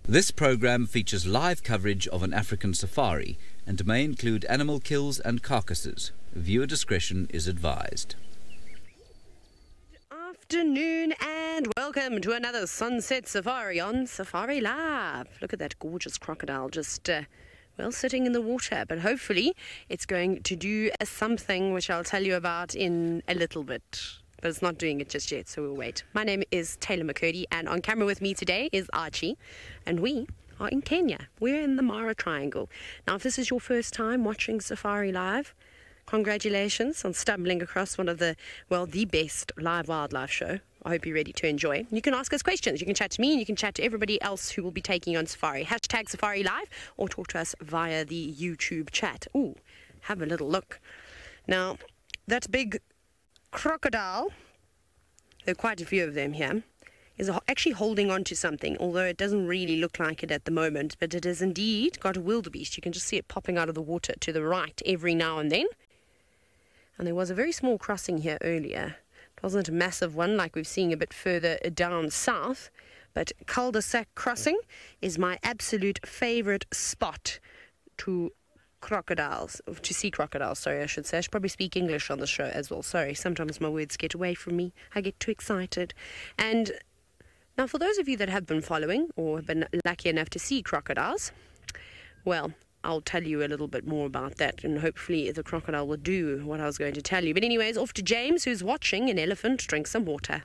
This program features live coverage of an African safari and may include animal kills and carcasses. Viewer discretion is advised. Afternoon and welcome to another sunset safari on SafariLive. Look at that gorgeous crocodile just well sitting in the water, but hopefully it's going to do something which I'll tell you about in a little bit, but it's not doing it just yet, so we'll wait. My name is Taylor McCurdy and on camera with me today is Archie, and we are in Kenya. We're in the Mara Triangle. Now if this is your first time watching SafariLive, congratulations on stumbling across one of the best live wildlife show. I hope you're ready to enjoy. You can ask us questions. You can chat to me and you can chat to everybody else who will be taking you on safari. Hashtag SafariLive or talk to us via the YouTube chat. Ooh, have a little look. Now, that big crocodile, there are quite a few of them here, is actually holding on to something, although it doesn't really look like it at the moment, but it has indeed got a wildebeest. You can just see it popping out of the water to the right every now and then. And there was a very small crossing here earlier. It wasn't a massive one like we've seen a bit further down south, but cul-de-sac crossing is my absolute favorite spot to see crocodiles, sorry, I should say. I should probably speak English on the show as well. Sorry, sometimes my words get away from me. I get too excited. And now for those of you that have been following or have been lucky enough to see crocodiles, well, I'll tell you a little bit more about that, and hopefully the crocodile will do what I was going to tell you. But anyways, off to James, who's watching an elephant drink some water.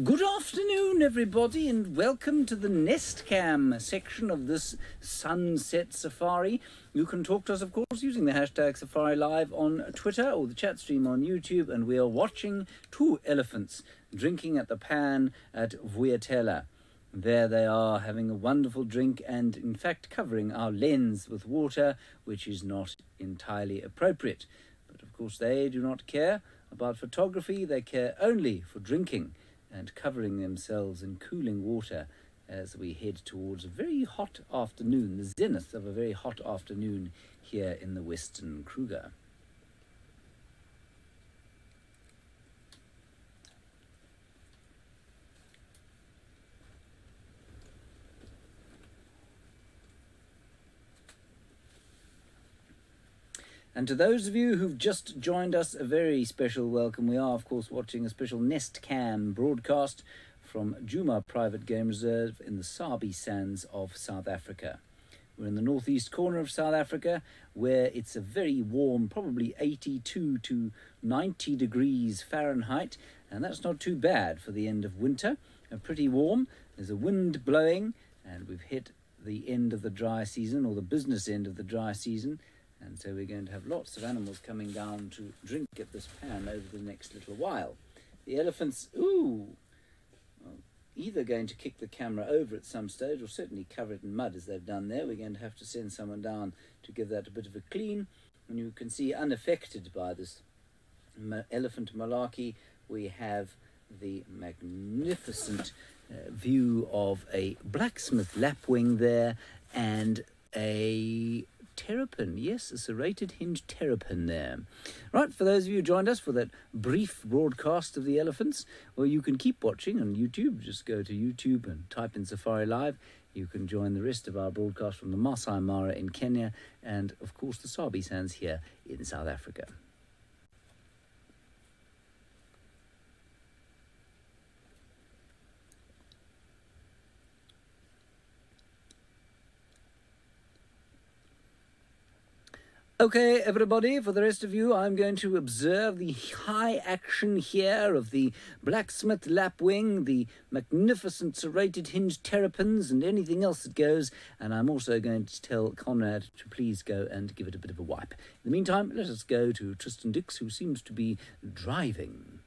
Good afternoon, everybody, and welcome to the Nest Cam section of this sunset safari. You can talk to us, of course, using the hashtag SafariLive on Twitter or the chat stream on YouTube, and we are watching two elephants drinking at the pan at Vuyatela. There they are, having a wonderful drink and, in fact, covering our lens with water, which is not entirely appropriate. But, of course, they do not care about photography. They care only for drinking and covering themselves in cooling water as we head towards a very hot afternoon, the zenith of a very hot afternoon here in the Western Kruger. And to those of you who've just joined us, a very special welcome. We are, of course, watching a special Nest Cam broadcast from Djuma Private Game Reserve in the Sabi Sands of South Africa. We're in the northeast corner of South Africa, where it's a very warm, probably 82 to 90 degrees Fahrenheit, and that's not too bad for the end of winter. Pretty warm. There's a wind blowing, and we've hit the end of the dry season, or the business end of the dry season. And so we're going to have lots of animals coming down to drink at this pan over the next little while. The elephants, either going to kick the camera over at some stage or certainly cover it in mud as they've done there. We're going to have to send someone down to give that a bit of a clean. And you can see unaffected by this elephant malarkey, we have the magnificent view of a blacksmith lapwing there and a terrapin, yes, a serrated hinged terrapin there. Right, for those of you who joined us for that brief broadcast of the elephants, well, you can keep watching on YouTube. Just go to YouTube and type in SafariLive. You can join the rest of our broadcast from the Masai Mara in Kenya and, of course, the Sabi Sands here in South Africa. Okay, everybody, for the rest of you, I'm going to observe the high action here of the blacksmith lapwing, the magnificent serrated hinged terrapins, and anything else that goes. And I'm also going to tell Conrad to please go and give it a bit of a wipe. In the meantime, let us go to Tristan Dix, who seems to be driving.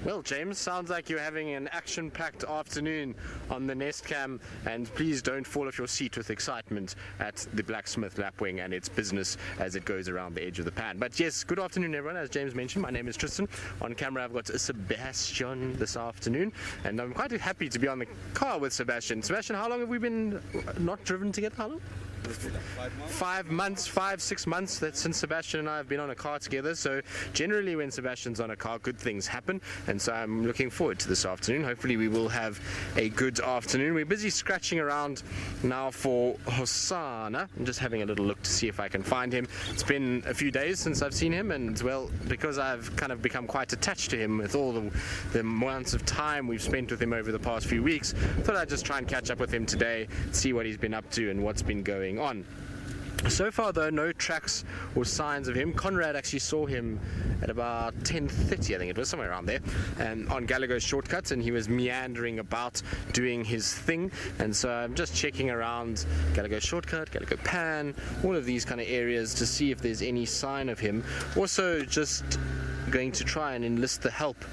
Well, James, sounds like you're having an action-packed afternoon on the Nest Cam, and please don't fall off your seat with excitement at the blacksmith lapwing and its business as it goes around the edge of the pan. But yes, good afternoon, everyone. As James mentioned, my name is Tristan. On camera, I've got Sebastian this afternoon, and I'm quite happy to be on the car with Sebastian. Sebastian, how long have we been not driven together? How long? 5, 6 months that since Sebastian and I have been on a car together. So generally when Sebastian's on a car, good things happen, and so I'm looking forward to this afternoon. Hopefully we will have a good afternoon. We're busy scratching around now for Hosanna. I'm just having a little look to see if I can find him. It's been a few days since I've seen him, and well, because I've kind of become quite attached to him with all the amounts of time we've spent with him over the past few weeks, I thought I'd just try and catch up with him today, see what he's been up to and what's been going on. So far though, no tracks or signs of him. Conrad actually saw him at about 10:30, I think it was, somewhere around there, on Gallagher's shortcuts, and he was meandering about doing his thing. And so I'm just checking around Gallagher shortcut, Gallagher pan, all of these kind of areas to see if there's any sign of him. Also just going to try and enlist the help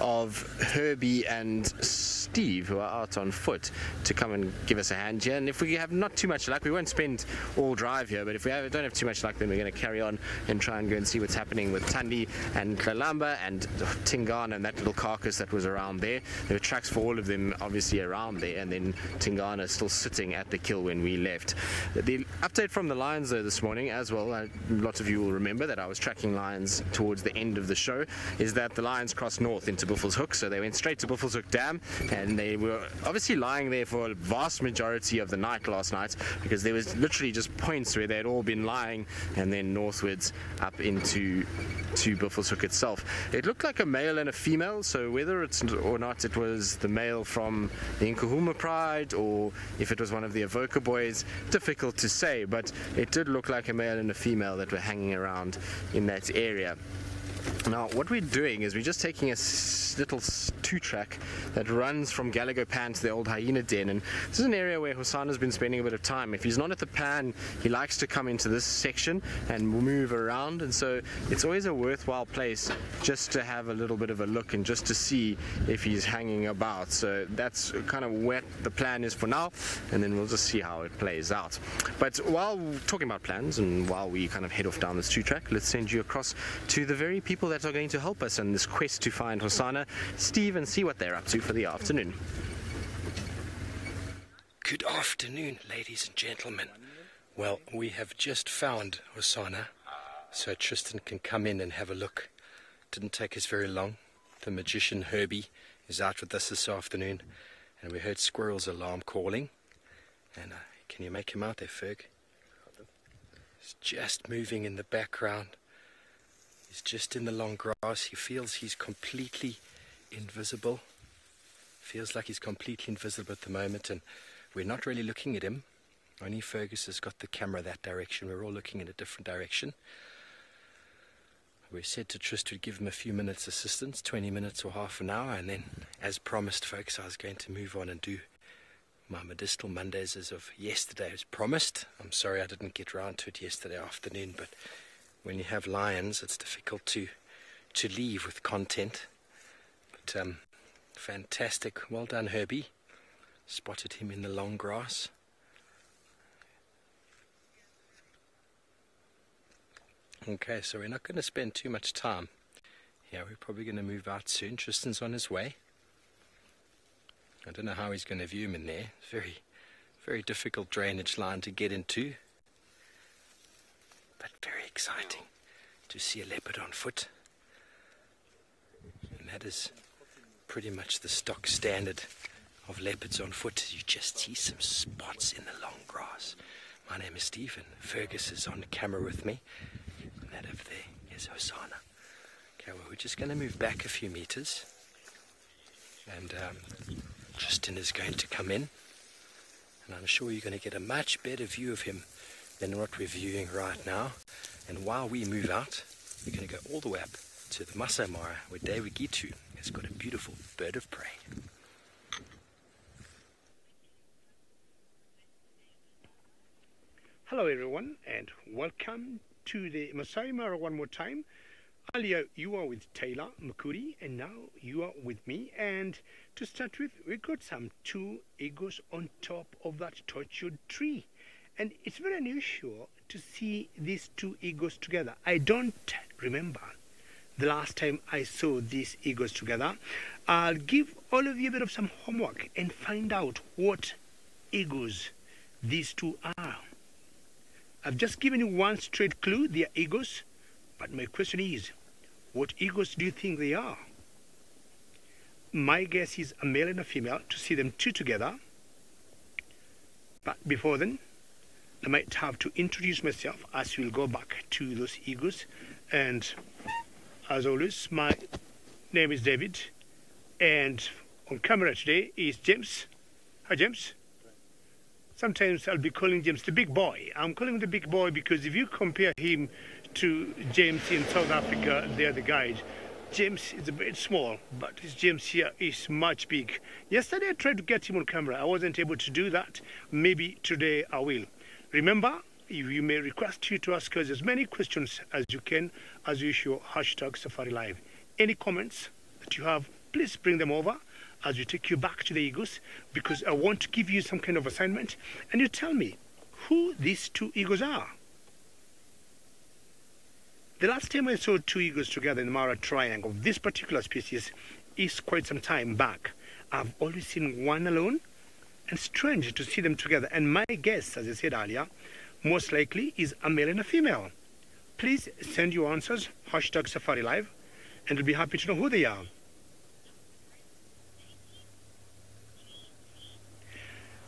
of Herbie and Steve, who are out on foot, to come and give us a hand here. And if we have not too much luck, we won't spend all drive here, but if we don't have too much luck, then we're going to carry on and try and go and see what's happening with Tandi and Kalamba and Tingana and that little carcass that was around there. There were tracks for all of them obviously around there, and then Tingana still sitting at the kill when we left. The update from the lions though this morning as well, lots of you will remember that I was tracking lions towards the end of the show, is that the lions crossed north into Buffelshoek, so they went straight to Buffelshoek Dam, and they were obviously lying there for a vast majority of the night last night, because there was literally just points where they had all been lying, and then northwards up into Buffelshoek itself. It looked like a male and a female, so whether it's or not it was the male from the Nkahuma Pride or if it was one of the Avoca boys, difficult to say, but it did look like a male and a female that were hanging around in that area. Now what we're doing is we're just taking a little two-track that runs from Gallagher Pan to the old hyena den, and this is an area where Hosanna's been spending a bit of time. If he's not at the pan, he likes to come into this section and move around, and so it's always a worthwhile place just to have a little bit of a look and just to see if he's hanging about. So that's kind of what the plan is for now, and then we'll just see how it plays out. But while we're talking about plans and while we kind of head off down this two-track, let's send you across to the very people that are going to help us in this quest to find Hosanna, Steve, and see what they're up to for the afternoon. Good afternoon, ladies and gentlemen. Well, we have just found Hosanna, so Tristan can come in and have a look. Didn't take us very long. The magician Herbie is out with us this afternoon, and we heard Squirrel's alarm calling. And can you make him out there, Ferg? He's just moving in the background. He's just in the long grass. He feels he's completely invisible. Feels like he's completely invisible at the moment, and we're not really looking at him. Only Fergus has got the camera that direction. We're all looking in a different direction. We said to Trist we'd give him a few minutes assistance, 20 minutes or half an hour, and then, as promised, folks, I was going to move on and do my medicinal Mondays as of yesterday as promised. I'm sorry I didn't get round to it yesterday afternoon, but when you have lions, it's difficult to leave with content. But fantastic. Well done, Herbie. Spotted him in the long grass. Okay, so we're not going to spend too much time. Yeah, we're probably going to move out soon. Tristan's on his way. I don't know how he's going to view him in there. Very, very difficult drainage line to get into. But very exciting to see a leopard on foot. And that is pretty much the stock standard of leopards on foot. You just see some spots in the long grass. My name is Steve, and Fergus is on the camera with me. And that over there is Hosanna. Okay, well, we're just going to move back a few meters. And Tristan is going to come in. And I'm sure you're going to get a much better view of him than what we're viewing right now. And while we move out, we're going to go all the way up to the Masai Mara, where David Gitu has got a beautiful bird of prey. Hello everyone, and welcome to the Masai Mara one more time. Earlier you are with Taylor Makuri, and now you are with me. And to start with, we got some 2 eagles on top of that tortured tree. And it's very unusual to see these 2 eagles together. I don't remember the last time I saw these eagles together. I'll give all of you a bit of some homework and find out what eagles these 2 are. I've just given you one straight clue. They are eagles. But my question is, what eagles do you think they are? My guess is a male and a female, to see them two together. But before then, I might have to introduce myself as we'll go back to those eagles. And as always, my name is David. And on camera today is James. Hi, James. Sometimes I'll be calling James the big boy. I'm calling him the big boy because if you compare him to James in South Africa, they're the guide. James is a bit small, but this James here is much big. Yesterday I tried to get him on camera. I wasn't able to do that. Maybe today I will. Remember, you may request you to ask us as many questions as you can as usual, #SafariLive. Any comments that you have, please bring them over as we take you back to the eagles, because I want to give you some kind of assignment, and you tell me who these two eagles are. The last time I saw two eagles together in the Mara Triangle of this particular species is quite some time back. I've always seen one alone, and strange to see them together. And my guess, as I said earlier, most likely is a male and a female. Please send your answers, #SafariLive, and I'll be happy to know who they are.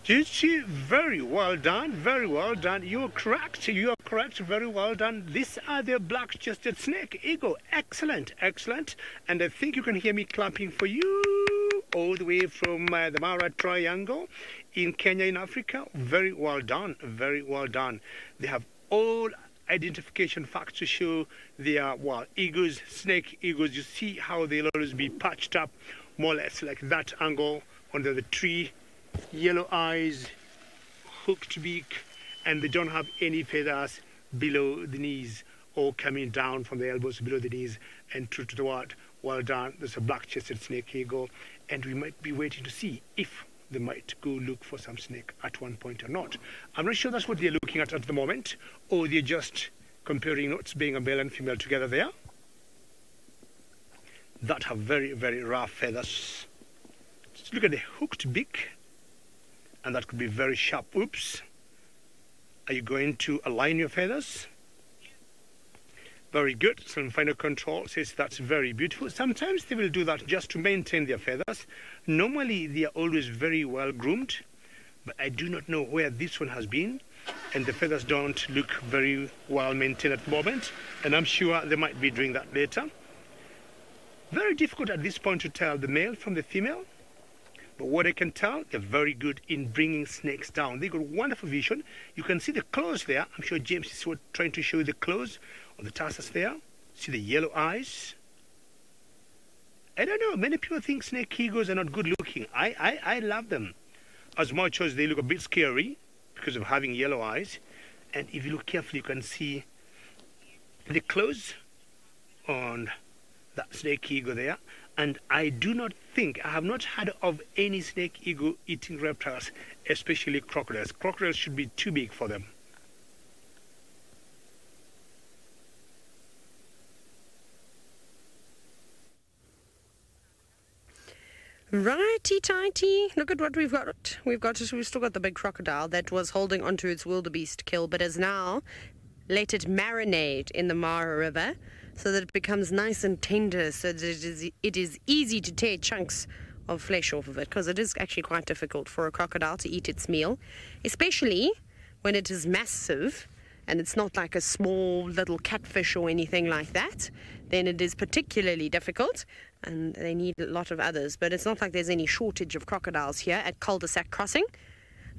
Gigi, very well done, very well done. You're correct, very well done. These are the black-chested snake eagle. Excellent, excellent. And I think you can hear me clapping for you all the way from the Mara Triangle in Kenya, in Africa. Very well done, very well done. They have all identification facts to show they are, well, eagles, snake eagles. You see how they'll always be patched up, more or less like that angle under the tree. Yellow eyes, hooked beak, and they don't have any feathers below the knees or coming down from the elbows below the knees. And true to the word, well done. There's a black-chested snake eagle, and we might be waiting to see if they might go look for some snake at one point or not. I'm not sure that's what they're looking at the moment, or they're just comparing notes, being a male and female together there. That have very, very rough feathers. Just look at the hooked beak. And that could be very sharp. Oops. Are you going to align your feathers? Very good. Some final control says that's very beautiful. Sometimes they will do that just to maintain their feathers. Normally they are always very well groomed, but I do not know where this one has been, and the feathers don't look very well maintained at the moment, and I'm sure they might be doing that later. Very difficult at this point to tell the male from the female. But what I can tell, they're very good in bringing snakes down. They've got wonderful vision. You can see the claws there. I'm sure James is trying to show you the claws on the tarsus there. See the yellow eyes. I don't know. Many people think snake eagles are not good looking. I love them. As much as they look a bit scary because of having yellow eyes. And if you look carefully, you can see the claws on that snake eagle there. And I do not think, I have not heard of any snake eagle eating reptiles, especially crocodiles. Crocodiles should be too big for them. Righty-tighty. Look at what we've got. We've still got the big crocodile that was holding onto its wildebeest kill, but has now let it marinate in the Mara River, so that it becomes nice and tender, so that it is easy to tear chunks of flesh off of it, because it is actually quite difficult for a crocodile to eat its meal, especially when it is massive and it's not like a small little catfish or anything like that. Then it is particularly difficult, and they need a lot of others. But it's not like there's any shortage of crocodiles here at Cul-de-sac Crossing.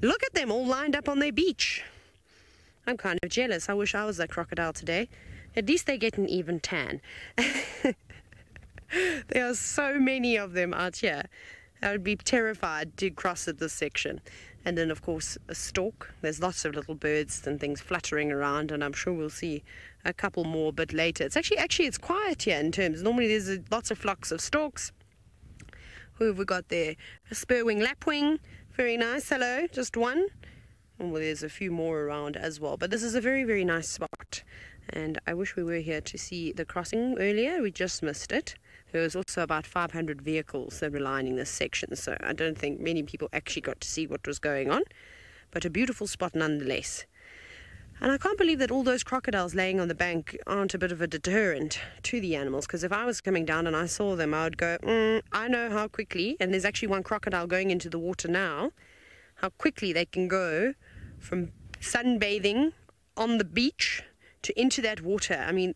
Look at them all lined up on their beach. I'm kind of jealous. I wish I was that crocodile today. At least they get an even tan. There are so many of them out here. I would be terrified to cross at this section. And then, of course, a stork. There's lots of little birds and things fluttering around, and I'm sure we'll see a couple more a bit later. It's actually it's quiet here in terms. Normally there's lots of flocks of storks. Who have we got there? A spur-wing lapwing. Very nice. Hello. Just one. Well, there's a few more around as well. But this is a very, very nice spot. And I wish we were here to see the crossing earlier. We just missed it. There was also about 500 vehicles that were lining this section, so I don't think many people actually got to see what was going on. But a beautiful spot nonetheless. And I can't believe that all those crocodiles laying on the bank aren't a bit of a deterrent to the animals, because if I was coming down and I saw them, I would go, I know how quickly, and there's actually one crocodile going into the water now, how quickly they can go from sunbathing on the beach to into that water. I mean,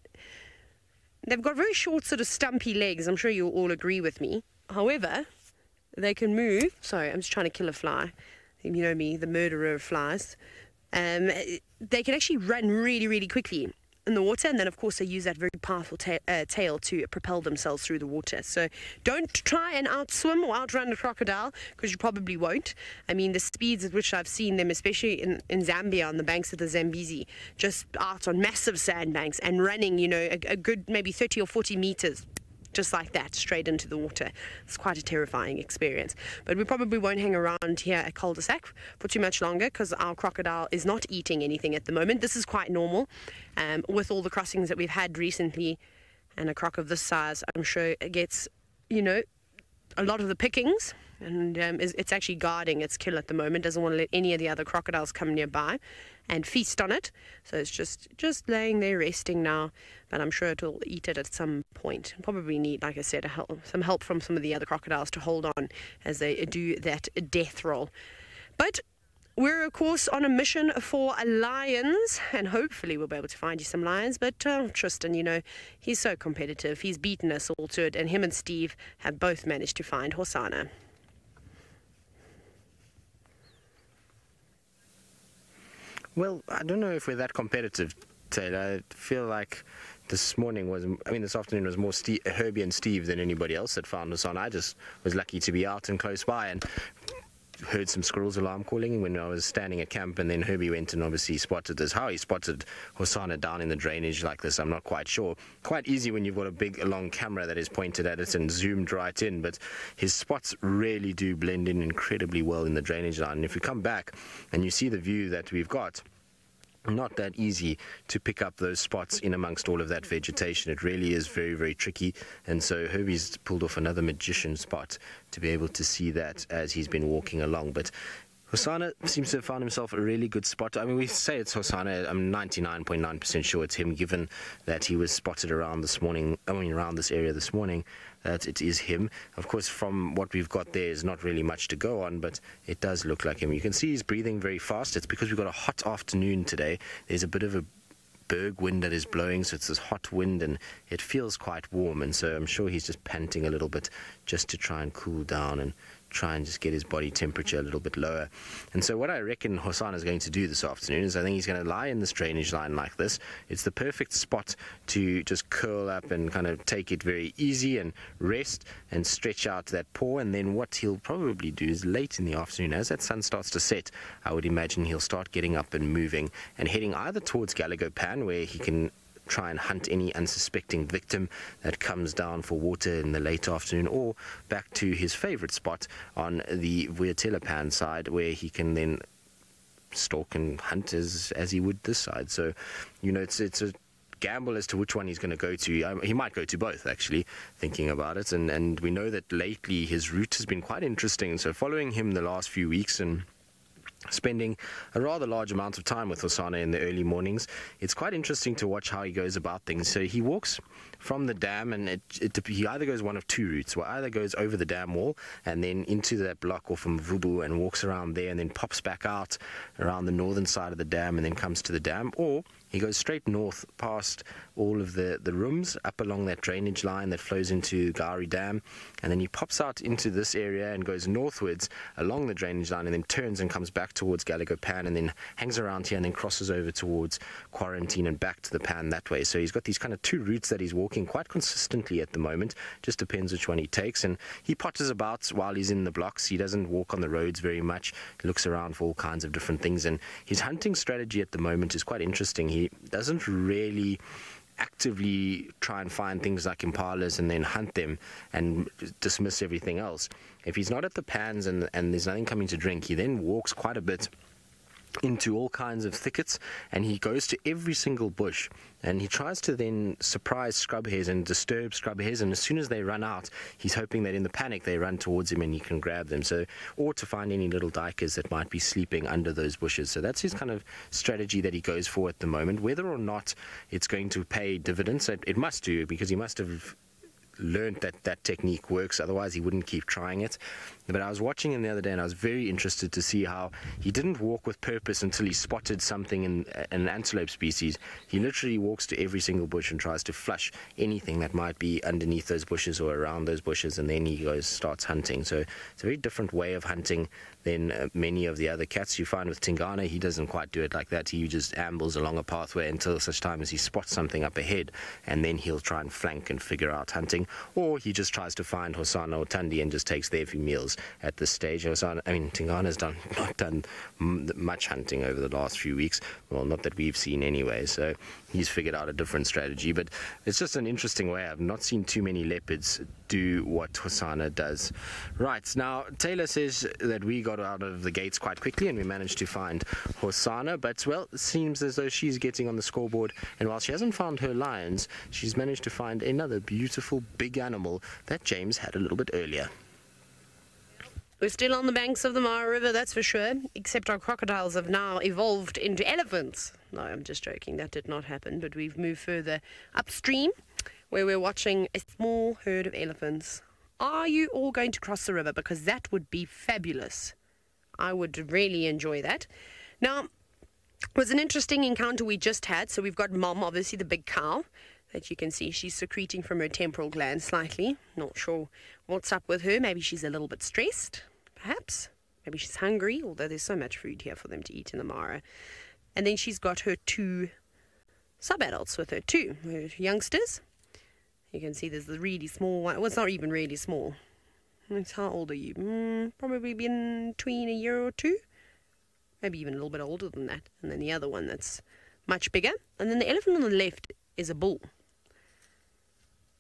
they've got very short, sort of stumpy legs. I'm sure you'll all agree with me. However, they can move. Sorry, I'm just trying to kill a fly. You know me, the murderer of flies. They can actually run really, really quickly in the water, and then of course they use that very powerful tail to propel themselves through the water. So don't try and outswim or outrun a crocodile, because you probably won't. I mean, the speeds at which I've seen them, especially in Zambia on the banks of the Zambezi, just out on massive sandbanks and running, you know, a good maybe 30 or 40 meters, just like that, straight into the water. It's quite a terrifying experience. But we probably won't hang around here at Cul-de-sac for too much longer, because our crocodile is not eating anything at the moment. This is quite normal with all the crossings that we've had recently. And a croc of this size, I'm sure it gets, you know, a lot of the pickings. And it's actually guarding its kill at the moment. Doesn't want to let any of the other crocodiles come nearby and feast on it. So it's just laying there resting now. But I'm sure it'll eat it at some point. Probably need, like I said, some help from some of the other crocodiles to hold on as they do that death roll. But we're, of course, on a mission for lions, and hopefully we'll be able to find you some lions. But Tristan, you know, he's so competitive. He's beaten us all to it, and him and Steve have both managed to find Hosana. Well, I don't know if we're that competitive, Taylor. I feel like this afternoon was more Herbie and Steve than anybody else that found us on. I just was lucky to be out and close by and heard some squirrels alarm calling when I was standing at camp, and then Herbie went and obviously spotted us. How he spotted Hosana down in the drainage like this, I'm not quite sure. Quite easy when you've got a big long camera that is pointed at it and zoomed right in, but his spots really do blend in incredibly well in the drainage line. And if you come back and you see the view that we've got, not that easy to pick up those spots in amongst all of that vegetation. It really is very, very tricky. And so Herbie's pulled off another magician spot to be able to see that as he's been walking along. But Hosana seems to have found himself a really good spot. I mean, we say it's Hosana. I'm 99.9% sure it's him, given that he was spotted around this area this morning, that it is him. Of course, from what we've got there is not really much to go on, but it does look like him. You can see he's breathing very fast. It's because we've got a hot afternoon today. There's a bit of a berg wind that is blowing, so it's this hot wind and it feels quite warm, and so I'm sure he's just panting a little bit just to try and cool down and try and just get his body temperature a little bit lower. And so what I reckon Hosana is going to do this afternoon is I think he's going to lie in this drainage line like this. It's the perfect spot to just curl up and kind of take it very easy and rest and stretch out that paw. And then what he'll probably do is late in the afternoon, as that sun starts to set, I would imagine he'll start getting up and moving and heading either towards Galago Pan, where he can try and hunt any unsuspecting victim that comes down for water in the late afternoon, or back to his favorite spot on the Vuyatela Pan side, where he can then stalk and hunt as he would this side. So, you know, it's a gamble as to which one he's going to go to. He might go to both, actually, thinking about it. And we know that lately his route has been quite interesting. So following him the last few weeks and spending a rather large amount of time with Hosana in the early mornings, it's quite interesting to watch how he goes about things. So he walks from the dam, and he either goes one of two routes, or either goes over the dam wall and then into that block or from Vubu and walks around there and then pops back out around the northern side of the dam and then comes to the dam, or he goes straight north past all of the rooms up along that drainage line that flows into Gowrie Dam, and then he pops out into this area and goes northwards along the drainage line and then turns and comes back towards Galago Pan and then hangs around here and then crosses over towards Quarantine and back to the Pan that way. So he's got these kind of two routes that he's walking quite consistently at the moment. Just depends which one he takes, and he potters about while he's in the blocks. He doesn't walk on the roads very much. He looks around for all kinds of different things, and his hunting strategy at the moment is quite interesting. He doesn't really actively try and find things like impalas and then hunt them and dismiss everything else. If he's not at the pans and there's nothing coming to drink, he then walks quite a bit into all kinds of thickets, and he goes to every single bush, and he tries to then surprise scrub hares and disturb scrub hares, and as soon as they run out, he's hoping that in the panic they run towards him and he can grab them, so, or to find any little duikers that might be sleeping under those bushes. So that's his kind of strategy that he goes for at the moment. Whether or not it's going to pay dividends, it must do, because he must have learned that technique works, otherwise he wouldn't keep trying it. But I was watching him the other day, and I was very interested to see how he didn't walk with purpose until he spotted something in an antelope species. He literally walks to every single bush and tries to flush anything that might be underneath those bushes or around those bushes, and then he starts hunting. So it's a very different way of hunting than many of the other cats you find with Tingana. He doesn't quite do it like that. He just ambles along a pathway until such time as he spots something up ahead, and then he'll try and flank and figure out hunting, or he just tries to find Hosana or Tandi and just takes their few meals at this stage. Tingana's not done much hunting over the last few weeks. Well, not that we've seen anyway, so he's figured out a different strategy. But it's just an interesting way. I've not seen too many leopards do what Hosana does. Right, now Taylor says that we got out of the gates quite quickly and we managed to find Hosana, but well, it seems as though she's getting on the scoreboard, and while she hasn't found her lions, she's managed to find another beautiful big animal that James had a little bit earlier. We're still on the banks of the Mara River, that's for sure, except our crocodiles have now evolved into elephants. No, I'm just joking, that did not happen, but we've moved further upstream, where we're watching a small herd of elephants. Are you all going to cross the river? Because that would be fabulous. I would really enjoy that. Now, it was an interesting encounter we just had. So we've got Mom, obviously the big cow, that you can see. She's secreting from her temporal gland slightly. Not sure what's up with her. Maybe she's a little bit stressed, perhaps. Maybe she's hungry, although there's so much food here for them to eat in the Mara. And then she's got her two sub-adults with her too, her youngsters. You can see there's the really small one. Well, it's not even really small. How old are you? Probably been between a year or two. Maybe even a little bit older than that. And then the other one that's much bigger. And then the elephant on the left is a bull.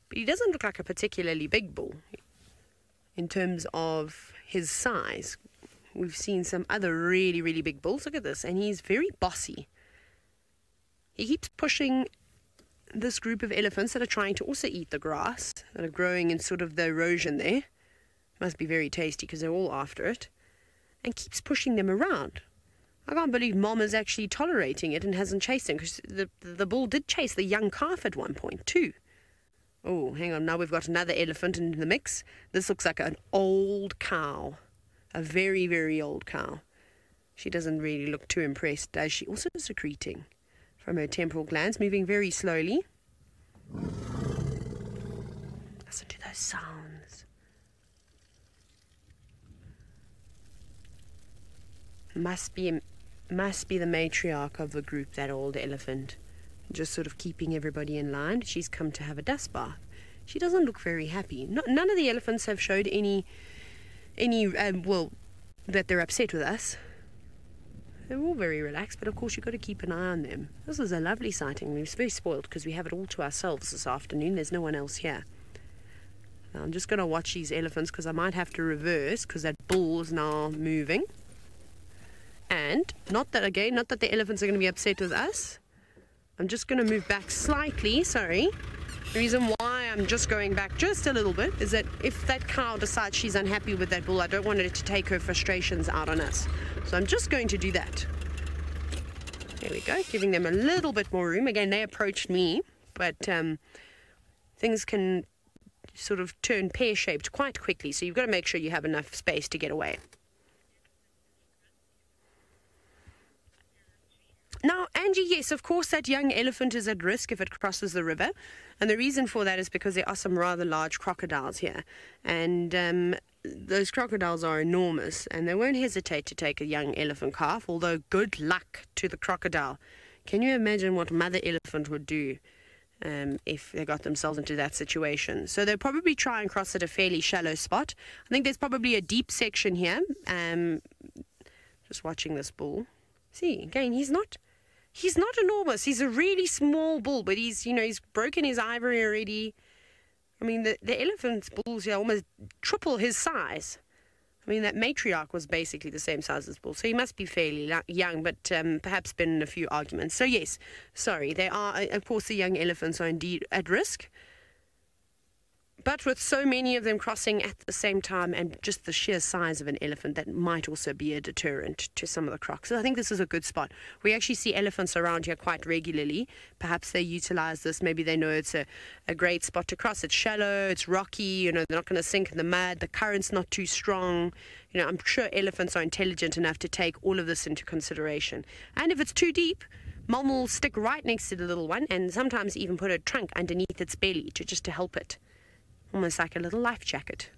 But he doesn't look like a particularly big bull in terms of his size. We've seen some other really, really big bulls. Look at this. And he's very bossy. He keeps pushing this group of elephants that are trying to also eat the grass, that are growing in sort of the erosion there. Must be very tasty because they're all after it. And keeps pushing them around. I can't believe Mom is actually tolerating it and hasn't chased him, because the bull did chase the young calf at one point too. Oh, hang on, now we've got another elephant in the mix. This looks like an old cow. A very, very old cow. She doesn't really look too impressed, does she? Also secreting from her temporal glands, moving very slowly. Listen to those sounds. Must be the matriarch of the group, that old elephant. Just sort of keeping everybody in line. She's come to have a dust bath. She doesn't look very happy. None of the elephants have showed any that they're upset with us. They're all very relaxed, but of course you've got to keep an eye on them. This is a lovely sighting. We're very spoiled because we have it all to ourselves this afternoon. There's no one else here. Now, I'm just going to watch these elephants because I might have to reverse because that bull is now moving. And not that the elephants are going to be upset with us. I'm just going to move back slightly, sorry. The reason why I'm just going back just a little bit is that if that cow decides she's unhappy with that bull, I don't want her to take her frustrations out on us. So I'm just going to do that. There we go, giving them a little bit more room. Again, they approached me, but things can sort of turn pear-shaped quite quickly, so you've got to make sure you have enough space to get away. Now, Angie, yes, of course, that young elephant is at risk if it crosses the river. And the reason for that is because there are some rather large crocodiles here. And those crocodiles are enormous, and they won't hesitate to take a young elephant calf, although good luck to the crocodile. Can you imagine what mother elephant would do if they got themselves into that situation? So they'll probably try and cross at a fairly shallow spot. I think there's probably a deep section here. Just watching this bull. See, again, he's not enormous. He's a really small bull, but he's broken his ivory already. I mean, the elephant bulls here almost triple his size. I mean, that matriarch was basically the same size as Bull, so he must be fairly young, but perhaps been in a few arguments. So yes, sorry, they are, of course, the young elephants are indeed at risk. But with so many of them crossing at the same time and just the sheer size of an elephant, that might also be a deterrent to some of the crocs. So I think this is a good spot. We actually see elephants around here quite regularly. Perhaps they utilize this. Maybe they know it's a great spot to cross. It's shallow, it's rocky, you know, they're not going to sink in the mud. The current's not too strong. You know, I'm sure elephants are intelligent enough to take all of this into consideration. And if it's too deep, Mom will stick right next to the little one and sometimes even put a trunk underneath its belly just to help it. Almost like a little life jacket.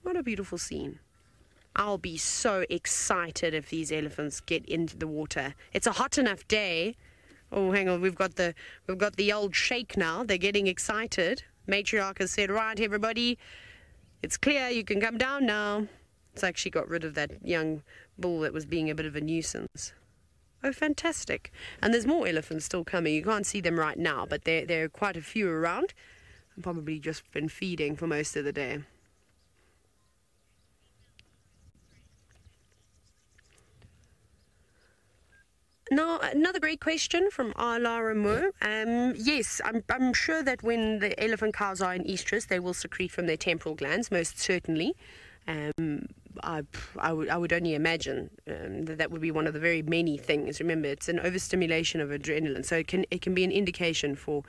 What a beautiful scene. I'll be so excited if these elephants get into the water. It's a hot enough day. Oh, hang on, we've got the old shake now. They're getting excited. Matriarch has said, right, everybody, it's clear, you can come down now. It's like she got rid of that young bull that was being a bit of a nuisance. Oh, fantastic. And there's more elephants still coming. You can't see them right now, but there are quite a few around. I've probably just been feeding for most of the day. Now, another great question from Lara Moore. Yes, I'm sure that when the elephant cows are in estrus, they will secrete from their temporal glands, most certainly. I would only imagine that would be one of the very many things. Remember, it's an overstimulation of adrenaline, so it can be an indication for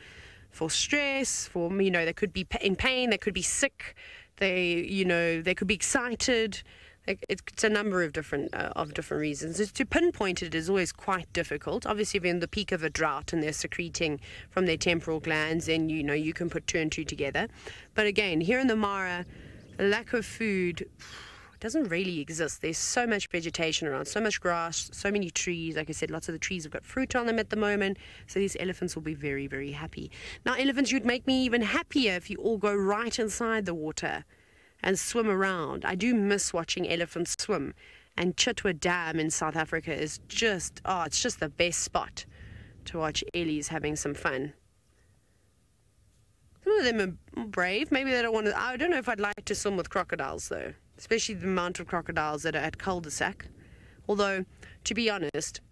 stress. For, you know, they could be in pain, they could be sick, they could be excited. It's a number of different reasons. To pinpoint it is always quite difficult. Obviously, if you're in the peak of a drought and they're secreting from their temporal glands, then you can put two and two together. But again, here in the Mara, a lack of food doesn't really exist. There's so much vegetation around, so much grass, so many trees. Like I said, lots of the trees have got fruit on them at the moment, so these elephants will be very, very happy. Now, elephants, you'd make me even happier if you all go right inside the water and swim around. I do miss watching elephants swim, and Chitwa Dam in South Africa is just, it's just the best spot to watch Ellies having some fun. Some of them are brave. Maybe they don't want to. I don't know if I'd like to swim with crocodiles, though, especially the amount of crocodiles that are at cul-de-sac. Although, to be honest,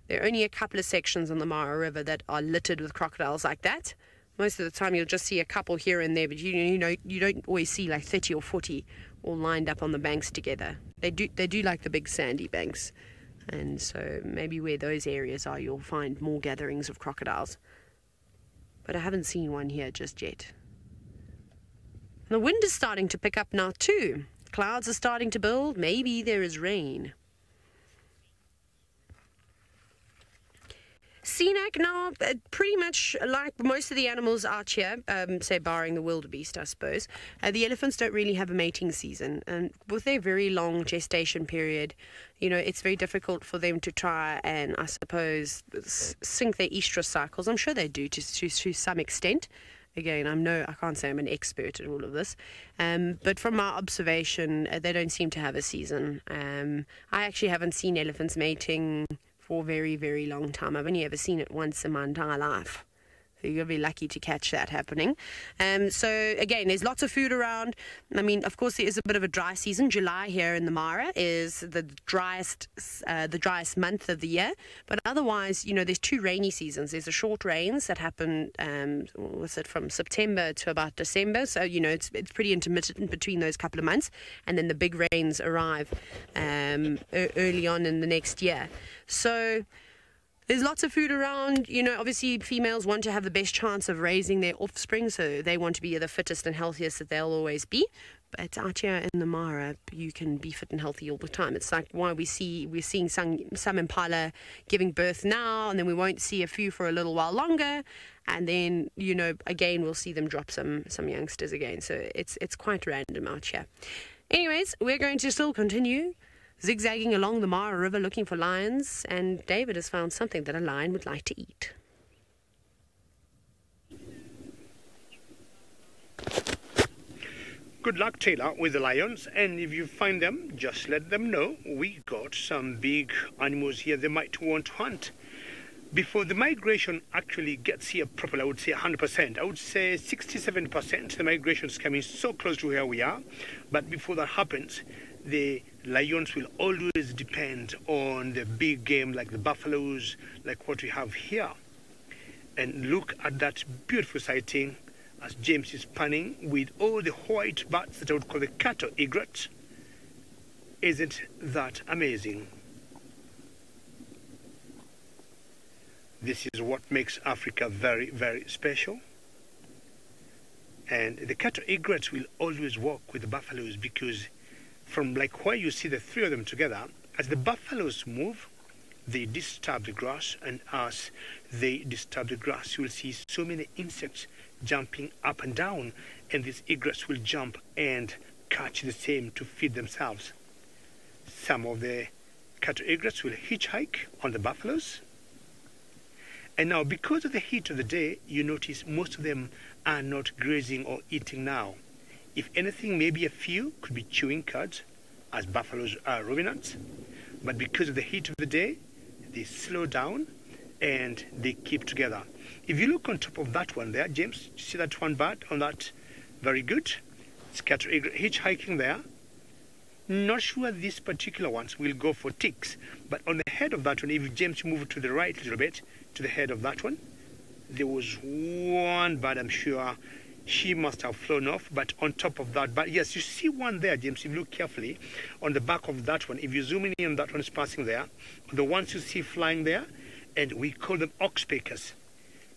there are only a couple of sections on the Mara River that are littered with crocodiles like that. Most of the time, you'll just see a couple here and there, but you don't always see like 30 or 40 all lined up on the banks together. They do like the big sandy banks, and so maybe where those areas are, you'll find more gatherings of crocodiles. But I haven't seen one here just yet. The wind is starting to pick up now too. Clouds are starting to build. Maybe there is rain. Seanak now, pretty much like most of the animals out here, say barring the wildebeest, I suppose, the elephants don't really have a mating season. And with their very long gestation period, it's very difficult for them to try and, I suppose, sync their estrus cycles. I'm sure they do to some extent. Again, I can't say I'm an expert at all of this, but from my observation, they don't seem to have a season. I actually haven't seen elephants mating for a very, very long time. I've only ever seen it once in my entire life. So you'll be lucky to catch that happening. So again, there's lots of food around. I mean, of course, there is a bit of a dry season. July here in the Mara is the driest month of the year. But otherwise, there's two rainy seasons. There's the short rains that happen, from September to about December. So, it's pretty intermittent between those couple of months. And then the big rains arrive early on in the next year. So there's lots of food around. Obviously females want to have the best chance of raising their offspring, so they want to be the fittest and healthiest that they'll always be. But out here in the Mara, you can be fit and healthy all the time. It's like why we're seeing some impala giving birth now, and then we won't see a few for a little while longer, and then again we'll see them drop some youngsters again. So it's quite random out here. Anyways, we're going to still continue zigzagging along the Mara River looking for lions, and David has found something that a lion would like to eat. Good luck, Taylor, with the lions, and if you find them, just let them know. We got some big animals here they might want to hunt. before the migration actually gets here properly, I would say 100%. I would say 67%. The migration is coming so close to where we are. But before that happens, the lions will always depend on the big game like the buffaloes, like what we have here. And look at that beautiful sighting as James is panning with all the white bats that I would call the cattle egrets. Isn't that amazing? This is what makes Africa very, very special. And the cattle egrets will always walk with the buffaloes because from like where you see the three of them together, as the buffaloes move, they disturb the grass, and as they disturb the grass, you will see so many insects jumping up and down, and these egrets will jump and catch the same to feed themselves. Some of the cattle egrets will hitchhike on the buffaloes. And now, because of the heat of the day, you notice most of them are not grazing or eating now. If anything, maybe a few could be chewing cuds, as buffaloes are ruminants. But because of the heat of the day, they slow down and they keep together. If you look on top of that one there, James, you see that one bird on that? Very good. It's cattle egret hitchhiking there. Not sure these particular ones will go for ticks, but on the head of that one, if James move to the right a little bit, to the head of that one, there was one bird, I'm sure she must have flown off, but on top of that, but yes, you see one there, James, if you look carefully, on the back of that one, if you zoom in on that one is passing there, the ones you see flying there, and we call them oxpeckers.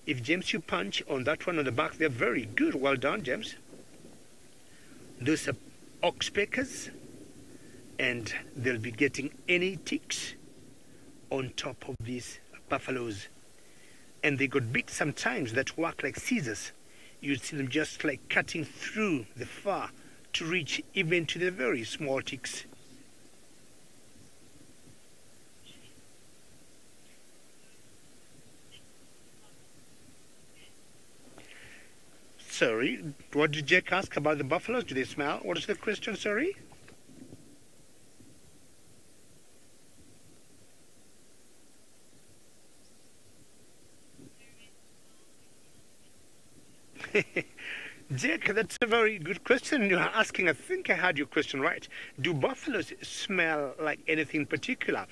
If James, you punch on that one on the back, they're very good. Well done, James. Those are oxpeckers, and they'll be getting any ticks on top of these buffaloes. And they got beaks sometimes that work like scissors. You'd see them just like cutting through the fur to reach even to the very small ticks. Sorry, what did Jack ask about the buffaloes? Do they smell? What is the question, sorry? Jack, that's a very good question you are asking. I think I had your question right. Do buffaloes smell like anything particular?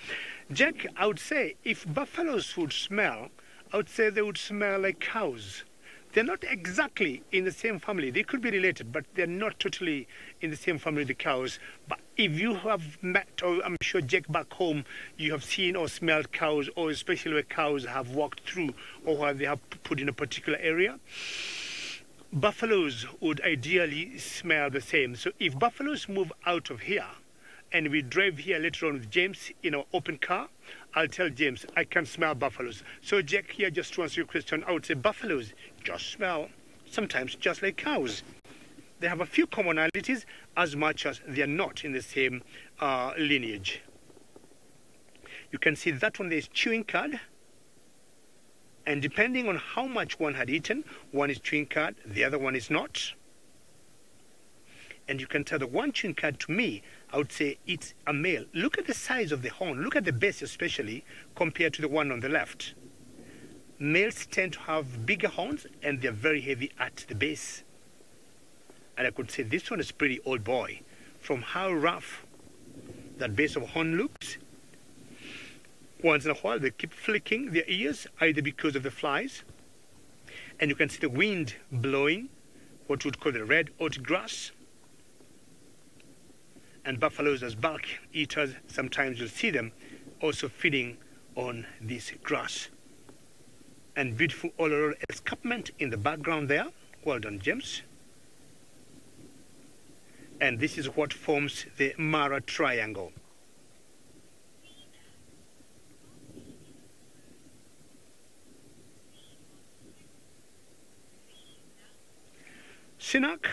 Jack, I would say if buffaloes would smell, I would say they would smell like cows. They're not exactly in the same family. They could be related, but they're not totally in the same family, the cows. But if you have met, or I'm sure, Jack, back home, you have seen or smelled cows, or especially where cows have walked through, or where they have put in a particular area, buffaloes would ideally smell the same. So if buffaloes move out of here, and we drive here later on with James in our open car, I'll tell James, I can smell buffaloes. So Jack, here, just to answer your question, I would say buffaloes just smell sometimes just like cows. They have a few commonalities as much as they are not in the same lineage. You can see that one there is chewing cud. And depending on how much one had eaten, one is chewing cud, the other one is not. And you can tell the one chewing cud, to me, I would say it's a male. Look at the size of the horn. Look at the base especially compared to the one on the left. Males tend to have bigger horns and they're very heavy at the base. And I could say this one is pretty old boy. From how rough that base of horn looks, once in a while they keep flicking their ears, either because of the flies, and you can see the wind blowing what we would call the red oat grass. And buffaloes, as bulk eaters, sometimes you'll see them also feeding on this grass. And beautiful all-around escarpment in the background there. Well done, James. And this is what forms the Mara Triangle. Sinak,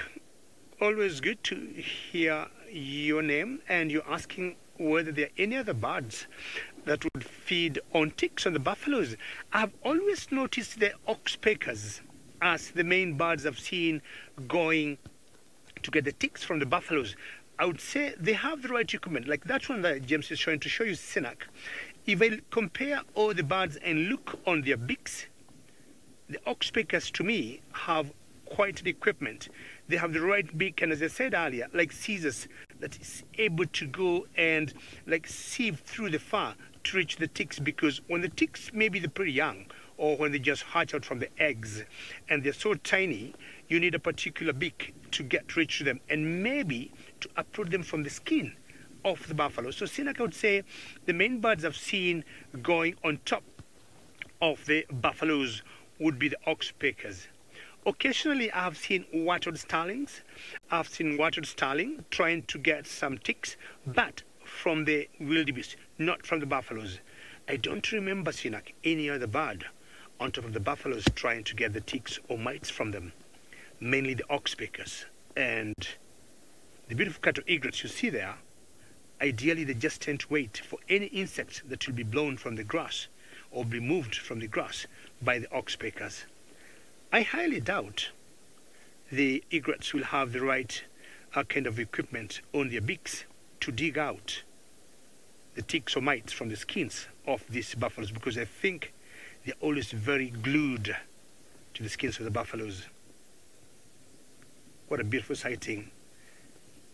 always good to hear your name, and you're asking whether there are any other birds that would feed on ticks on the buffaloes. I've always noticed the oxpeckers as the main birds I've seen going to get the ticks from the buffaloes. I would say they have the right equipment. Like that one that James is showing to show you Sinak. if I compare all the birds and look on their beaks, the oxpeckers to me have quite the equipment. They have the right beak, and as I said earlier, like scissors that is able to go and like sieve through the fur to reach the ticks, because when the ticks, maybe they're pretty young, or when they just hatch out from the eggs and they're so tiny, you need a particular beak to get reach to them, and maybe to uproot them from the skin of the buffalo. So Sinak, I would say the main birds I've seen going on top of the buffaloes would be the oxpeckers. Occasionally I have seen wattled starlings. I've seen wattled starling trying to get some ticks, but from the wildebeest, not from the buffaloes. I don't remember, Sinak, any other bird on top of the buffaloes trying to get the ticks or mites from them. Mainly the oxpeckers. And the beautiful cattle egrets you see there, ideally they just tend to wait for any insect that will be blown from the grass or be moved from the grass by the oxpeckers. I highly doubt the egrets will have the right kind of equipment on their beaks to dig out the ticks or mites from the skins of these buffaloes, because I think they're always very glued to the skins of the buffaloes. What a beautiful sighting.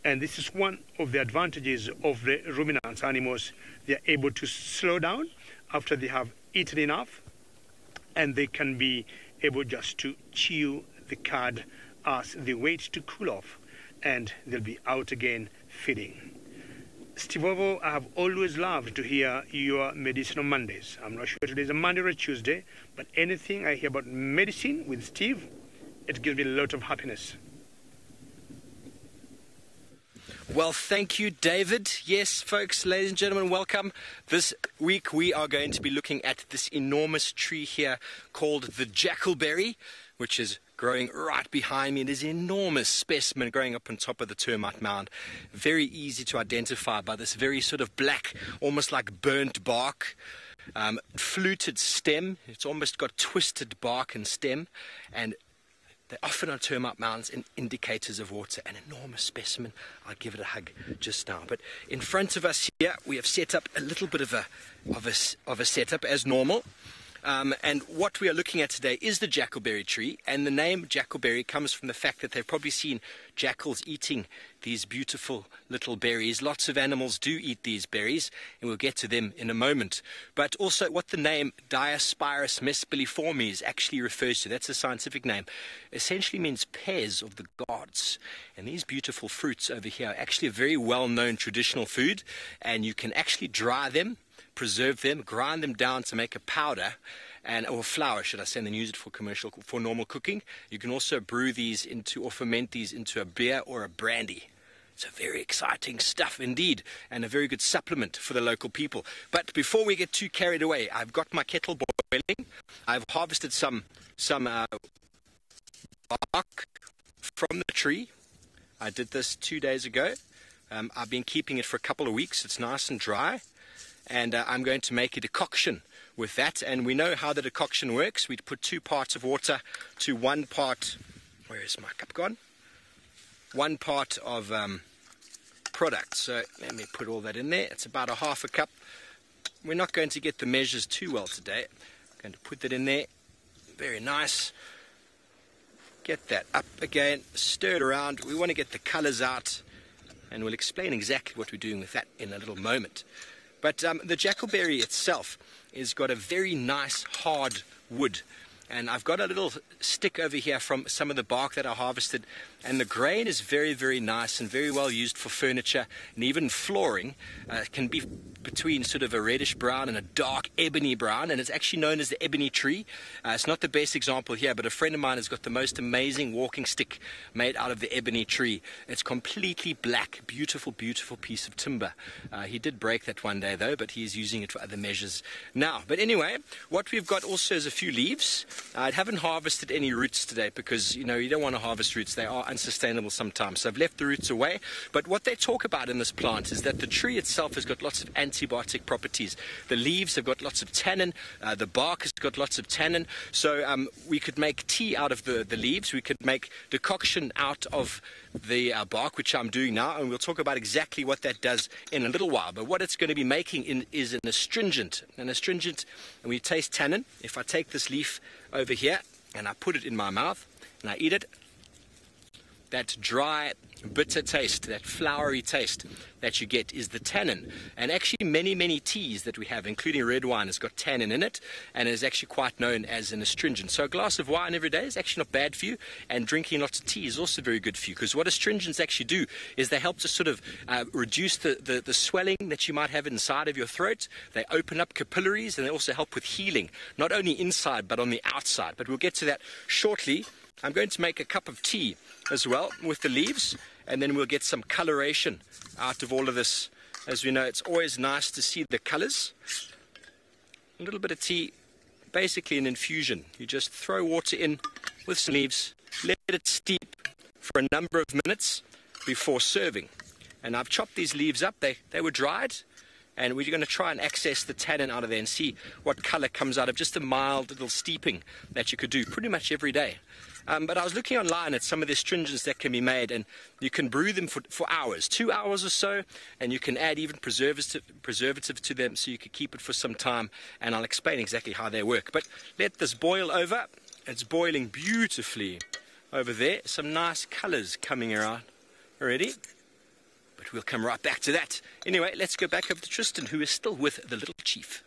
And this is one of the advantages of the ruminants animals. They're able to slow down after they have eaten enough, and they can be able just to chew the cud as they wait to cool off, and they'll be out again feeding. Steve Ovo, I have always loved to hear your Medicinal Mondays. I'm not sure today's a Monday or a Tuesday, but anything I hear about medicine with Steve, it gives me a lot of happiness. Well, thank you, David. Yes, folks, ladies and gentlemen, welcome. This week we are going to be looking at this enormous tree here called the jackalberry, which is growing right behind me. It is an enormous specimen growing up on top of the termite mound. Very easy to identify by this very sort of black, almost like burnt bark, fluted stem. It's almost got twisted bark and stem, and they're often on termite mounds and indicators of water. An enormous specimen. I'll give it a hug just now. But in front of us here, we have set up a little bit of a setup as normal. And what we are looking at today is the jackalberry tree, and the name jackalberry comes from the fact that they've probably seen jackals eating these beautiful little berries. Lots of animals do eat these berries, and we'll get to them in a moment. But also what the name Diospirus mespiliformes actually refers to, that's a scientific name, essentially means pears of the gods. And these beautiful fruits over here are actually a very well-known traditional food, and you can actually dry them, preserve them, grind them down to make a powder, or flour, should I say, and then use it for normal cooking. You can also brew these into, or ferment these into a beer or a brandy. So very exciting stuff indeed, and a very good supplement for the local people. But before we get too carried away, I've got my kettle boiling. I've harvested some bark from the tree. I did this 2 days ago. I've been keeping it for a couple of weeks. It's nice and dry. And I'm going to make a decoction with that. And we know how the decoction works. We put 2 parts of water to 1 part, where is my cup gone? 1 part of product. So let me put all that in there. It's about a half a cup. We're not going to get the measures too well today. I'm going to put that in there. Very nice. Get that up again. Stir it around. We want to get the colors out. And we'll explain exactly what we're doing with that in a little moment. But the jackalberry itself has got a very nice hard wood. And I've got a little stick over here from some of the bark that I harvested. And the grain is very, very nice and very well used for furniture and even flooring. It can be between sort of a reddish brown and a dark ebony brown. And it's actually known as the ebony tree. It's not the best example here, but a friend of mine has got the most amazing walking stick made out of the ebony tree. It's completely black. Beautiful, beautiful piece of timber. He did break that one day though, but he is using it for other measures now. But anyway, what we've got also is a few leaves. I haven't harvested any roots today because, you don't want to harvest roots. They are unsustainable sometimes. So I've left the roots away. But what they talk about in this plant is that the tree itself has got lots of antibiotic properties. The leaves have got lots of tannin. The bark has got lots of tannin. So we could make tea out of the leaves. We could make decoction out of the bark, which I'm doing now. And we'll talk about exactly what that does in a little while. But what it's going to be making is an astringent. An astringent, and we taste tannin. If I take this leaf over here and I put it in my mouth and I eat it, that dry, bitter taste, that flowery taste that you get is the tannin. And actually many teas that we have, including red wine, has got tannin in it and is actually quite known as an astringent. So a glass of wine every day is actually not bad for you, and drinking lots of tea is also very good for you, because what astringents actually do is they help to sort of reduce the swelling that you might have inside of your throat. They open up capillaries, and they also help with healing, not only inside but on the outside. But we'll get to that shortly. I'm going to make a cup of tea as well with the leaves, and then we'll get some coloration out of all of this. As we know, it's always nice to see the colors. A little bit of tea, basically an infusion. You just throw water in with some leaves, let it steep for a number of minutes before serving. And I've chopped these leaves up. They were dried, and we're going to try and access the tannin out of there and see what color comes out of just a mild little steeping that you could do pretty much every day. But I was looking online at some of the astringents that can be made, and you can brew them for hours, 2 hours or so, and you can add even preservative to them so you can keep it for some time, and I'll explain exactly how they work. But let this boil over. It's boiling beautifully over there. Some nice colors coming around already. But we'll come right back to that. Anyway, let's go back over to Tristan, who is still with the little chief.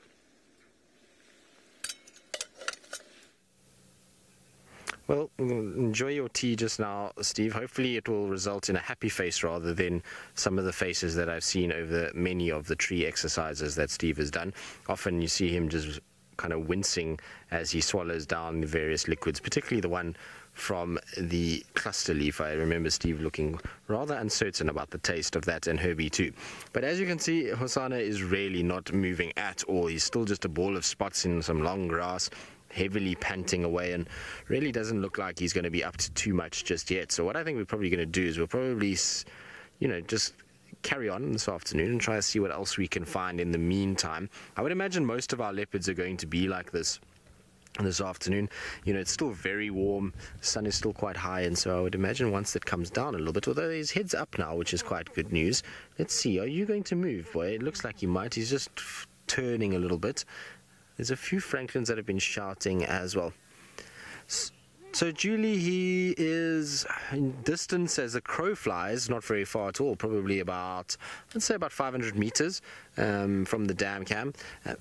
Well, enjoy your tea just now, Steve. Hopefully it will result in a happy face rather than some of the faces that I've seen over many of the tree exercises that Steve has done. Often you see him just kind of wincing as he swallows down the various liquids, particularly the one from the cluster leaf. I remember Steve looking rather uncertain about the taste of that, and Herbie too. But as you can see, Hosanna is really not moving at all. He's still just a ball of spots in some long grass, heavily panting away, and really doesn't look like he's going to be up to too much just yet. So what I think we're probably going to do is we'll probably, just carry on this afternoon and try to see what else we can find in the meantime. I would imagine most of our leopards are going to be like this afternoon. It's still very warm, the sun is still quite high, and so I would imagine once it comes down a little bit, although his head's up now, which is quite good news. Let's see, are you going to move, boy? It looks like he might. He's just turning a little bit. There's a few francolins that have been shouting as well. So Julie, he is in distance as a crow flies, not very far at all, probably about, I'd say about 500 meters from the dam cam,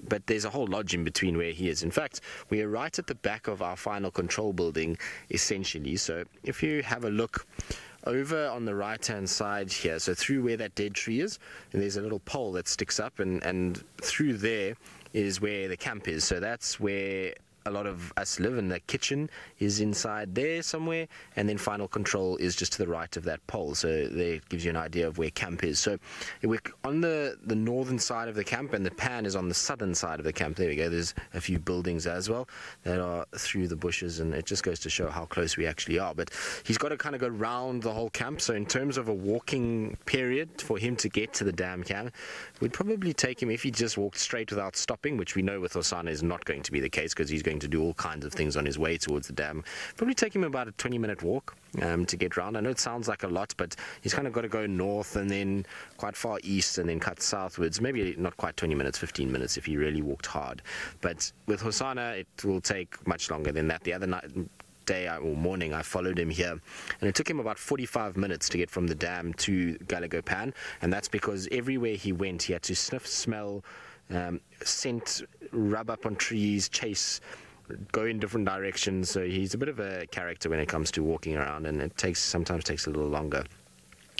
but there's a whole lodge in between where he is. In fact, we are right at the back of our final control building, essentially. So if you have a look over on the right-hand side here, so through where that dead tree is, and there's a little pole that sticks up, and through there is where the camp is. So that's where a lot of us live, and the kitchen is inside there somewhere, and then final control is just to the right of that pole. So there gives you an idea of where camp is. So we're on the northern side of the camp, and the pan is on the southern side of the camp. There we go. There's a few buildings as well that are through the bushes, and it just goes to show how close we actually are. But he's got to kind of go round the whole camp. So in terms of a walking period for him to get to the dam camp, we'd probably take him, if he just walked straight without stopping, which we know with Hosanna is not going to be the case because he's going to do all kinds of things on his way towards the dam. Probably take him about a 20-minute walk to get round. I know it sounds like a lot, but he's kind of got to go north and then quite far east and then cut southwards. Maybe not quite 20 minutes, 15 minutes if he really walked hard. But with Hosanna, it will take much longer than that. The other morning, I followed him here, and it took him about 45 minutes to get from the dam to Gallagher Pan, and that's because everywhere he went, he had to sniff, smell, scent, rub up on trees, chase, go in different directions. So he's a bit of a character when it comes to walking around, and it sometimes takes a little longer.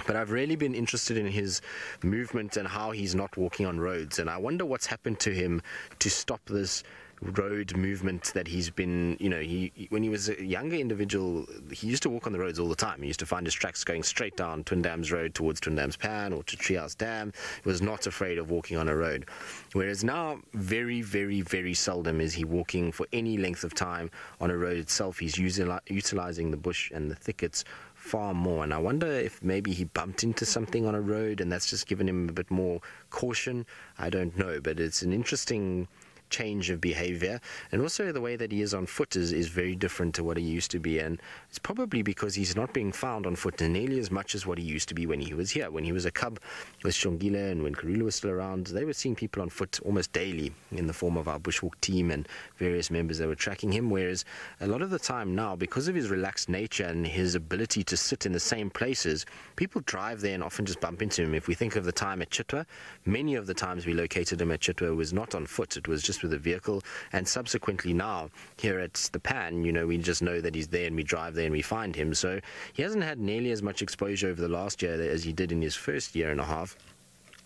But I've really been interested in his movement and how he's not walking on roads, and I wonder what's happened to him to stop this road movement that he's been, when he was a younger individual, he used to walk on the roads all the time. He used to find his tracks going straight down Twin Dams Road towards Twin Dams Pan or to Treehouse Dam. He was not afraid of walking on a road. Whereas now, very, very, very seldom is he walking for any length of time on a road itself. He's utilizing the bush and the thickets far more, and I wonder if maybe he bumped into something on a road and that's just given him a bit more caution. I don't know, but it's an interesting change of behavior, and also the way that he is on foot is very different to what he used to be, and it's probably because he's not being found on foot nearly as much as what he used to be when he was here. When he was a cub with Shongile and when Karulu was still around, they were seeing people on foot almost daily in the form of our bushwalk team and various members that were tracking him, whereas a lot of the time now, because of his relaxed nature and his ability to sit in the same places, people drive there and often just bump into him. If we think of the time at Chitwa, many of the times we located him at Chitwa was not on foot, it was just with a vehicle, and subsequently now here at the Pan, we just know that he's there and we drive there and we find him. So he hasn't had nearly as much exposure over the last year as he did in his first year and a half.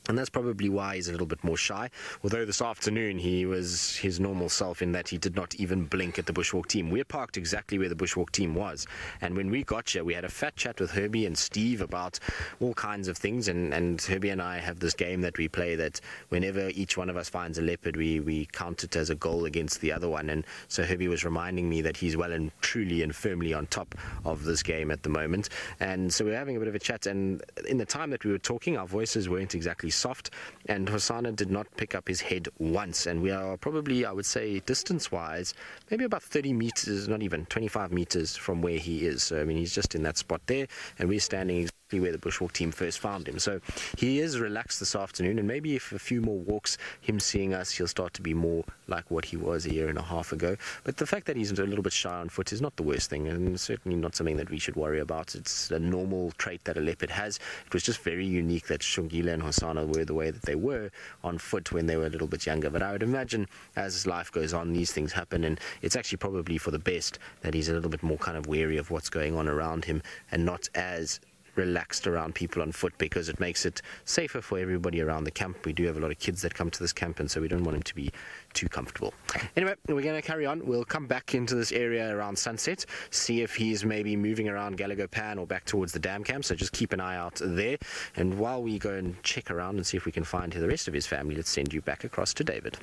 And that's probably why he's a little bit more shy. Although this afternoon he was his normal self in that he did not even blink at the bushwalk team. We're parked exactly where the bushwalk team was. And when we got here, we had a fat chat with Herbie and Steve about all kinds of things. And Herbie and I have this game that we play that whenever each one of us finds a leopard, we count it as a goal against the other one. And so Herbie was reminding me that he's well and truly and firmly on top of this game at the moment. And so we're having a bit of a chat. And in the time that we were talking, our voices weren't exactly soft, and Hosanna did not pick up his head once, and we are probably, I would say, distance-wise, maybe about 30 meters, not even 25 meters from where he is. So, I mean, he's just in that spot there, and we're standing exactly where the bushwalk team first found him. So he is relaxed this afternoon, and maybe if a few more walks, him seeing us, he'll start to be more like what he was a year and a half ago. But the fact that he's a little bit shy on foot is not the worst thing, and certainly not something that we should worry about. It's a normal trait that a leopard has. It was just very unique that Shongile and Hosanna were the way that they were on foot when they were a little bit younger. But I would imagine as life goes on, these things happen, and it's actually probably for the best that he's a little bit more kind of wary of what's going on around him and not as relaxed around people on foot, because it makes it safer for everybody around the camp. We do have a lot of kids that come to this camp, and so we don't want him to be too comfortable. Anyway, we're going to carry on. We'll come back into this area around sunset, see if he's maybe moving around Gallagher Pan or back towards the dam camp, so just keep an eye out there. And while we go and check around and see if we can find the rest of his family, let's send you back across to David.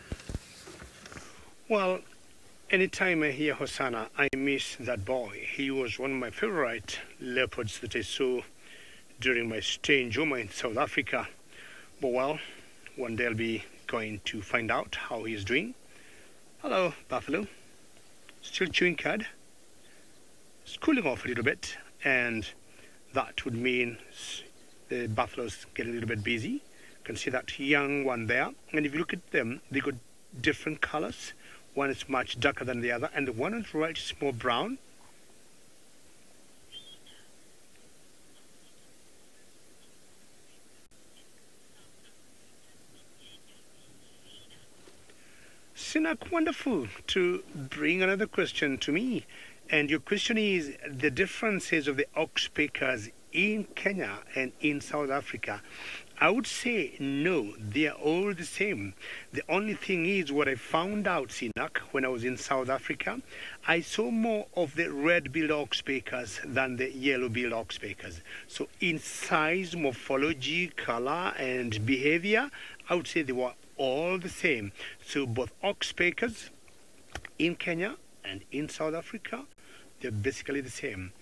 Well, anytime I hear Hosanna, I miss that boy. He was one of my favorite leopards that I saw during my stay in Joma in South Africa. But well, one day I'll be going to find out how he's doing. Hello, buffalo. Still chewing cud. It's cooling off a little bit, and that would mean the buffaloes get a little bit busy. You can see that young one there, and if you look at them, they got different colors. One is much darker than the other, and the one on the right is more brown. Sinak, wonderful to bring another question to me. And your question is the differences of the oxpeckers in Kenya and in South Africa. I would say no, they are all the same. The only thing is what I found out, Sinak, when I was in South Africa, I saw more of the red-billed oxpeckers than the yellow-billed oxpeckers. So in size, morphology, color, and behavior, I would say they were all the same. So both oxpeckers in Kenya and in South Africa, they're basically the same.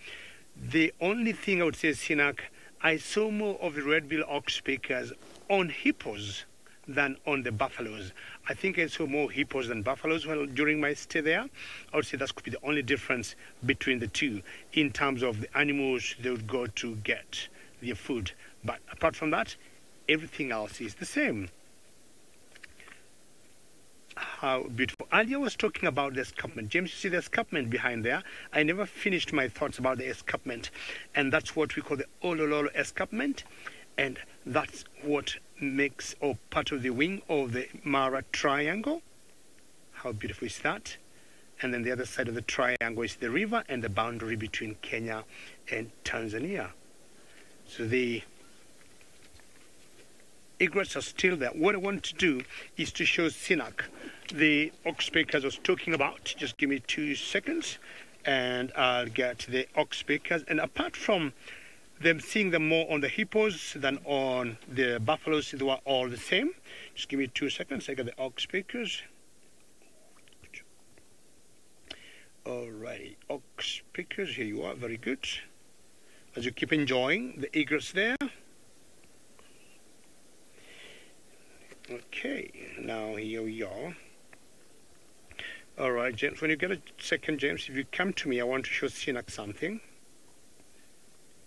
The only thing I would say, Sinak, I saw more of the red-billed oxpeckers on hippos than on the buffaloes. I think I saw more hippos than buffaloes during my stay there. I would say that could be the only difference between the two in terms of the animals they would go to get their food. But apart from that, everything else is the same. How beautiful. Earlier I was talking about the escarpment. James, you see the escarpment behind there? I never finished my thoughts about the escarpment. And that's what we call the Olololo escarpment. And that's what makes, or part of the wing of the Mara Triangle. How beautiful is that? And then the other side of the triangle is the river and the boundary between Kenya and Tanzania. So the egrets are still there. What I want to do is to show Sinak the ox pickers I was talking about. Just give me 2 seconds and I'll get the ox pickers. And apart from them seeing them more on the hippos than on the buffaloes, they were all the same. Just give me 2 seconds. I got the ox pickers. Alrighty, ox pickers, here you are, very good. As you keep enjoying the egrets there. Okay, now here we are. Alright, James, when you get a second, James, if you come to me, I want to show Sinak something.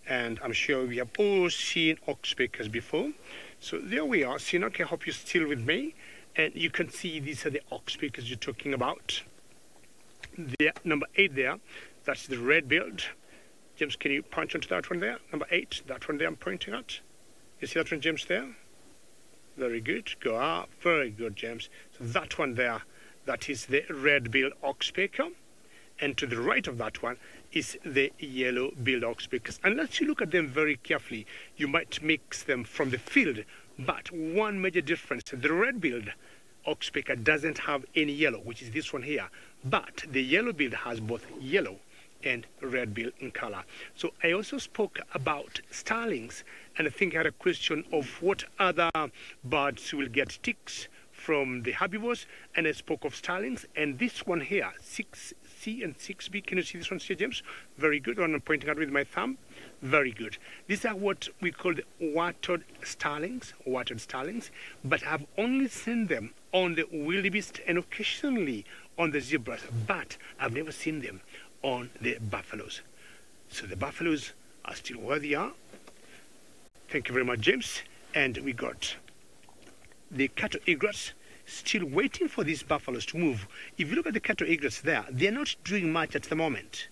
And I'm sure we have all seen ox pickers before. So there we are, Sinak, I hope you're still with me. And you can see these are the ox pickers you're talking about. There, number 8 there, that's the red billed. James, can you point onto that one there? Number 8, that one there I'm pointing at. You see that one, James, there? Very good. Go up. Very good, James. So that one there, that is the red-billed oxpecker. And to the right of that one is the yellow-billed oxpeckers. Unless you look at them very carefully, you might mix them from the field. But one major difference, the red-billed oxpecker doesn't have any yellow, which is this one here. But the yellow-billed has both yellow and red bill in color. So I also spoke about starlings, and I think I had a question of what other birds will get ticks from the herbivores, and I spoke of starlings, and this one here, 6C and 6B, can you see this one here, James? Very good, one I'm pointing out with my thumb. Very good. These are what we call the watered starlings, but I've only seen them on the wildebeest and occasionally on the zebras, but I've never seen them on the buffaloes. So the buffaloes are still where they are. Thank you very much, James. And we got the cattle egrets still waiting for these buffaloes to move. If you look at the cattle egrets there, they're not doing much at the moment.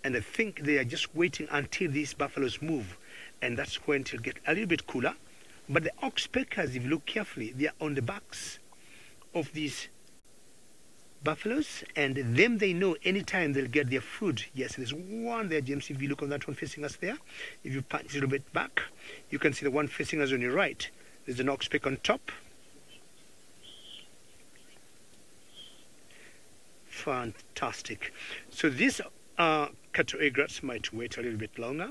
And I think they are just waiting until these buffaloes move. And that's when it'll get a little bit cooler. But the oxpeckers, if you look carefully, they are on the backs of these buffaloes, and them they know anytime they'll get their food. Yes, there's one there, James, if you look on that one facing us there. If you punch a little bit back, you can see the one facing us on your right. There's an oxpeck on top. Fantastic. So these cattle egrets might wait a little bit longer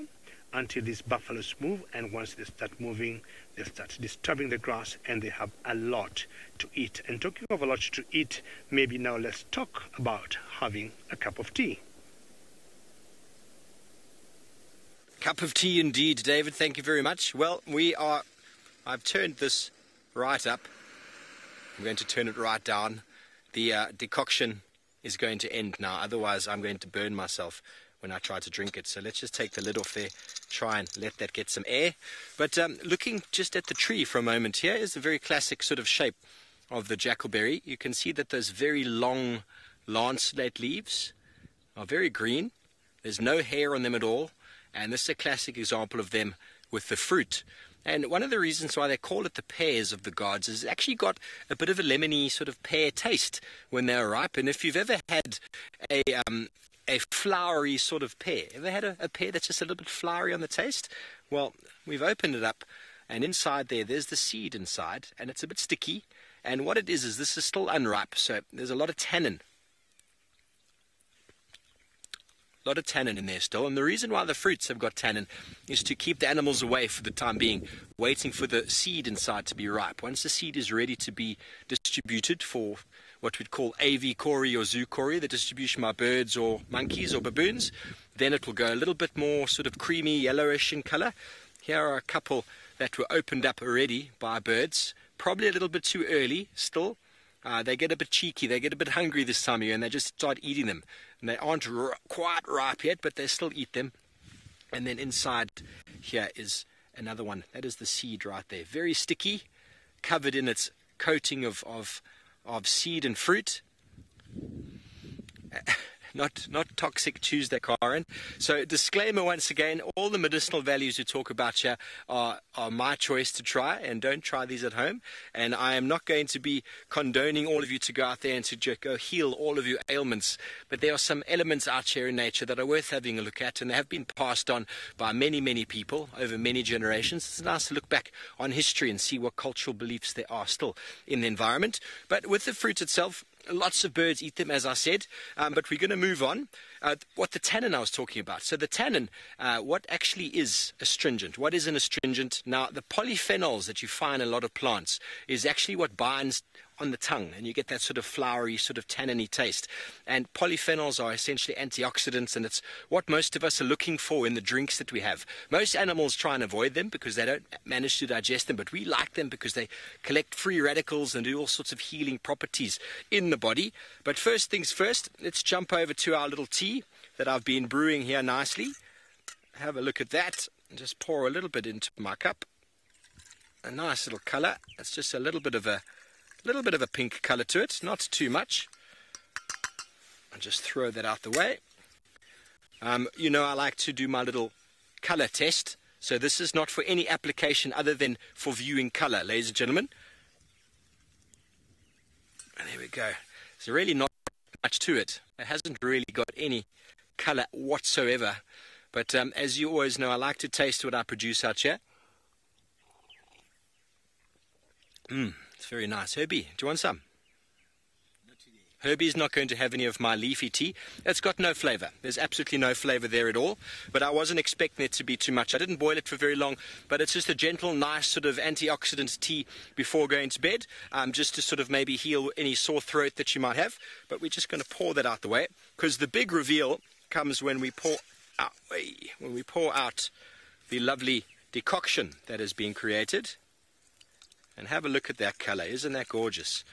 until these buffaloes move, and once they start moving, they start disturbing the grass, and they have a lot to eat. And talking of a lot to eat, maybe now let's talk about having a cup of tea. Cup of tea indeed, David. Thank you very much. Well, I've turned this right up. I'm going to turn it right down. The decoction is going to end now. Otherwise, I'm going to burn myself when I try to drink it. So let's just take the lid off there, try and let that get some air. But looking just at the tree for a moment, here is a very classic sort of shape of the jackalberry. You can see that those very long lanceolate leaves are very green. There's no hair on them at all, and this is a classic example of them with the fruit. And one of the reasons why they call it the pears of the gods is it's actually got a bit of a lemony sort of pear taste when they're ripe. And if you've ever had a flowery sort of pear, ever had a pear that's just a little bit flowery on the taste? Well, we've opened it up, and inside there's the seed inside, and it's a bit sticky. And what it is this is still unripe, so there's a lot of tannin. A lot of tannin in there still, and the reason why the fruits have got tannin is to keep the animals away for the time being, waiting for the seed inside to be ripe. Once the seed is ready to be distributed for what we'd call avicory or zoocory, the distribution by birds or monkeys or baboons, then it will go a little bit more sort of creamy yellowish in color. Here are a couple that were opened up already by birds, probably a little bit too early still. They get a bit cheeky, they get a bit hungry this time of year, and they just start eating them. And they aren't quite ripe yet, but they still eat them. And then inside here is another one. That is the seed right there. Very sticky, covered in its coating of seed and fruit. not toxic Tuesday, Karen. So disclaimer once again, all the medicinal values we talk about here are my choice to try, and don't try these at home. And I am not going to be condoning all of you to go out there and to go heal all of your ailments. But there are some elements out here in nature that are worth having a look at, and they have been passed on by many, many people over many generations. It's nice to look back on history and see what cultural beliefs there are still in the environment. But with the fruit itself, lots of birds eat them, as I said, but we're going to move on. What the tannin I was talking about. So the tannin, what actually is astringent? What is an astringent? Now, the polyphenols that you find in a lot of plants is actually what binds on the tongue, and you get that sort of flowery, sort of tanniny taste. And polyphenols are essentially antioxidants, and it's what most of us are looking for in the drinks that we have. Most animals try and avoid them because they don't manage to digest them, but we like them because they collect free radicals and do all sorts of healing properties in the body. But first things first, let's jump over to our little tea that I've been brewing here nicely. Have a look at that, and just pour a little bit into my cup. A nice little color. It's just a little bit of a pink color to it, not too much. I'll just throw that out the way. You know, I like to do my little color test, so this is not for any application other than for viewing color, ladies and gentlemen. And there we go. There's really not much to it. It hasn't really got any color whatsoever, but as you always know, I like to taste what I produce out here. It's very nice. Herbie, do you want some? Herbie's not going to have any of my leafy tea. It's got no flavor. There's absolutely no flavor there at all. But I wasn't expecting it to be too much. I didn't boil it for very long, but it's just a gentle, nice sort of antioxidant tea before going to bed, just to sort of maybe heal any sore throat that you might have. But we're just going to pour that out the way, because the big reveal comes when we pour out the lovely decoction that is being created. And have a look at that color. Isn't that gorgeous?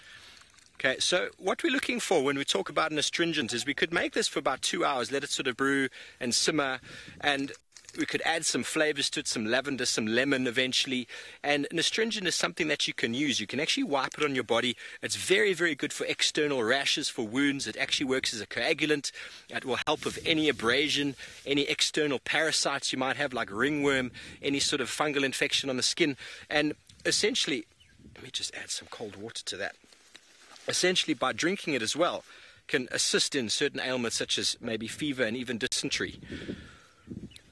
Okay, so what we're looking for when we talk about an astringent is we could make this for about 2 hours, let it sort of brew and simmer, and we could add some flavors to it, some lavender, some lemon eventually. And an astringent is something that you can use. You can actually wipe it on your body. It's very, very good for external rashes, for wounds. It actually works as a coagulant. It will help with any abrasion, any external parasites you might have, like ringworm, any sort of fungal infection on the skin. And essentially, let me just add some cold water to that. Essentially, by drinking it as well, can assist in certain ailments such as maybe fever and even dysentery.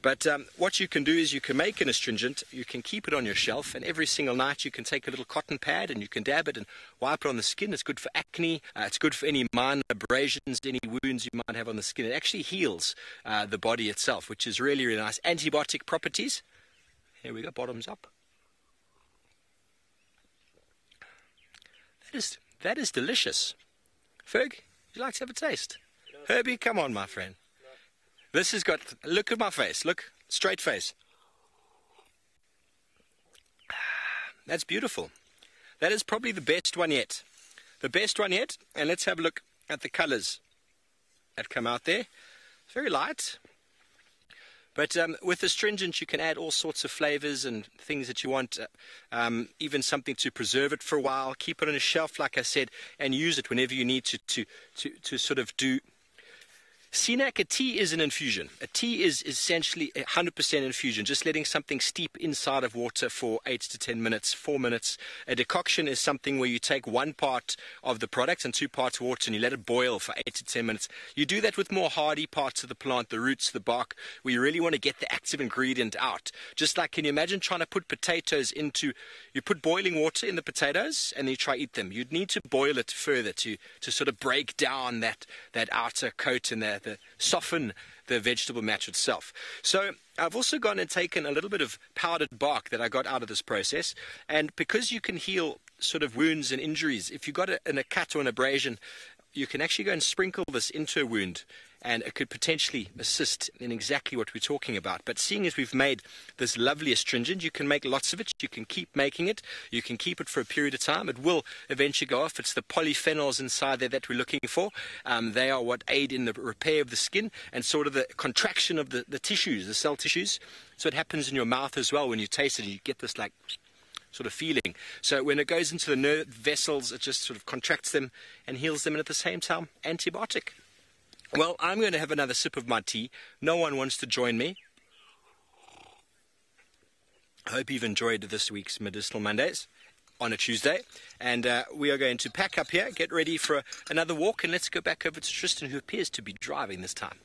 But what you can do is you can make an astringent, you can keep it on your shelf, and every single night you can take a little cotton pad and you can dab it and wipe it on the skin. It's good for acne, it's good for any minor abrasions, any wounds you might have on the skin. It actually heals the body itself, which is really, really nice. Antibiotic properties. Here we go, bottoms up. That is delicious. Ferg, would you like to have a taste? Herbie, come on, my friend. This has got, look at my face, look, straight face. That's beautiful. That is probably the best one yet. The best one yet, and let's have a look at the colors that come out there. It's very light. But with astringent, you can add all sorts of flavors and things that you want, even something to preserve it for a while, keep it on a shelf, like I said, and use it whenever you need to sort of do. Sinak, a tea is an infusion. A tea is essentially 100% infusion, just letting something steep inside of water for 8 to 10 minutes, 4 minutes. A decoction is something where you take 1 part of the product and 2 parts water and you let it boil for 8 to 10 minutes. You do that with more hardy parts of the plant, the roots, the bark, where you really want to get the active ingredient out. Just like, can you imagine trying to put potatoes into, you put boiling water in the potatoes and then you try to eat them. You'd need to boil it further to sort of break down that outer coat and soften the vegetable matter itself. So I've also gone and taken a little bit of powdered bark that I got out of this process, and because you can heal sort of wounds and injuries, if you've got a cut or an abrasion, you can actually go and sprinkle this into a wound, and it could potentially assist in exactly what we're talking about. But seeing as we've made this lovely astringent, you can make lots of it, you can keep making it, you can keep it for a period of time. It will eventually go off. It's the polyphenols inside there that we're looking for. They are what aid in the repair of the skin and sort of the contraction of the tissues, the cell tissues. So it happens in your mouth as well when you taste it, and you get this like sort of feeling. So when it goes into the nerve vessels, it just sort of contracts them and heals them, and at the same time, antibiotic. Well, I'm going to have another sip of my tea. No one wants to join me. I hope you've enjoyed this week's Medicinal Mondays on a Tuesday. And we are going to pack up here, get ready for another walk, and let's go back over to Tristan, who appears to be driving this time.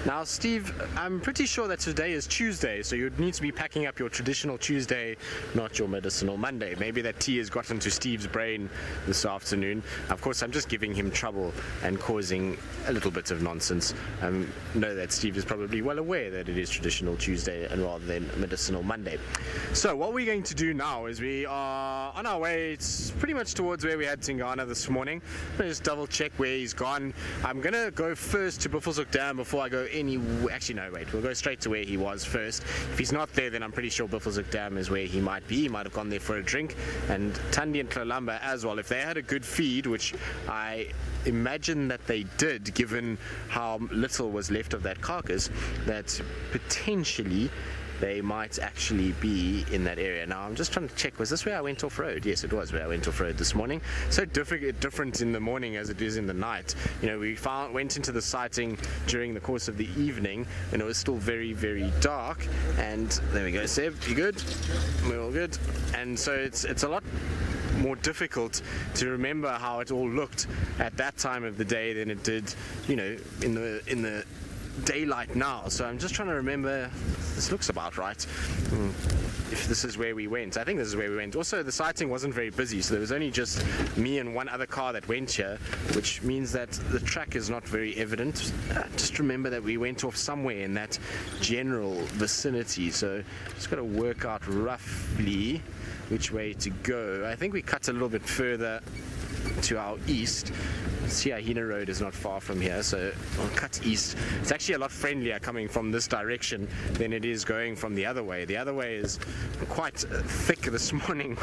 Now, Steve, I'm pretty sure that today is Tuesday, so you'd need to be packing up your traditional Tuesday, not your medicinal Monday. Maybe that tea has gotten to Steve's brain this afternoon. Of course, I'm just giving him trouble and causing a little bit of nonsense. Know that Steve is probably well aware that it is traditional Tuesday and rather than medicinal Monday. So what we're going to do now is we are on our way. It's pretty much towards where we had Tingana this morning. I'm going to just double check where he's gone. I'm going to go first to Buffelshoek Dam before I go actually no, wait, we'll go straight to where he was first. If he's not there, then I'm pretty sure Buffelshoek Dam is where he might be. He might have gone there for a drink, and Thandi and Klalamba as well. If they had a good feed, which I imagine that they did, given how little was left of that carcass, that potentially they might actually be in that area. Now I'm just trying to check, was this where I went off road? Yes, it was where I went off road this morning. So different in the morning as it is in the night. You know, we went into the sighting during the course of the evening and it was still very, very dark. And there we go, Seb, you good? We're all good. And so it's a lot more difficult to remember how it all looked at that time of the day than it did, you know, in the daylight now. So I'm just trying to remember. This looks about right. If this is where we went. I think this is where we went. Also, the sighting wasn't very busy, so there was only just me and one other car that went here, which means that the track is not very evident. Just remember that we went off somewhere in that general vicinity, so just got to work out roughly which way to go. I think we cut a little bit further to our east. Siahina Road is not far from here, so I'll cut east. It's actually a lot friendlier coming from this direction than it is going from the other way. The other way is quite thick this morning.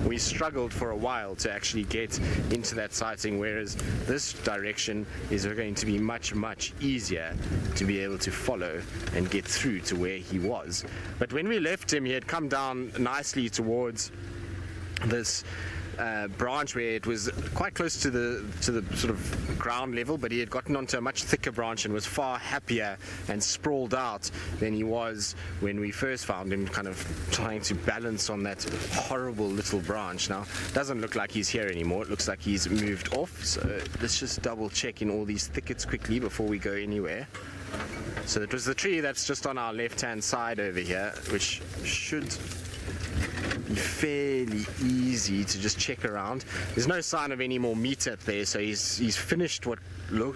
We struggled for a while to actually get into that sighting, whereas this direction is going to be much, much easier to be able to follow and get through to where he was. But when we left him, he had come down nicely towards this branch where it was quite close to the sort of ground level, but he had gotten onto a much thicker branch and was far happier and sprawled out than he was when we first found him, kind of trying to balance on that horrible little branch. Now, it doesn't look like he's here anymore. It looks like he's moved off, so let's just double check in all these thickets quickly before we go anywhere. So it was the tree that's just on our left hand side over here, which should fairly easy to just check around. There's no sign of any more meat up there, so he's finished what look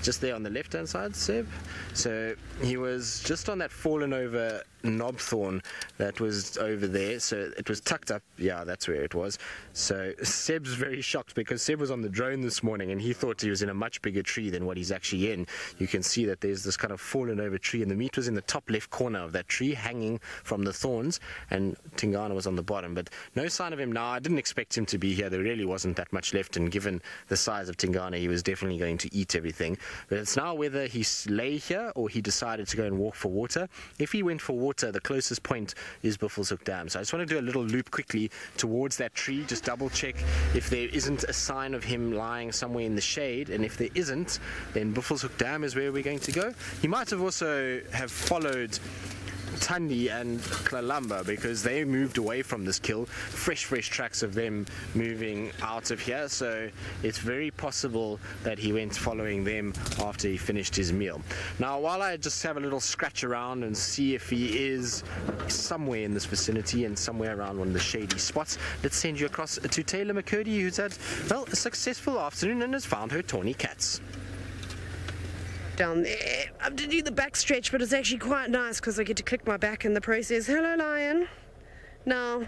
just there on the left hand side, Seb. So he was just on that fallen over knobthorn that was over there, so it was tucked up. Yeah, that's where it was. So Seb's very shocked because Seb was on the drone this morning and he thought he was in a much bigger tree than what he's actually in. You can see that there's this kind of fallen over tree and the meat was in the top left corner of that tree hanging from the thorns, and Tingana was on the bottom, but no sign of him now. I didn't expect him to be here. There really wasn't that much left, and given the size of Tingana, he was definitely going to eat everything. But it's now whether he lay here or he decided to go and walk for water. If he went for water, the closest point is Buffelshoek Dam. So I just want to do a little loop quickly towards that tree, just double check if there isn't a sign of him lying somewhere in the shade, and if there isn't, then Buffelshoek Dam is where we're going to go. He might have also have followed Thandi and Klalamba because they moved away from this kill. Fresh tracks of them moving out of here, so it's very possible that he went following them after he finished his meal. Now, while I just have a little scratch around and see if he is somewhere in this vicinity and somewhere around one of the shady spots, let's send you across to Taylor McCurdy, who's had, well, a successful afternoon and has found her tawny cats. Down there. I have to do the back stretch, but it's actually quite nice because I get to click my back in the process. Hello, lion. Now,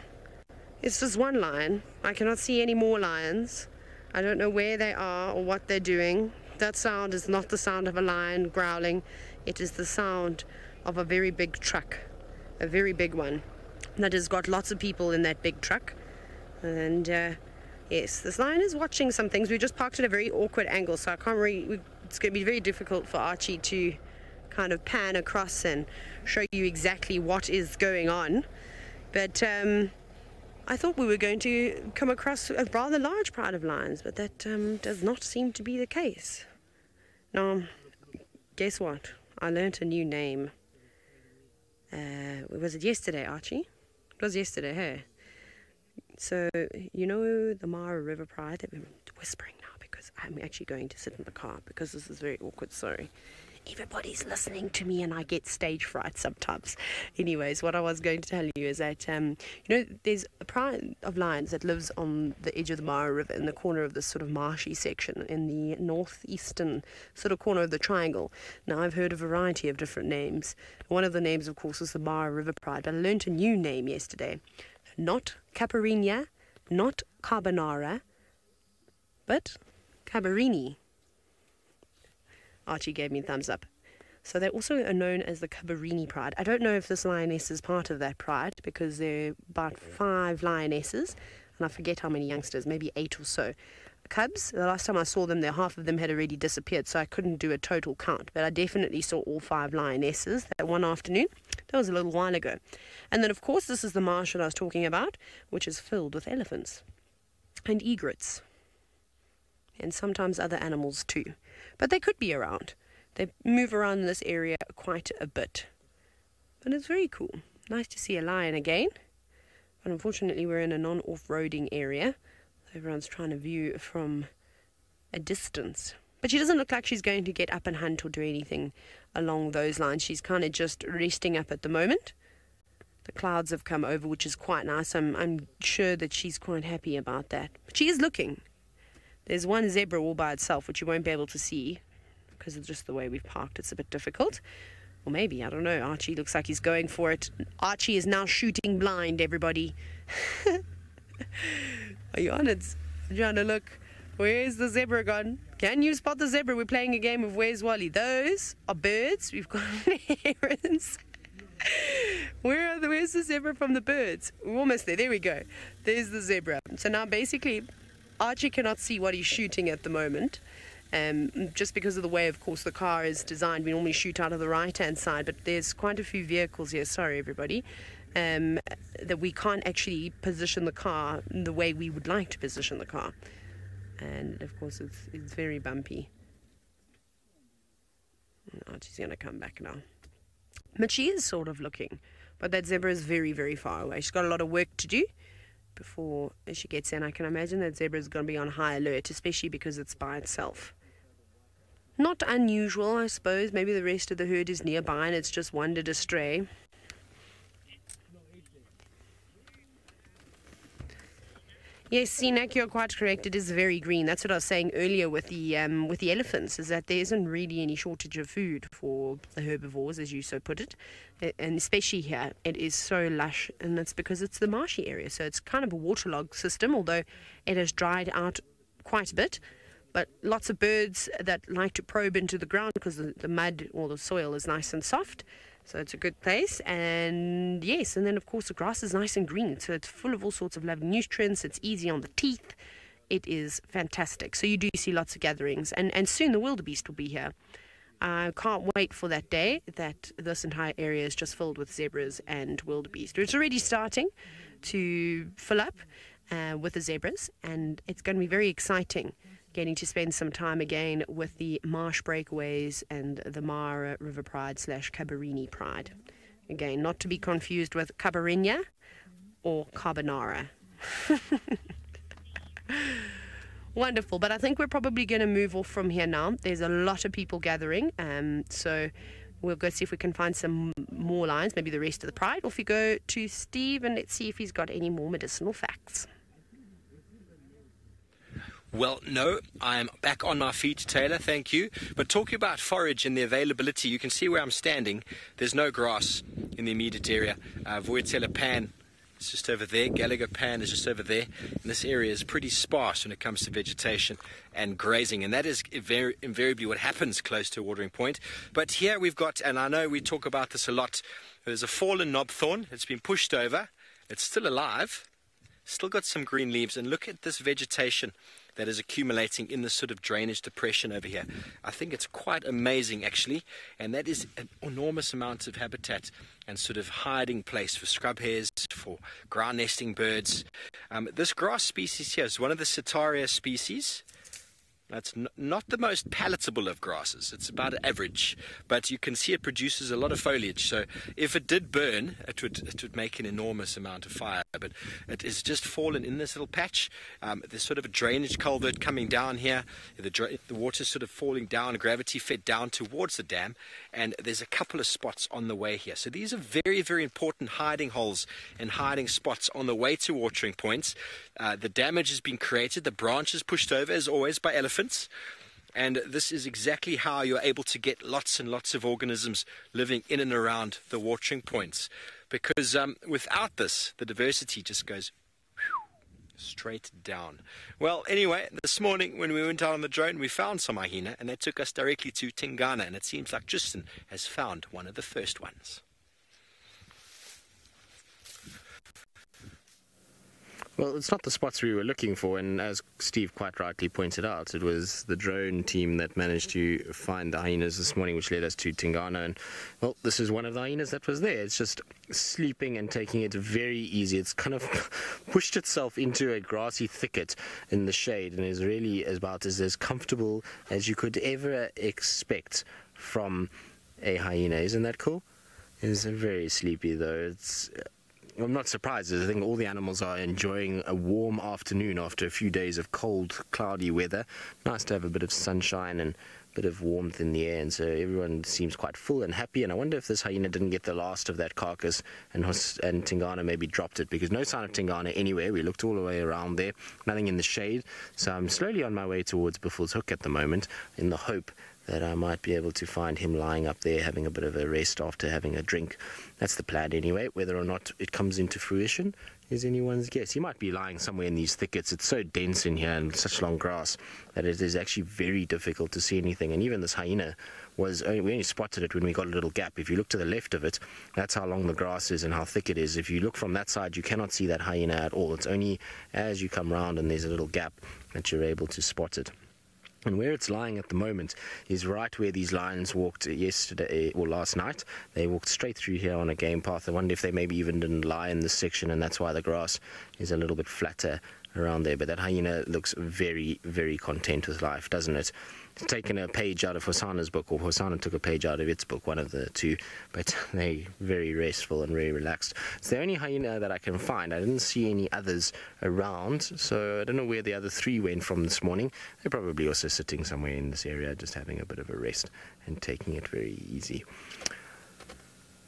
it's just one lion. I cannot see any more lions. I don't know where they are or what they're doing. That sound is not the sound of a lion growling. It is the sound of a very big truck, a very big one that has got lots of people in that big truck. And yes, this lion is watching some things. We just parked at a very awkward angle, so I can't really. It's going to be very difficult for Archie to kind of pan across and show you exactly what is going on. But I thought we were going to come across a rather large pride of lions, but that does not seem to be the case. Now, guess what? I learnt a new name. Was it yesterday, Archie? It was yesterday, hey? So, you know the Mara River Pride? I'm whispering now because I'm actually going to sit in the car because this is very awkward, sorry. Everybody's listening to me and I get stage fright sometimes. Anyways, what I was going to tell you is that, there's a pride of lions that lives on the edge of the Mara River in the corner of this sort of marshy section in the northeastern sort of corner of the triangle. Now, I've heard a variety of different names. One of the names, of course, is the Mara River Pride, but I learned a new name yesterday. Not Caipirinha, not Carbonara, but Cabarini. Archie gave me a thumbs up. So they also are known as the Cabarini Pride. I don't know if this lioness is part of that pride because there are about 5 lionesses, and I forget how many youngsters, maybe 8 or so. Cubs, the last time I saw them, half of them had already disappeared, so I couldn't do a total count, but I definitely saw all 5 lionesses that one afternoon. That was a little while ago. And then, of course, this is the marsh that I was talking about, which is filled with elephants and egrets and sometimes other animals too. But they could be around. They move around in this area quite a bit. But it's very cool. Nice to see a lion again. But unfortunately, we're in a non-off-roading area. Everyone's trying to view from a distance. But she doesn't look like she's going to get up and hunt or do anything along those lines. She's kind of just resting up at the moment. The clouds have come over, which is quite nice. I'm sure that she's quite happy about that. But she is looking. There's one zebra all by itself, which you won't be able to see because of just the way we've parked. It's a bit difficult. Or maybe, I don't know. Archie looks like he's going for it. Archie is now shooting blind, everybody. Are you on it? I'm trying to look. Where's the zebra gone? Can you spot the zebra? We're playing a game of Where's Wally. Those are birds. We've got herons. Where's the zebra from the birds? We're almost there. There we go. There's the zebra. So now basically Archie cannot see what he's shooting at the moment. Just because of the way, of course, the car is designed. We normally shoot out of the right-hand side, but there's quite a few vehicles here. Sorry, everybody. That we can't actually position the car the way we would like to position the car. And, of course, it's very bumpy. Archie's going to come back now. But she is sort of looking. But that zebra is very, very far away. She's got a lot of work to do before she gets in. I can imagine that zebra is going to be on high alert, especially because it's by itself. Not unusual, I suppose. Maybe the rest of the herd is nearby and it's just wandered astray. Yes, Sinak, you're quite correct. It is very green. That's what I was saying earlier with the elephants, is that there isn't really any shortage of food for the herbivores, as you so put it. And especially here, it is so lush, and that's because it's the marshy area. So it's kind of a waterlogged system, although it has dried out quite a bit. But lots of birds that like to probe into the ground because the mud or the soil is nice and soft. So it's a good place. And yes, and then of course the grass is nice and green. So it's full of all sorts of lovely nutrients. It's easy on the teeth. It is fantastic. So you do see lots of gatherings. And soon the wildebeest will be here. I can't wait for that day that this entire area is just filled with zebras and wildebeest. It's already starting to fill up with the zebras. And it's going to be very exciting getting to spend some time again with the Marsh Breakaways and the Mara River Pride / Cabarini Pride. Again, not to be confused with Caipirinha or Carbonara. Wonderful, but I think we're probably going to move off from here now. There's a lot of people gathering, so we'll go see if we can find some more lions, maybe the rest of the pride, or if we go to Steve and let's see if he's got any more medicinal facts. Well, no, I'm back on my feet, Taylor, thank you. But talking about forage and the availability, you can see where I'm standing. There's no grass in the immediate area. Voitella Pan is just over there. Gallagher Pan is just over there. And this area is pretty sparse when it comes to vegetation and grazing. And that is invariably what happens close to a watering point. But here we've got, and I know we talk about this a lot, there's a fallen knobthorn. It's been pushed over. It's still alive. Still got some green leaves, and look at this vegetation that is accumulating in this sort of drainage depression over here. I think it's quite amazing actually, and that is an enormous amount of habitat and sort of hiding place for scrub hares, for ground nesting birds. This grass species here is one of the Setaria species. That's not the most palatable of grasses. It's about average, but you can see it produces a lot of foliage. So if it did burn, it would make an enormous amount of fire. But it has just fallen in this little patch. There's sort of a drainage culvert coming down here. The water's sort of falling down, gravity fed down towards the dam, and there's a couple of spots on the way here. So these are very, very important hiding holes and hiding spots on the way to watering points. The damage has been created. The branch is pushed over, as always, by elephants. And this is exactly how you're able to get lots and lots of organisms living in and around the watering points. Because without this, the diversity just goes straight down. Well, anyway, this morning when we went out on the drone, we found some hyena, and they took us directly to Tingana. And it seems like Tristan has found one of the first ones. Well, it's not the spots we were looking for, and as Steve quite rightly pointed out, it was the drone team that managed to find the hyenas this morning, which led us to Tingana. And, well, this is one of the hyenas that was there. It's just sleeping and taking it very easy. It's kind of pushed itself into a grassy thicket in the shade and is really about as comfortable as you could ever expect from a hyena. Isn't that cool? It's very sleepy, though. I'm not surprised. I think all the animals are enjoying a warm afternoon after a few days of cold, cloudy weather. Nice to have a bit of sunshine and a bit of warmth in the air, and so everyone seems quite full and happy. And I wonder if this hyena didn't get the last of that carcass and Tingana maybe dropped it, because no sign of Tingana anywhere. We looked all the way around there, nothing in the shade. So I'm slowly on my way towards Buffels Hook at the moment in the hope that I might be able to find him lying up there having a bit of a rest after having a drink. That's the plan anyway. Whether or not it comes into fruition is anyone's guess. He might be lying somewhere in these thickets. It's so dense in here and such long grass that it is actually very difficult to see anything. And even this hyena we only spotted it when we got a little gap. If you look to the left of it, that's how long the grass is and how thick it is. If you look from that side, you cannot see that hyena at all. It's only as you come round and there's a little gap that you're able to spot it. And where it's lying at the moment is right where these lions walked yesterday or last night. They walked straight through here on a game path. I wonder if they maybe even didn't lie in this section, and that's why the grass is a little bit flatter around there. But that hyena looks very, very content with life, doesn't it? It's taken a page out of Hosanna's book, or Hosanna took a page out of its book, one of the two, but they're very restful and very relaxed. It's the only hyena that I can find. I didn't see any others around, so I don't know where the other three went from this morning. They're probably also sitting somewhere in this area, just having a bit of a rest and taking it very easy.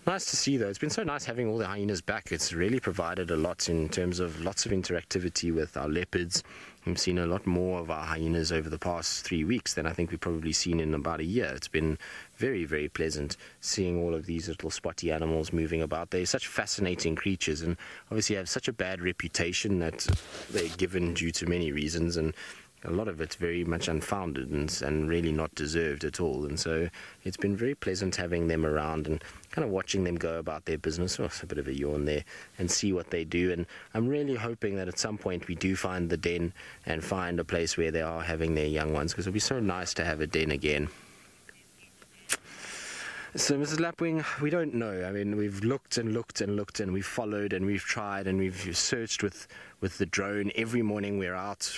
Nice to see, though. It's been so nice having all the hyenas back. It's really provided a lot in terms of lots of interactivity with our leopards. We've seen a lot more of our hyenas over the past 3 weeks than I think we've probably seen in about a year. It's been very, very pleasant seeing all of these little spotty animals moving about. They're such fascinating creatures, and obviously have such a bad reputation that they're given due to many reasons, and a lot of it's very much unfounded and really not deserved at all. And so it's been very pleasant having them around and kind of watching them go about their business. Oh, it's a bit of a yawn there, and see what they do. And I'm really hoping that at some point we do find the den and find a place where they are having their young ones, because it'll be so nice to have a den again. So, Mrs. Lapwing, we don't know. I mean, we've looked and looked and looked, and we've followed and we've tried and we've searched with the drone. Every morning we're out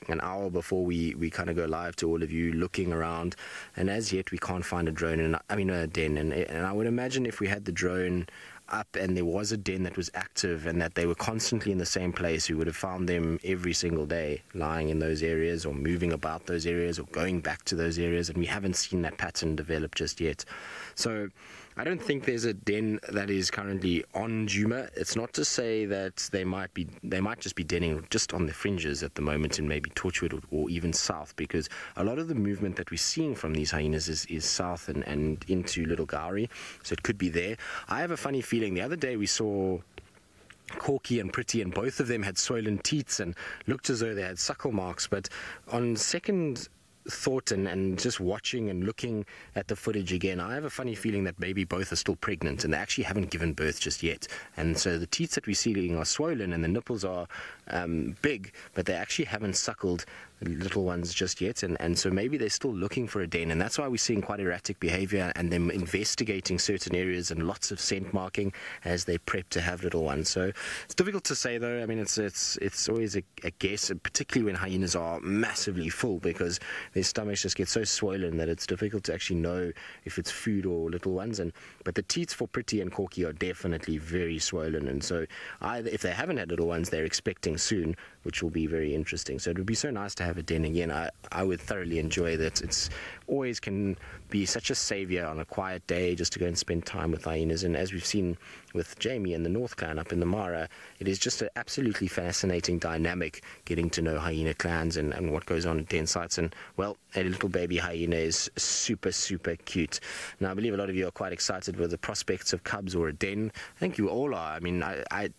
an hour before we kind of go live to all of you, looking around, and as yet we can't find a drone, a den. And I would imagine if we had the drone up and there was a den that was active and that they were constantly in the same place, we would have found them every single day lying in those areas or moving about those areas or going back to those areas, and we haven't seen that pattern develop just yet. So I don't think there's a den that is currently on Djuma. It's not to say that they might just be denning just on the fringes at the moment in maybe Torchwood or even south, because a lot of the movement that we're seeing from these hyenas is south and into Little Gowrie, so it could be there. I have a funny feeling. The other day we saw Corky and Pretty, and both of them had swollen teats and looked as though they had suckle marks, but on second thought and just watching and looking at the footage again, I have a funny feeling that maybe both are still pregnant and they actually haven't given birth just yet. And so the teats that we're seeing are swollen and the nipples are big, but they actually haven't suckled the little ones just yet, and so maybe they're still looking for a den, and that's why we're seeing quite erratic behavior and them investigating certain areas and lots of scent marking as they prep to have little ones. So it's difficult to say, though. I mean, it's always a guess, particularly when hyenas are massively full, because their stomachs just get so swollen that it's difficult to actually know if it's food or little ones. But the teats for Pretty and Corky are definitely very swollen, and so either if they haven't had little ones, they're expecting soon, which will be very interesting. So it would be so nice to have a den again. I would thoroughly enjoy that. It's always can be such a savior on a quiet day just to go and spend time with hyenas. And as we've seen with Jamie and the North Clan up in the Mara, it is just an absolutely fascinating dynamic getting to know hyena clans and what goes on at den sites. And, well, a little baby hyena is super, super cute. Now, I believe a lot of you are quite excited with the prospects of cubs or a den. I think you all are. I mean, I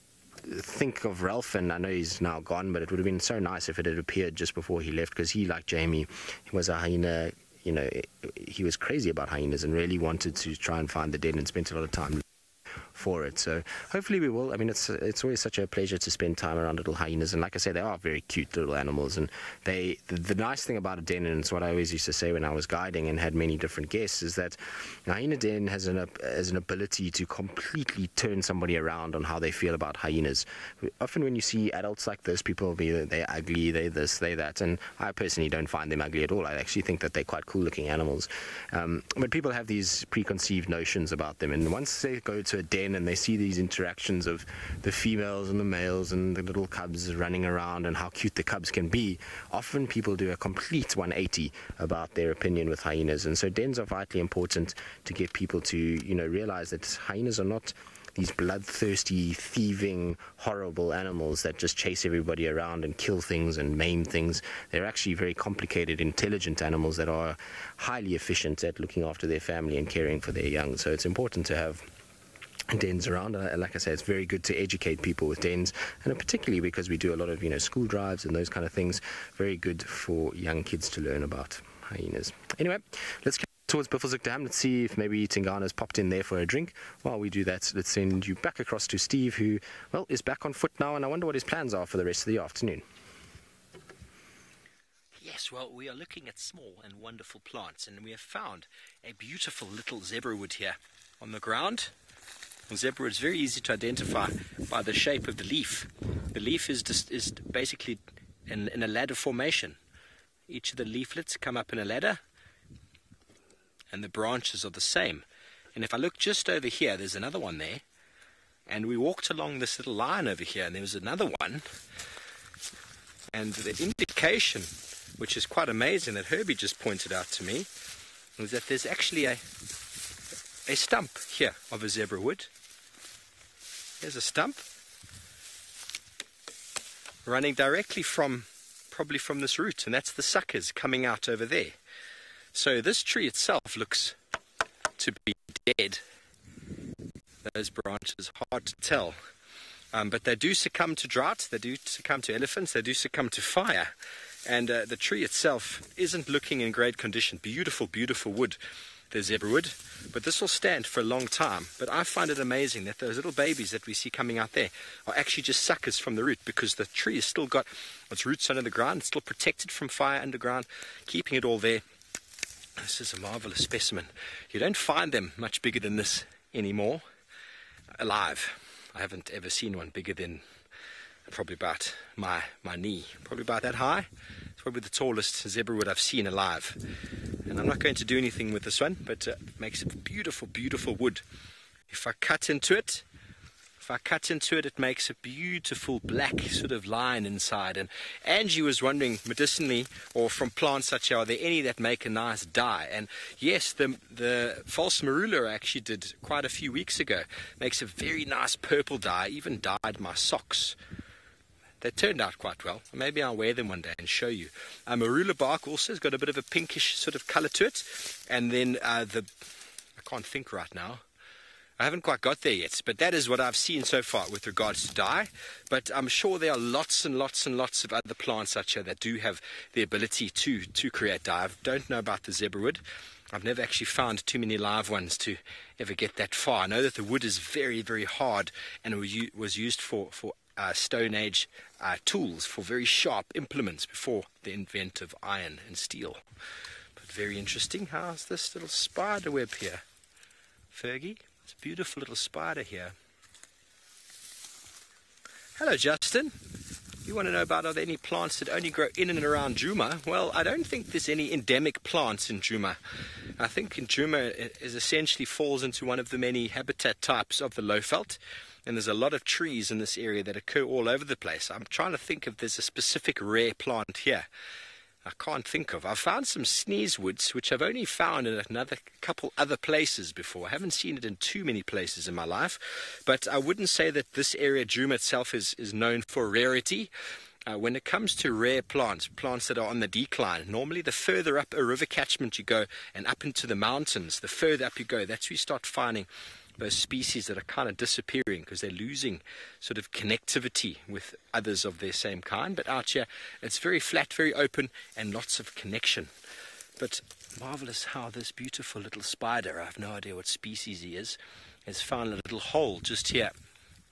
think of Ralph, and I know he's now gone, but it would have been so nice if it had appeared just before he left, because he, like Jamie, he was a hyena, you know, he was crazy about hyenas and really wanted to try and find the den and spent a lot of time for it. So hopefully we will. I mean, it's always such a pleasure to spend time around little hyenas, and like I say, they are very cute little animals, and the nice thing about a den, and it's what I always used to say when I was guiding and had many different guests, is that a hyena den has an ability to completely turn somebody around on how they feel about hyenas. Often when you see adults like this, people will be, they're ugly, they're this, they're that, and I personally don't find them ugly at all. I actually think that they're quite cool looking animals, but people have these preconceived notions about them, and once they go to a den and they see these interactions of the females and the males and the little cubs running around and how cute the cubs can be, often people do a complete 180 about their opinion with hyenas. And so dens are vitally important to get people to, you know, realize that hyenas are not these bloodthirsty, thieving, horrible animals that just chase everybody around and kill things and maim things. They're actually very complicated, intelligent animals that are highly efficient at looking after their family and caring for their young. So it's important to have dens around. Like I say, it's very good to educate people with dens, and particularly because we do a lot of, you know, school drives and those kind of things. Very good for young kids to learn about hyenas. Anyway, let's get towards Buffelshoek Dam. Let's see if maybe Tingana's popped in there for a drink. While we do that, let's send you back across to Steve, who, well, is back on foot now, and I wonder what his plans are for the rest of the afternoon. Yes, well, we are looking at small and wonderful plants, and we have found a beautiful little zebrawood here on the ground. Zebrawood is very easy to identify by the shape of the leaf. The leaf is basically in a ladder formation. Each of the leaflets come up in a ladder, and the branches are the same. And if I look just over here, there's another one there. And we walked along this little line over here, and there was another one. And the indication, which is quite amazing, that Herbie just pointed out to me, is that there's actually a stump here of a zebrawood. There's a stump running directly probably from this root, and that's the suckers coming out over there. So this tree itself looks to be dead. Those branches, hard to tell. But they do succumb to drought, they do succumb to elephants, they do succumb to fire. And the tree itself isn't looking in great condition. Beautiful, beautiful wood, the zebrawood. But this will stand for a long time. But I find it amazing that those little babies that we see coming out there are actually just suckers from the root, because the tree has still got its roots under the ground. It's still protected from fire underground, keeping it all there. This is a marvelous specimen. You don't find them much bigger than this anymore, alive. I haven't ever seen one bigger than probably about my knee, probably about that high. It's probably the tallest zebrawood I've seen alive. And I'm not going to do anything with this one, but it makes a beautiful, beautiful wood. If I cut into it, it makes a beautiful black sort of line inside. And Angie was wondering, medicinally, or from plants such as, are there any that make a nice dye? And yes, the false marula I actually did quite a few weeks ago. Makes a very nice purple dye. I even dyed my socks. They turned out quite well. Maybe I'll wear them one day and show you. Marula bark also has got a bit of a pinkish sort of colour to it. And then I can't think right now. I haven't quite got there yet, but that is what I've seen so far with regards to dye. But I'm sure there are lots and lots and lots of other plants out here that do have the ability to create dye. I don't know about the zebrawood. I've never actually found too many live ones to ever get that far. I know that the wood is very, very hard, and it was used for Stone Age tools, for very sharp implements before the advent of iron and steel. But very interesting. How's this little spider web here? Fergie? It's a beautiful little spider here. Hello, Justin. You want to know about, are there any plants that only grow in and around Djuma? Well, I don't think there's any endemic plants in Djuma. I think in Djuma it essentially falls into one of the many habitat types of the lowveld, and there's a lot of trees in this area that occur all over the place. I'm trying to think if there's a specific rare plant here. I can't think of. I've found some sneezewoods, which I've only found in another couple other places before. I haven't seen it in too many places in my life, but I wouldn't say that this area, Djuma itself, is known for rarity. When it comes to rare plants that are on the decline, normally the further up a river catchment you go and up into the mountains, the further up you go, that's where you start finding those species that are kind of disappearing because they're losing sort of connectivity with others of their same kind. But out here, it's very flat, very open, and lots of connection. But marvelous how this beautiful little spider, I have no idea what species he is, has found a little hole just here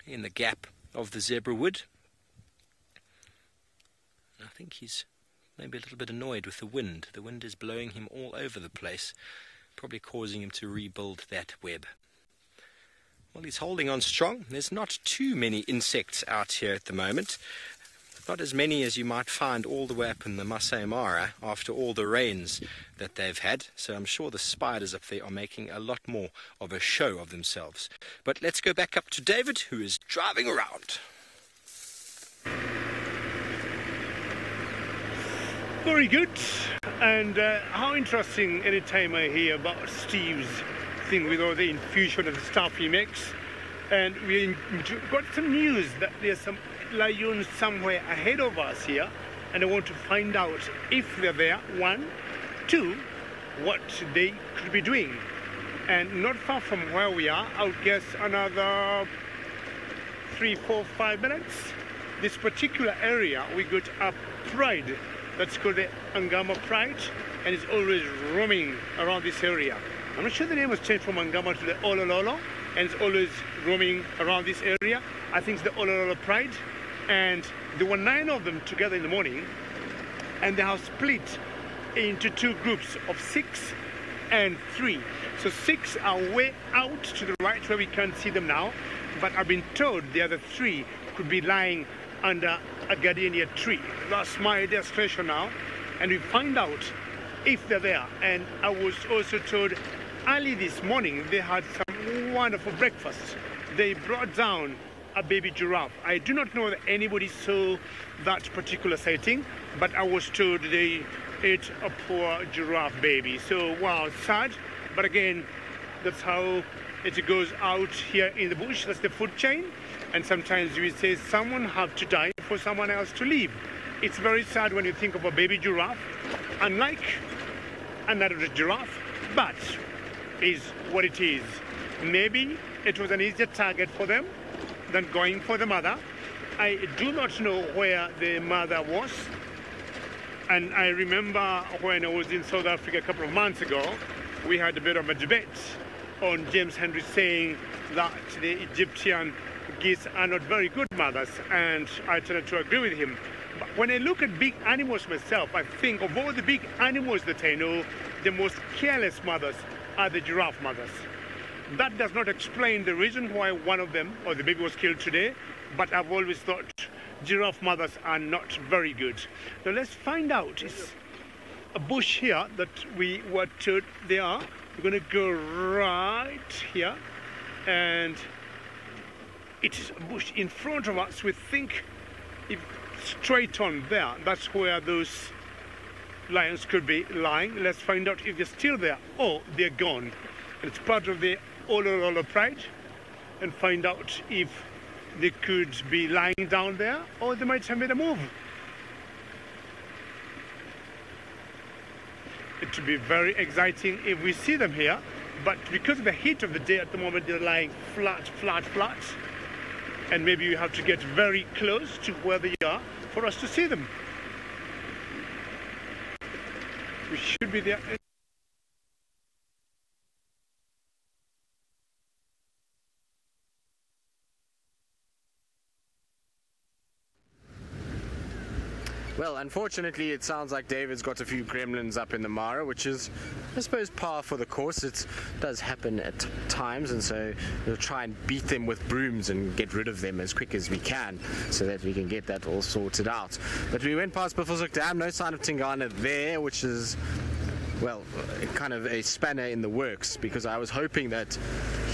in the gap of the zebrawood. I think he's maybe a little bit annoyed with the wind. The wind is blowing him all over the place, probably causing him to rebuild that web. Well, he's holding on strong. There's not too many insects out here at the moment. Not as many as you might find all the way up in the Masai Mara after all the rains that they've had. So I'm sure the spiders up there are making a lot more of a show of themselves. But let's go back up to David, who is driving around. Very good. And how interesting any time I hear about Steve's thing with all the infusion and the stuff he makes. And we got some news that there's some lions somewhere ahead of us here, and I want to find out if they're there, one, two, what they could be doing. And not far from where we are, I'll guess another 3, 4, 5 minutes, this particular area we got a pride that's called the Angama Pride, and it's always roaming around this area. I'm not sure the name has changed from Angama to the Olololo, and it's always roaming around this area. I think it's the Olololo Pride, and there were 9 of them together in the morning, and they have split into 2 groups of 6 and 3. So 6 are way out to the right where we can't see them now, but I've been told the other 3 could be lying under a gardenia tree. That's my destination now, and we find out if they're there. And I was also told early this morning they had some wonderful breakfast. They brought down a baby giraffe. I do not know that anybody saw that particular sighting, but I was told they ate a poor giraffe baby. So wow, sad, but again, that's how it goes out here in the bush. That's the food chain, and sometimes we say someone have to die for someone else to live. It's very sad when you think of a baby giraffe, unlike another giraffe, but is what it is. Maybe it was an easier target for them than going for the mother. I do not know where the mother was, and I remember when I was in South Africa a couple of months ago, we had a bit of a debate on James Henry saying that the Egyptian geese are not very good mothers, and I tended to agree with him. But when I look at big animals myself, I think of all the big animals that I know, the most careless mothers are the giraffe mothers. That does not explain the reason why one of them, or the baby, was killed today, but I've always thought giraffe mothers are not very good. Now let's find out. It's a bush here that we were told they are. We're going to go right here, and it is a bush in front of us. We think if straight on there, that's where those lions could be lying. Let's find out if they're still there or they're gone. And it's part of the Olololo Pride, and find out if they could be lying down there or they might have made a move. It would be very exciting if we see them here, But because of the heat of the day at the moment, they're lying flat, flat, flat. And maybe you have to get very close to where they are for us to see them. We should be there. Well, unfortunately, it sounds like David's got a few gremlins up in the Mara, which is, I suppose, par for the course. It does happen at times, and so we'll try and beat them with brooms and get rid of them as quick as we can so that we can get that all sorted out. But we went past Buffelshoek Dam, no sign of Tingana there, which is, well, kind of a spanner in the works, because I was hoping that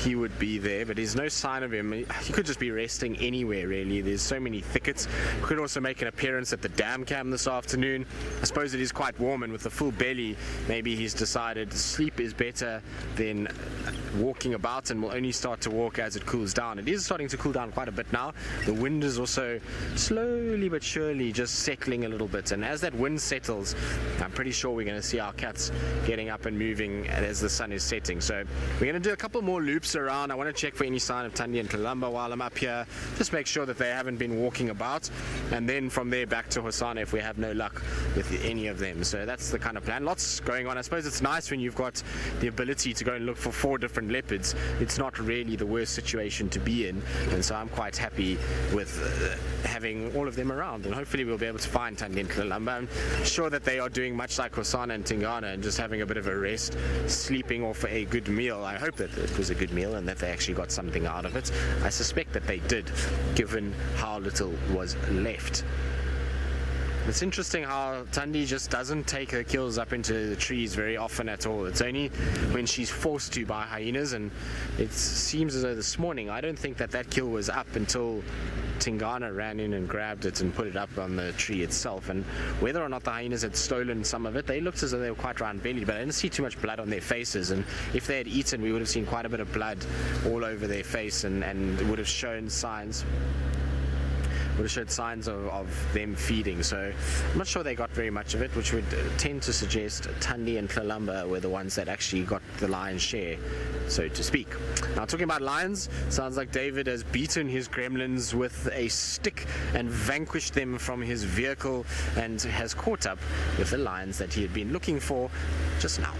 he would be there, but there's no sign of him. He could just be resting anywhere, really. There's so many thickets. We could also make an appearance at the dam cam this afternoon. I suppose it is quite warm, and with a full belly, maybe he's decided sleep is better than walking about, and will only start to walk as it cools down. It is starting to cool down quite a bit now. The wind is also slowly but surely just settling a little bit, and as that wind settles, I'm pretty sure we're going to see our cats getting up and moving as the sun is setting. So we're going to do a couple more loops around. I want to check for any sign of Thandi and Kalamba while I'm up here, just make sure that they haven't been walking about, and then from there back to Hosana if we have no luck with any of them. So that's the kind of plan. Lots going on. I suppose it's nice when you've got the ability to go and look for 4 different leopards. It's not really the worst situation to be in, and so I'm quite happy with having all of them around, and hopefully we'll be able to find Thandi and Kalamba. I'm sure that they are doing much like Hosana and Tingana and just having a bit of a rest, sleeping off a good meal. I hope that it was a good meal and that they actually got something out of it. I suspect that they did, given how little was left. It's interesting how Thandi just doesn't take her kills up into the trees very often at all. It's only when she's forced to by hyenas, and it seems as though this morning, I don't think that kill was up until Tingana ran in and grabbed it and put it up on the tree itself. And whether or not the hyenas had stolen some of it, they looked as though they were quite round-bellied, but I didn't see too much blood on their faces, and if they had eaten, we would have seen quite a bit of blood all over their face, and would have shown signs of them feeding. So I'm not sure they got very much of it, which would tend to suggest Thandi and Kalamba were the ones that actually got the lion's share, so to speak. Now, talking about lions, sounds like David has beaten his gremlins with a stick and vanquished them from his vehicle, and has caught up with the lions that he had been looking for just now.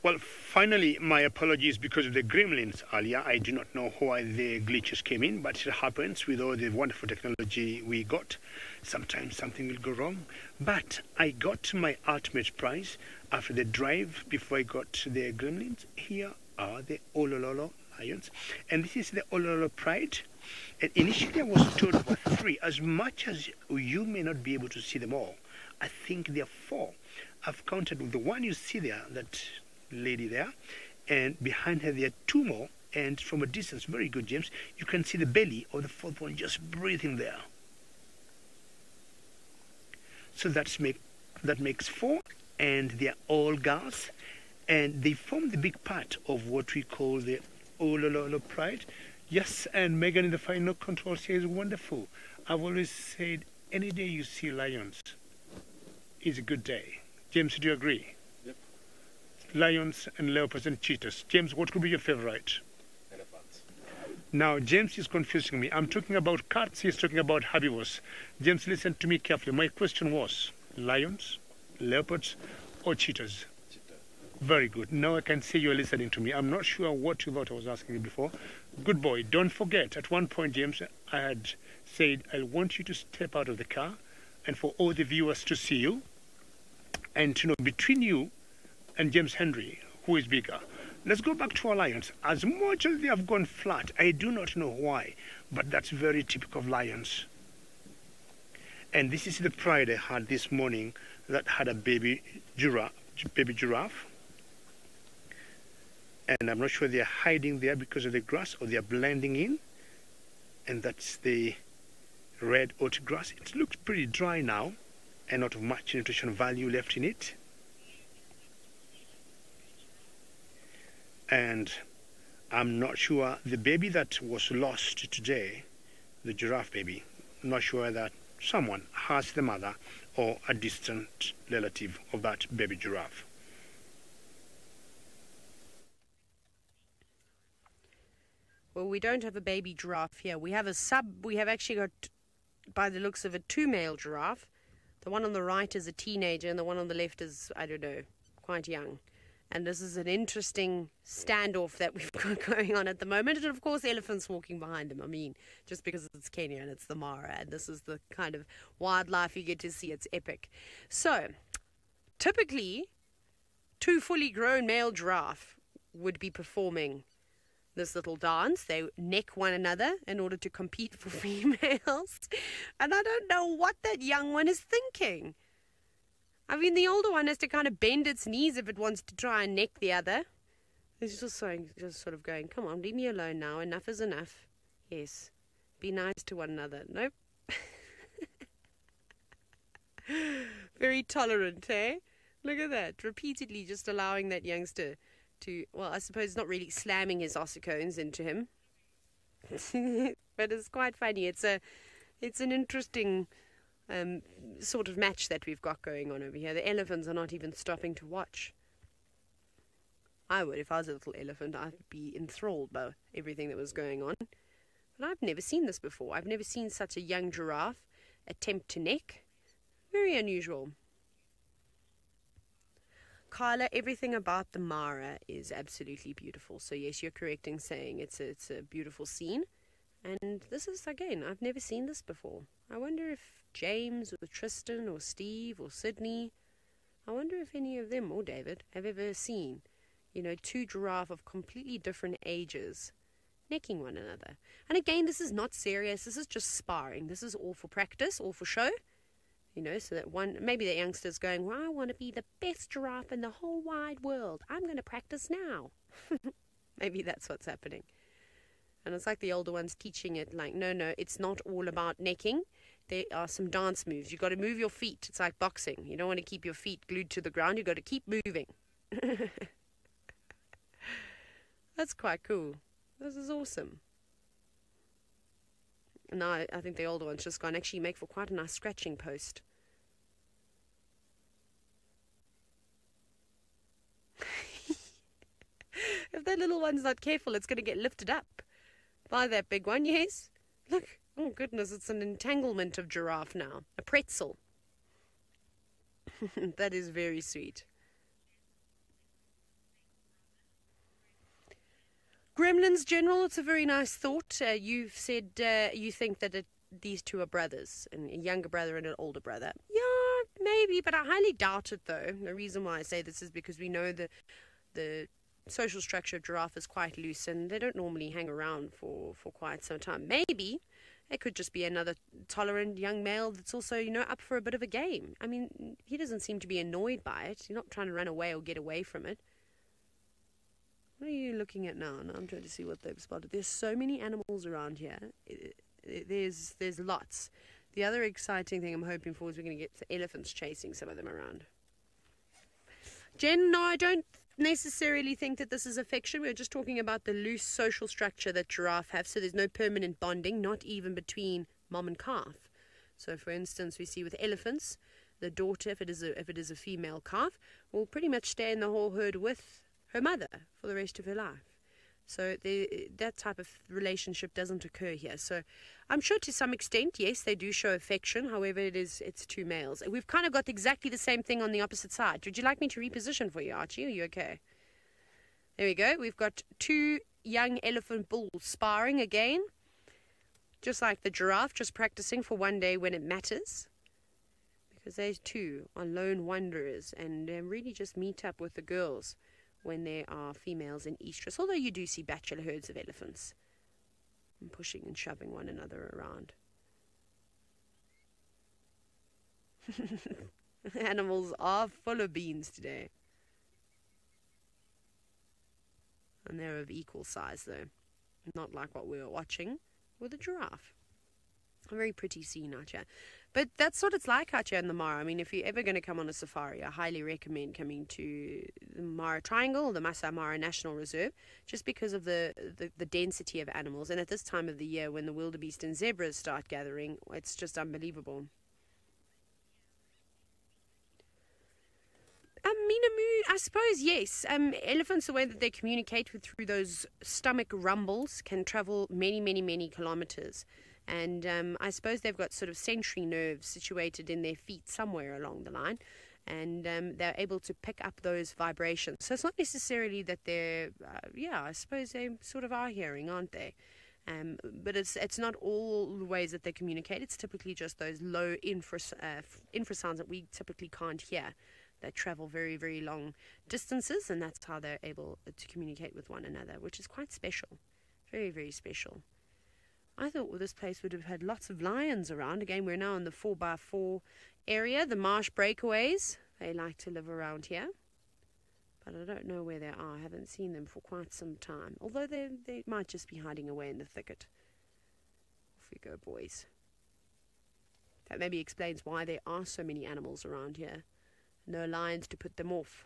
Well, finally, my apologies because of the gremlins earlier. I do not know why the glitches came in, but it happens with all the wonderful technology we got. Sometimes something will go wrong. But I got my ultimate prize after the drive before I got the gremlins. Here are the Olololo lions. And this is the Olololo Pride. And initially I was told there were 3. As much as you may not be able to see them all, I think there are 4. I've counted with the one you see there, that lady there, and behind her there are 2 more, and from a distance, very good, James, you can see the belly of the 4th one just breathing there. So that makes 4, and they are all girls, and they form the big part of what we call the Olololo Pride. Yes, and Megan in the final control says wonderful. I've always said any day you see lions is a good day. James, do you agree? Lions and leopards and cheetahs. James, what could be your favorite? Elephants. Now, James is confusing me. I'm talking about cats, he's talking about herbivores. James, listen to me carefully. My question was, lions, leopards, or cheetahs? Cheetah. Very good. Now I can see you're listening to me. I'm not sure what you thought I was asking you before. Good boy. Don't forget, at one point, James, I had said, I want you to step out of the car, and for all the viewers to see you, and to know between you and James Henry, who is bigger. Let's go back to our lions. As much as they have gone flat, I do not know why, but that's very typical of lions. And this is the pride I had this morning that had a baby giraffe. And I'm not sure they're hiding there because of the grass, or they're blending in. And that's the red oat grass. It looks pretty dry now, and not much nutrition value left in it. And I'm not sure the baby that was lost today, the giraffe baby, I'm not sure that someone has the mother or a distant relative of that baby giraffe. Well, we don't have a baby giraffe here. We have actually got, by the looks of it, 2 male giraffe. The one on the right is a teenager and the one on the left is, I don't know, quite young. And this is an interesting standoff that we've got going on at the moment. And of course, elephants walking behind them. I mean, just because it's Kenya and it's the Mara, and this is the kind of wildlife you get to see. It's epic. So, typically, 2 fully grown male giraffe would be performing this little dance. They neck one another in order to compete for females. And I don't know what that young one is thinking. I mean, the older one has to kind of bend its knees if it wants to try and neck the other. It's just sort of going, come on, leave me alone now. Enough is enough. Yes. Be nice to one another. Nope. Very tolerant, eh? Look at that. Repeatedly just allowing that youngster to, well, I suppose not really slamming his ossicones into him. But it's quite funny. It's an interesting sort of match that we've got going on over here. The elephants are not even stopping to watch. I would, if I was a little elephant, I'd be enthralled by everything that was going on. But I've never seen this before. I've never seen such a young giraffe attempt to neck. Very unusual. Carla, everything about the Mara is absolutely beautiful. So yes, you're correct in saying it's a beautiful scene. And this is, again, I've never seen this before. I wonder if James or Tristan or Steve or Sydney, I wonder if any of them or David have ever seen, 2 giraffe of completely different ages necking one another. And again, this is not serious. This is just sparring. This is all for practice, all for show. So that maybe the youngster's going, well, I want to be the best giraffe in the whole wide world. I'm going to practice now. Maybe that's what's happening. And it's like the older ones teaching it, like, no, it's not all about necking. There are some dance moves. You've got to move your feet. It's like boxing. You don't want to keep your feet glued to the ground. You've got to keep moving. That's quite cool. This is awesome. And now I think the older one's just gone actually make for quite a nice scratching post. If that little one's not careful, it's going to get lifted up by that big one, yes? Look, oh goodness, it's an entanglement of giraffe now. A pretzel. That is very sweet. Gremlins, General, it's a very nice thought. You've said you think that these 2 are brothers, a younger brother and an older brother. Yeah, maybe, but I highly doubt it, though. The reason why I say this is because we know the social structure of giraffe is quite loose and they don't normally hang around for quite some time. Maybe it could just be another tolerant young male that's also, up for a bit of a game. I mean, he doesn't seem to be annoyed by it. He's not trying to run away or get away from it. What are you looking at now? Now I'm trying to see what they've spotted. There's so many animals around here. There's lots. The other exciting thing I'm hoping for is we're going to get the elephants chasing some of them around. Jen, no, I don't necessarily think that this is affection. We're just talking about the loose social structure that giraffe have. So there's no permanent bonding, not even between mom and calf. So for instance, we see with elephants, the daughter, if it is a female calf, will pretty much stay in the whole herd with her mother for the rest of her life. So that type of relationship doesn't occur here. So I'm sure to some extent, yes, they do show affection. However, it's 2 males. We've kind of got exactly the same thing on the opposite side. Would you like me to reposition for you, Archie? Are you okay? There we go. We've got 2 young elephant bulls sparring again. Just like the giraffe, just practicing for one day when it matters. Because they 2 are lone wanderers and really just meet up with the girls when there are females in estrus, although you do see bachelor herds of elephants and pushing and shoving one another around. Animals are full of beans today. And they're of equal size, though. Not like what we were watching with a giraffe. A very pretty scene out here. But that's what it's like out here in the Mara. I mean, if you're ever going to come on a safari, I highly recommend coming to the Mara Triangle, the Masai Mara National Reserve, just because of the density of animals. And at this time of the year, when the wildebeest and zebras start gathering, it's just unbelievable. Minamoo, I suppose, yes. Elephants, the way that they communicate through those stomach rumbles, can travel many, many, many kilometers. And I suppose they've got sort of sensory nerves situated in their feet somewhere along the line. And they're able to pick up those vibrations. So it's not necessarily that they're, I suppose they sort of are hearing, aren't they? But it's not all the ways that they communicate. It's typically just those low infrasounds that we typically can't hear, that travel very, very long distances, and that's how they're able to communicate with one another, which is quite special. Very, very special. I thought this place would have had lots of lions around. Again, we're now in the 4x4 area, the marsh breakaways. They like to live around here. But I don't know where they are. I haven't seen them for quite some time. Although they might just be hiding away in the thicket. Off we go, boys. That maybe explains why there are so many animals around here. No lions to put them off.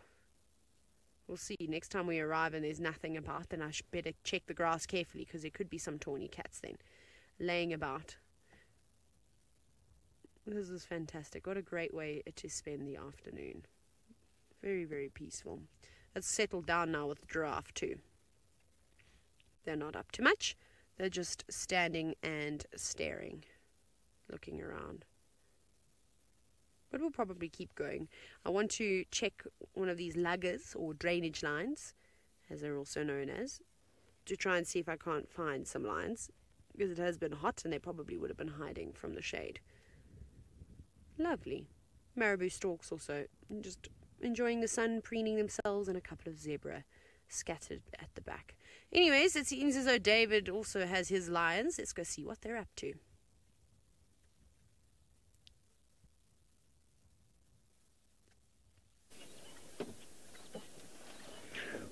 We'll see. Next time we arrive and there's nothing about, then I should better check the grass carefully, because there could be some tawny cats then laying about. This is fantastic. What a great way to spend the afternoon. Very, very peaceful. It's settled down now with the giraffe too. They're not up to much. They're just standing and staring, looking around. But we'll probably keep going. I want to check one of these luggers, or drainage lines, as they're also known as, to try and see if I can't find some lions, because it has been hot and they probably would have been hiding from the shade. Lovely. Marabou storks also, just enjoying the sun, preening themselves, and a couple of zebra scattered at the back. Anyways, it seems as though David also has his lions. Let's go see what they're up to.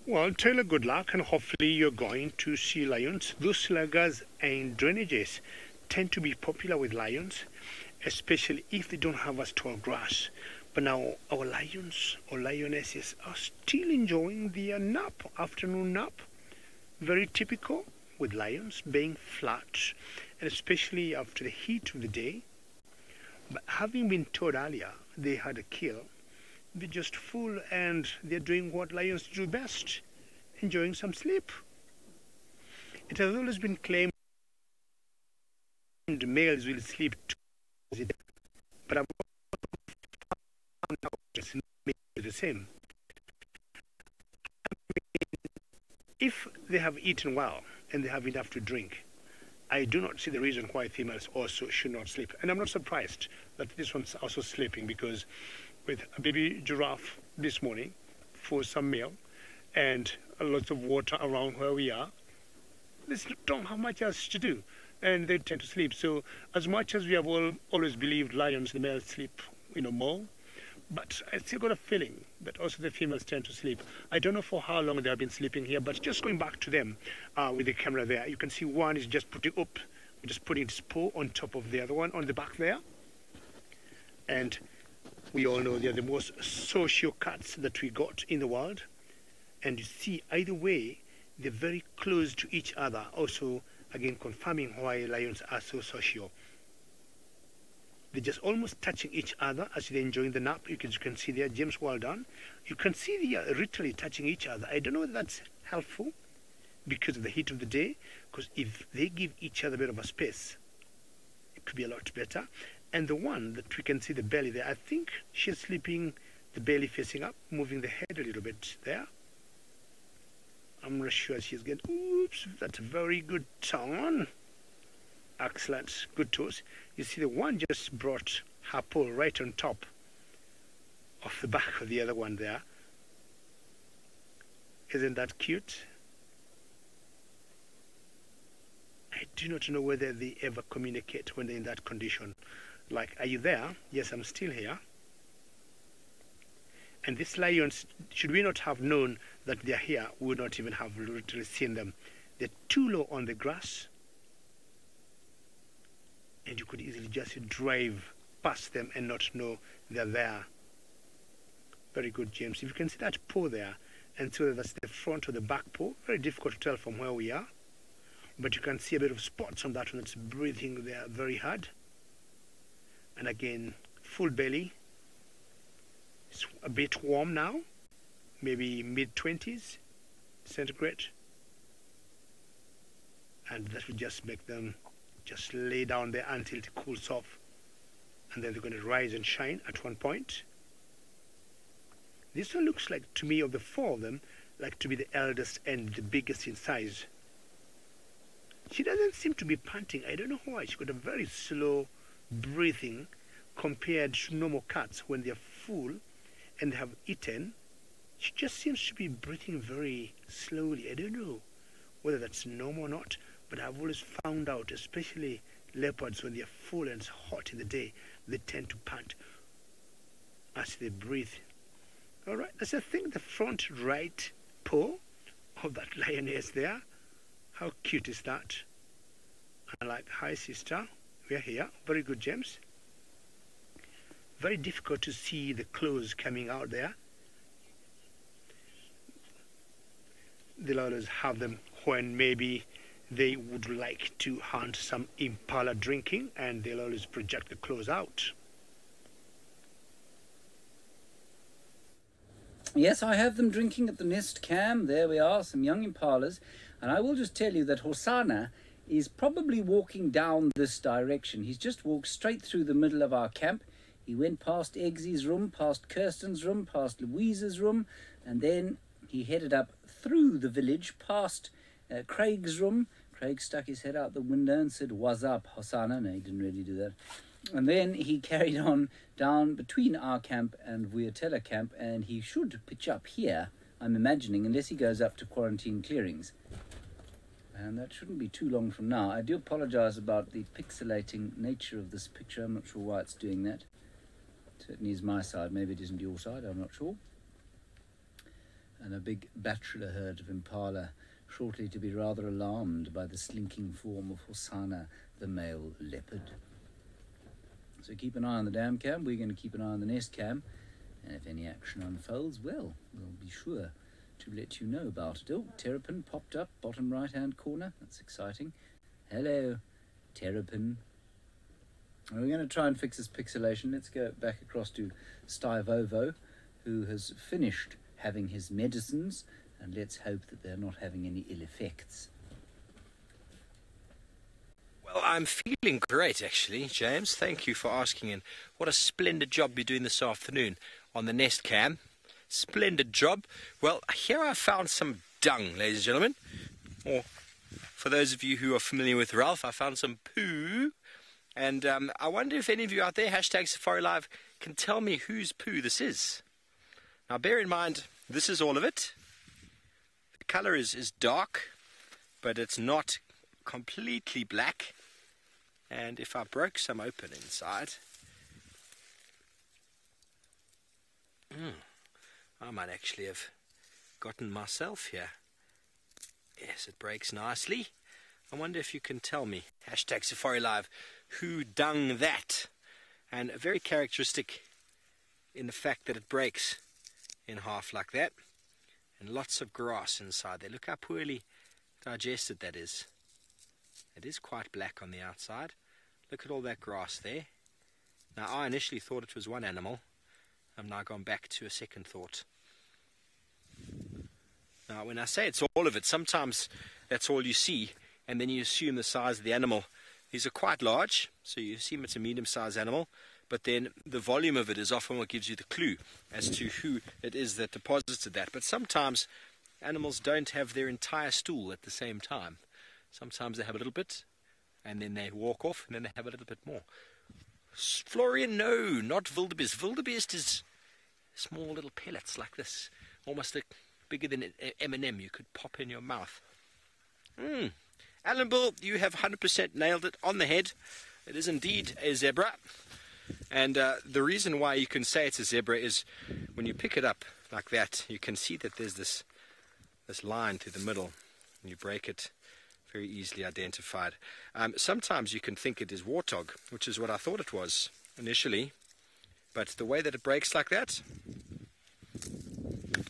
Well, Taylor, good luck, and hopefully you're going to see lions. Those luggers and drainages tend to be popular with lions, especially if they don't have as tall grass. But now our lions or lionesses are still enjoying their nap, afternoon nap. Very typical with lions being flat, and especially after the heat of the day. But having been told earlier they had a kill, they're just full and they're doing what lions do best, enjoying some sleep. It has always been claimed males will sleep too, but I've found out it's the same. If they have eaten well and they have enough to drink, I do not see the reason why females also should not sleep. And I'm not surprised that this one's also sleeping, because with a baby giraffe this morning for some meal and lots of water around where we are, they don't have much else to do, and they tend to sleep. So as much as we have always believed lions, the males sleep more, but I still got a feeling that also the females tend to sleep. I don't know for how long they have been sleeping here, but just going back to them with the camera there, you can see one is just putting its paw on top of the other one on the back there. And we all know they're the most social cats that we got in the world. And you see, either way, they're very close to each other. Also, again, confirming why lions are so social. They're just almost touching each other as they're enjoying the nap. You can see there, James, well done. You can see they are literally touching each other. I don't know whether that's helpful because of the heat of the day, because if they give each other a bit of a space, it could be a lot better. And the one that we can see the belly there, I think she's sleeping, the belly facing up, moving the head a little bit there. I'm not sure she's getting, oops, that's a very good turn. Excellent, good toes. You see the one just brought her paw right on top of the back of the other one there. Isn't that cute? I do not know whether they ever communicate when they're in that condition. Like, are you there? Yes, I'm still here. And these lions, should we not have known that they're here, we would not even have literally seen them. They're too low on the grass, and you could easily just drive past them and not know they're there. Very good, James. If you can see that paw there, and so that's the front or the back paw, very difficult to tell from where we are, but you can see a bit of spots on that one. It's breathing there very hard. And again, full belly, It's a bit warm now, maybe mid-20s centigrade. And that will just make them just lay down there until it cools off. And then they're going to rise and shine at one point. This one looks like, to me, of the four of them, like to be the eldest and the biggest in size. She doesn't seem to be panting. I don't know why. She's got a very slow breathing compared to normal cats when they're full and they have eaten. She just seems to be breathing very slowly. I don't know whether that's normal or not, but I've always found out, especially leopards, when they're full and it's hot in the day, they tend to pant as they breathe. All right, that's, I think, the front right paw of that lioness there. How cute is that? I like, hi sister, we're here. Very good, James. Very difficult to see the claws coming out there. They'll always have them when maybe they would like to hunt some impala drinking, and they'll always project the claws out. Yes, I have them drinking at the nest cam. There we are, some young impalas. And I will just tell you that Hosanna is probably walking down this direction. He's just walked straight through the middle of our camp. He went past Eggsy's room, past Kirsten's room, past Louise's room, and then he headed up through the village, past Craig's room. Craig stuck his head out the window and said, "What's up, Hosanna?" No, he didn't really do that. And then he carried on down between our camp and Vuyatela camp, and he should pitch up here, I'm imagining, unless he goes up to quarantine clearings. And that shouldn't be too long from now. I do apologize about the pixelating nature of this picture. I'm not sure why it's doing that. It certainly is my side. Maybe it isn't your side. I'm not sure. And a big bachelor herd of impala, shortly to be rather alarmed by the slinking form of Hosanna, the male leopard. So keep an eye on the dam cam. We're going to keep an eye on the nest cam. And if any action unfolds, well, we'll be sure to let you know about it. Oh, Terrapin popped up, bottom right-hand corner. That's exciting. Hello, Terrapin. We're going to try and fix this pixelation. Let's go back across to Stivovo, who has finished having his medicines, and let's hope that they're not having any ill effects. Well, I'm feeling great, actually, James. Thank you for asking, and what a splendid job you're doing this afternoon on the nest cam. Splendid job. Well, here I found some dung, ladies and gentlemen. Or, for those of you who are familiar with Ralph, I found some poo. And I wonder if any of you out there, #SafariLive, can tell me whose poo this is. Now, bear in mind, this is all of it. The colour is dark, but it's not completely black. And if I broke some open inside, I might actually have gotten myself here. Yes, it breaks nicely. I wonder if you can tell me, #SafariLive, who dung that? And very characteristic in the fact that it breaks in half like that. And lots of grass inside there. Look how poorly digested that is. It is quite black on the outside. Look at all that grass there. Now, I initially thought it was one animal. I've now gone back to a second thought. Now, when I say it's all of it, sometimes that's all you see, and then you assume the size of the animal. These are quite large, so you assume it's a medium-sized animal, but then the volume of it is often what gives you the clue as to who it is that deposited that. But sometimes animals don't have their entire stool at the same time. Sometimes they have a little bit, and then they walk off, and then they have a little bit more. Florian, no, not wildebeest. Wildebeest is small little pellets like this, almost bigger than an M&M you could pop in your mouth. Alan Bull, you have 100% nailed it on the head. It is indeed a zebra. And the reason why you can say it's a zebra is when you pick it up like that, you can see that there's this line through the middle. When you break it, very easily identified. Sometimes you can think it is warthog, which is what I thought it was initially. But the way that it breaks like that,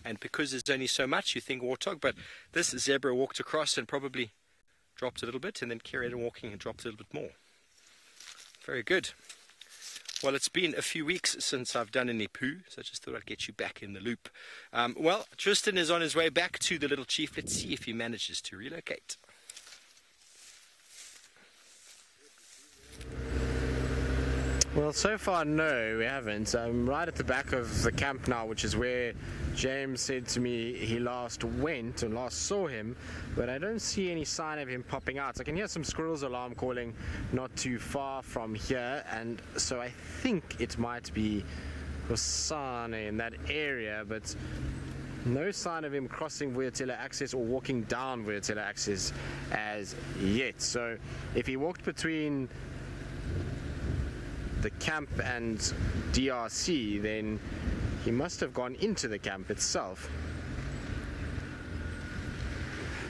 and because there's only so much, you think warthog, but this zebra walked across and probably dropped a little bit and then carried on walking and dropped a little bit more. Very good. Well, it's been a few weeks since I've done any poo, so I just thought I'd get you back in the loop. Well, Tristan is on his way back to the Little Chief. Let's see if he manages to relocate. Well, so far, no, we haven't. I'm right at the back of the camp now, which is where James said to me he last went and last saw him, but I don't see any sign of him popping out. I can hear some squirrels alarm calling not too far from here, and so I think it might be Hosana in that area, but no sign of him crossing Vuyatela access or walking down Vuyatela access as yet. So if he walked between the camp and DRC, then he must have gone into the camp itself.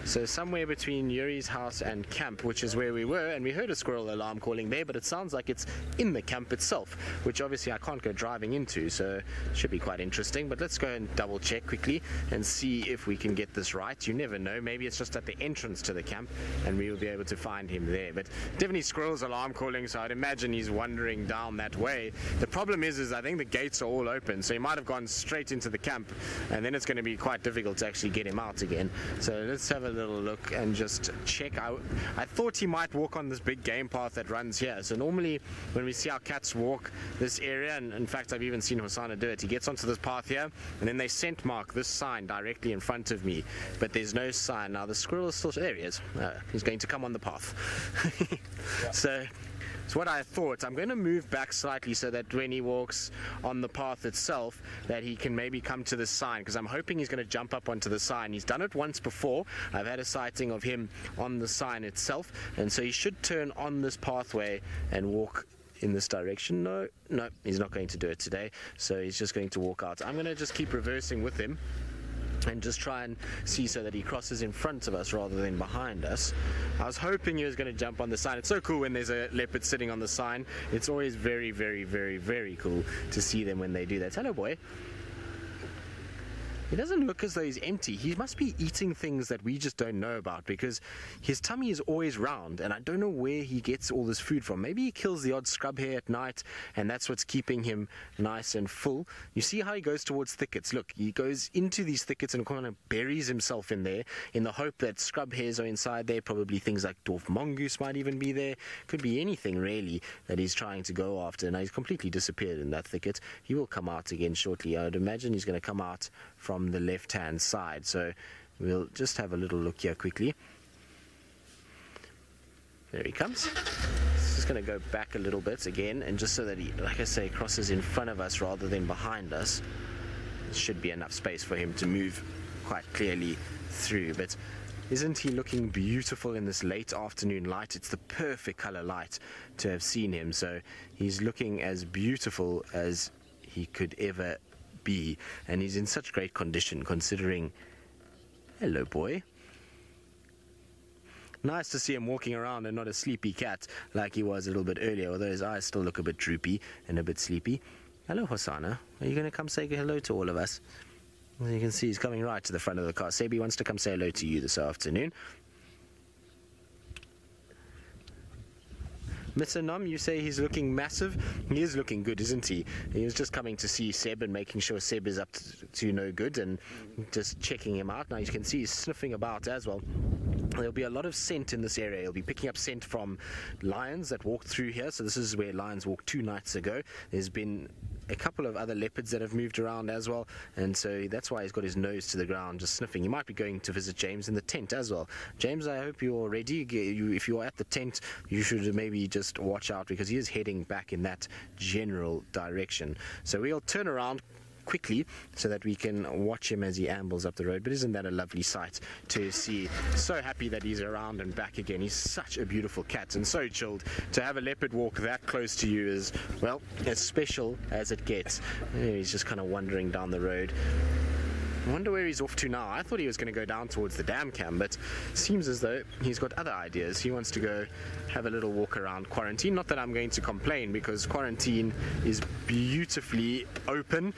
So somewhere between Yuri's house and camp, which is where we were, and we heard a squirrel alarm calling there, but it sounds like it's in the camp itself, which obviously I can't go driving into, so it should be quite interesting. But let's go and double check quickly and see if we can get this right. You never know, maybe it's just at the entrance to the camp and we will be able to find him there. But definitely squirrels alarm calling, so I'd imagine he's wandering down that way. The problem is I think the gates are all open, so he might have gone straight into the camp, and then it's going to be quite difficult to actually get him out again. So let's have a little look and just check out. I thought he might walk on this big game path that runs here. So normally when we see our cats walk this area, and in fact I've even seen Hosana do it, he gets onto this path here and then they scent mark this sign directly in front of me, but there's no sign. Now the squirrel is still, there he is. He's going to come on the path. So it's what I thought. I'm going to move back slightly so that when he walks on the path itself, that he can maybe come to the sign, because I'm hoping he's going to jump up onto the sign. He's done it once before. I've had a sighting of him on the sign itself, and so he should turn on this pathway and walk in this direction. No, he's not going to do it today, so he's just going to walk out. I'm going to just keep reversing with him and just try and see so that he crosses in front of us rather than behind us. I was hoping he was going to jump on the sign. It's so cool when there's a leopard sitting on the sign. It's always very, very, very, very cool to see them when they do that. Hello, boy. He doesn't look as though he's empty. He must be eating things that we just don't know about, because his tummy is always round, and I don't know where he gets all this food from. Maybe he kills the odd scrub hare at night, and that's what's keeping him nice and full. You see how he goes towards thickets. Look, he goes into these thickets and kind of buries himself in there in the hope that scrub hares are inside there. Probably things like dwarf mongoose might even be there. Could be anything really that he's trying to go after. Now he's completely disappeared in that thicket. He will come out again shortly. I would imagine he's going to come out from the left-hand side. So we'll just have a little look here quickly. There he comes. Just going to go back a little bit again, and just so that he, like I say, crosses in front of us rather than behind us. There should be enough space for him to move quite clearly through. But isn't he looking beautiful in this late afternoon light? It's the perfect color light to have seen him. So he's looking as beautiful as he could ever be, and he's in such great condition considering. Hello, boy. Nice to see him walking around and not a sleepy cat like he was a little bit earlier, although his eyes still look a bit droopy and a bit sleepy. Hello, Hosana. Are you going to come say hello to all of us? As you can see, he's coming right to the front of the car. Sebi wants to come say hello to you this afternoon. Mr. Nom, you say he's looking massive. He is looking good, isn't he? He was just coming to see Seb and making sure Seb is up to no good and just checking him out. Now you can see he's sniffing about as well. There'll be a lot of scent in this area. He'll be picking up scent from lions that walked through here. So this is where lions walked 2 nights ago. There's been a couple of other leopards that have moved around as well, and so that's why he's got his nose to the ground just sniffing. He might be going to visit James in the tent as well. James, I hope you're ready. If you're at the tent, you should maybe just watch out, because he is heading back in that general direction. So we'll turn around quickly so that we can watch him as he ambles up the road. But isn't that a lovely sight to see? So happy that he's around and back again. He's such a beautiful cat and so chilled. To have a leopard walk that close to you is, well, as special as it gets. He's just kind of wandering down the road. I wonder where he's off to now. I thought he was going to go down towards the dam cam, but seems as though he's got other ideas. He wants to go have a little walk around Quarantine. Not that I'm going to complain, because Quarantine is beautifully open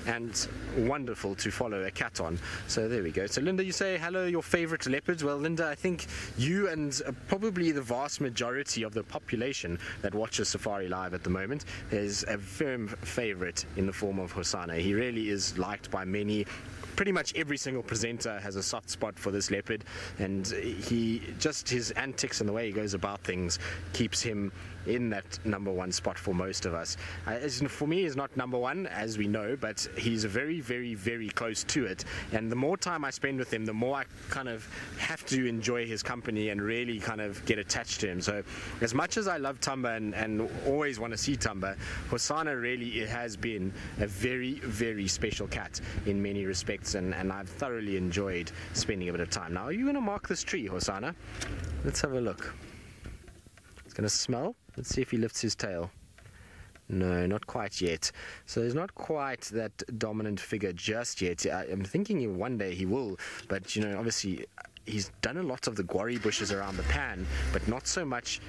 and wonderful to follow a cat on. So there we go. So Linda, you say hello, your favorite leopards. Well, Linda, I think you and probably the vast majority of the population that watches Safari Live at the moment is a firm favorite in the form of Hosana. He really is liked by many. Pretty much every single presenter has a soft spot for this leopard, and his antics and the way he goes about things keeps him in that #1 spot for most of us. For me, he's not #1, as we know, but he's very, very, very close to it. And the more time I spend with him, the more I kind of have to enjoy his company and really kind of get attached to him. So as much as I love Tamba and always want to see Tamba, Hosana really has been a very, very special cat in many respects, and I've thoroughly enjoyed spending a bit of time. Now, are you going to mark this tree, Hosana? Let's have a look. It's going to smell. Let's see if he lifts his tail. No, not quite yet. So he's not quite that dominant figure just yet. I'm thinking one day he will, but you know, obviously he's done a lot of the guarri bushes around the pan, but not so much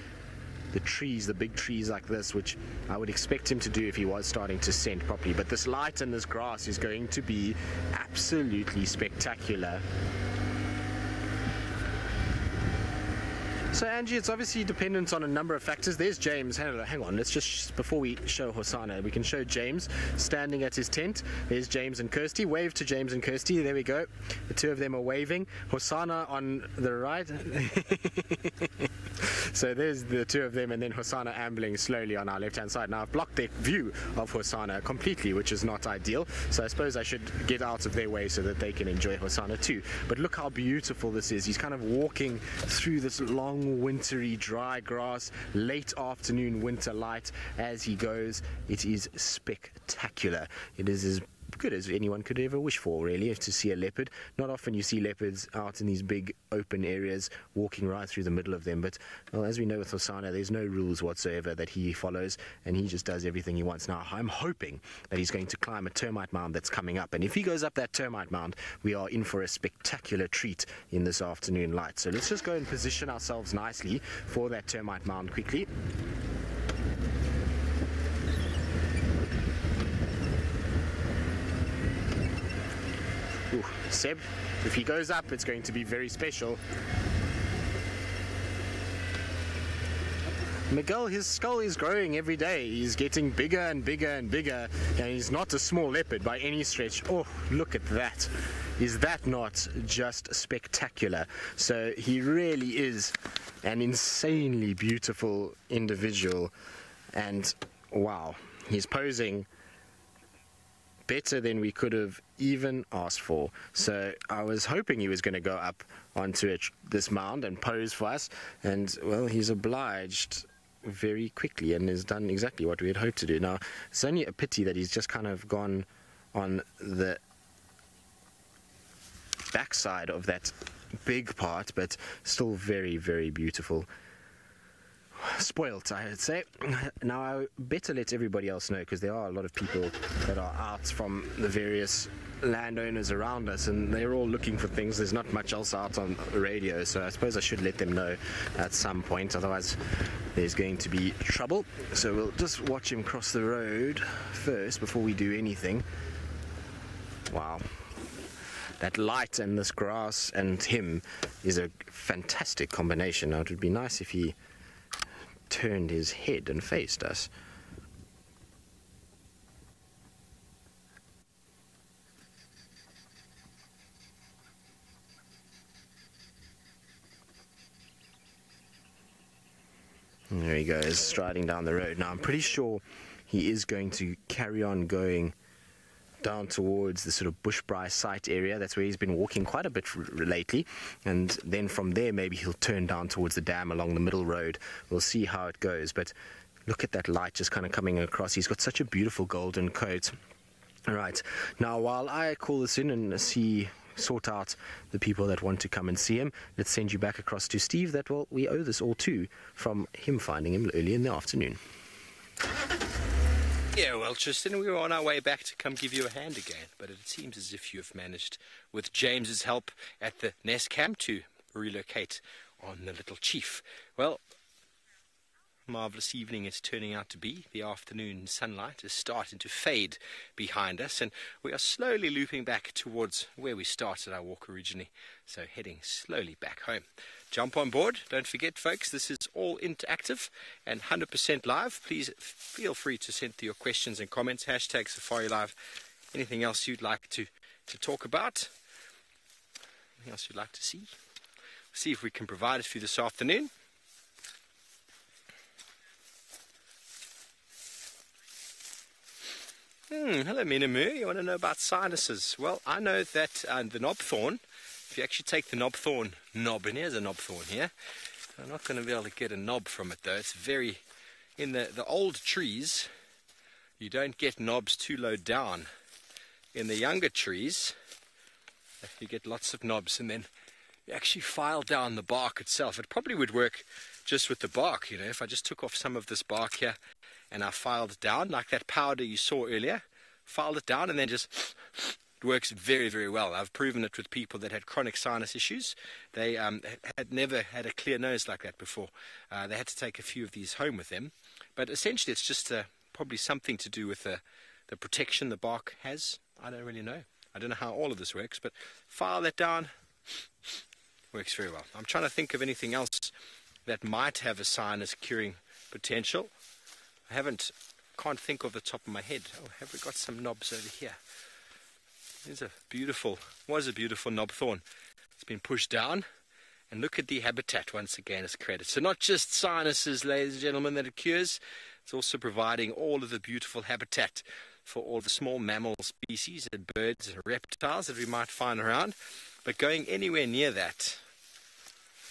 the trees, the big trees like this, which I would expect him to do if he was starting to scent properly. But this light and this grass is going to be absolutely spectacular. So Angie, it's obviously dependent on a number of factors. There's James. Hang on, let's just, before we show Hosana, we can show James standing at his tent. There's James and Kirsty. Wave to James and Kirsty. There we go. The two of them are waving. Hosana on the right. So there's the two of them, and then Hosana ambling slowly on our left-hand side. Now I've blocked their view of Hosana completely, which is not ideal. So I suppose I should get out of their way so that they can enjoy Hosana too. But look how beautiful this is. He's kind of walking through this long, wintry, dry grass, late afternoon winter light as he goes. It is spectacular. It is as good as anyone could ever wish for, really, to see a leopard. Not often you see leopards out in these big open areas walking right through the middle of them, but well, as we know with Hosana, there's no rules whatsoever that he follows, and he just does everything he wants. Now I'm hoping that he's going to climb a termite mound that's coming up, and if he goes up that termite mound, we are in for a spectacular treat in this afternoon light. So let's just go and position ourselves nicely for that termite mound quickly. Ooh, Seb, if he goes up, it's going to be very special. Miguel, his skull is growing every day. He's getting bigger and bigger and bigger, and he's not a small leopard by any stretch. Oh, look at that. Is that not just spectacular? So he really is an insanely beautiful individual, and wow, he's posing better than we could have even asked for. So I was hoping he was going to go up onto this mound and pose for us, and well, he's obliged very quickly and has done exactly what we had hoped to do. Now it's only a pity that he's just kind of gone on the backside of that big part, but still very, very beautiful. Spoilt, I would say. Now I better let everybody else know, because there are a lot of people that are out from the various landowners around us, and they're all looking for things. There's not much else out on radio, so I suppose I should let them know at some point, otherwise there's going to be trouble. So we'll just watch him cross the road first before we do anything. Wow, that light and this grass and him is a fantastic combination. Now it would be nice if he turned his head and faced us. There he goes, striding down the road. Now I'm pretty sure he is going to carry on going down towards the sort of Bushbrae site area. That's where he's been walking quite a bit lately, and then from there maybe he'll turn down towards the dam along the middle road. We'll see how it goes, but look at that light just kind of coming across. He's got such a beautiful golden coat. All right, now while I call this in and sort out the people that want to come and see him, let's send you back across to Steve, that well, we owe this all to, from him finding him early in the afternoon. Yeah, well, Tristan, we were on our way back to come give you a hand again, but it seems as if you have managed, with James's help at the nest camp, to relocate on the little chief. Well, marvellous evening it's turning out to be. The afternoon sunlight is starting to fade behind us, and we are slowly looping back towards where we started our walk originally, so heading slowly back home. Jump on board. Don't forget, folks, this is all interactive and 100% live. Please feel free to send your questions and comments, hashtag SafariLive. Anything else you'd like to talk about? Anything else you'd like to see? See if we can provide it for you this afternoon. Hello, Minamu. You want to know about sinuses? Well, I know that the knobthorn, if you actually take the knobthorn knob, and here's a knobthorn here. I'm not going to be able to get a knob from it, though. It's very... In the old trees, you don't get knobs too low down. In the younger trees, you get lots of knobs, and then you actually file down the bark itself. It probably would work just with the bark, you know, if I just took off some of this bark here and I filed it down, like that powder you saw earlier, filed it down and then just... It works very, very well. I've proven it with people that had chronic sinus issues. They had never had a clear nose like that before. They had to take a few of these home with them. But essentially it's just probably something to do with the protection the bark has. I don't really know. I don't know how all of this works, but file that down. Works very well. I'm trying to think of anything else that might have a sinus curing potential. Can't think off the top of my head. Oh, have we got some knobs over here? Was a beautiful knobthorn. It's been pushed down, and look at the habitat once again it's created. So not just sinuses, ladies and gentlemen, that it cures, it's also providing all of the beautiful habitat for all the small mammal species and birds and reptiles that we might find around. But going anywhere near that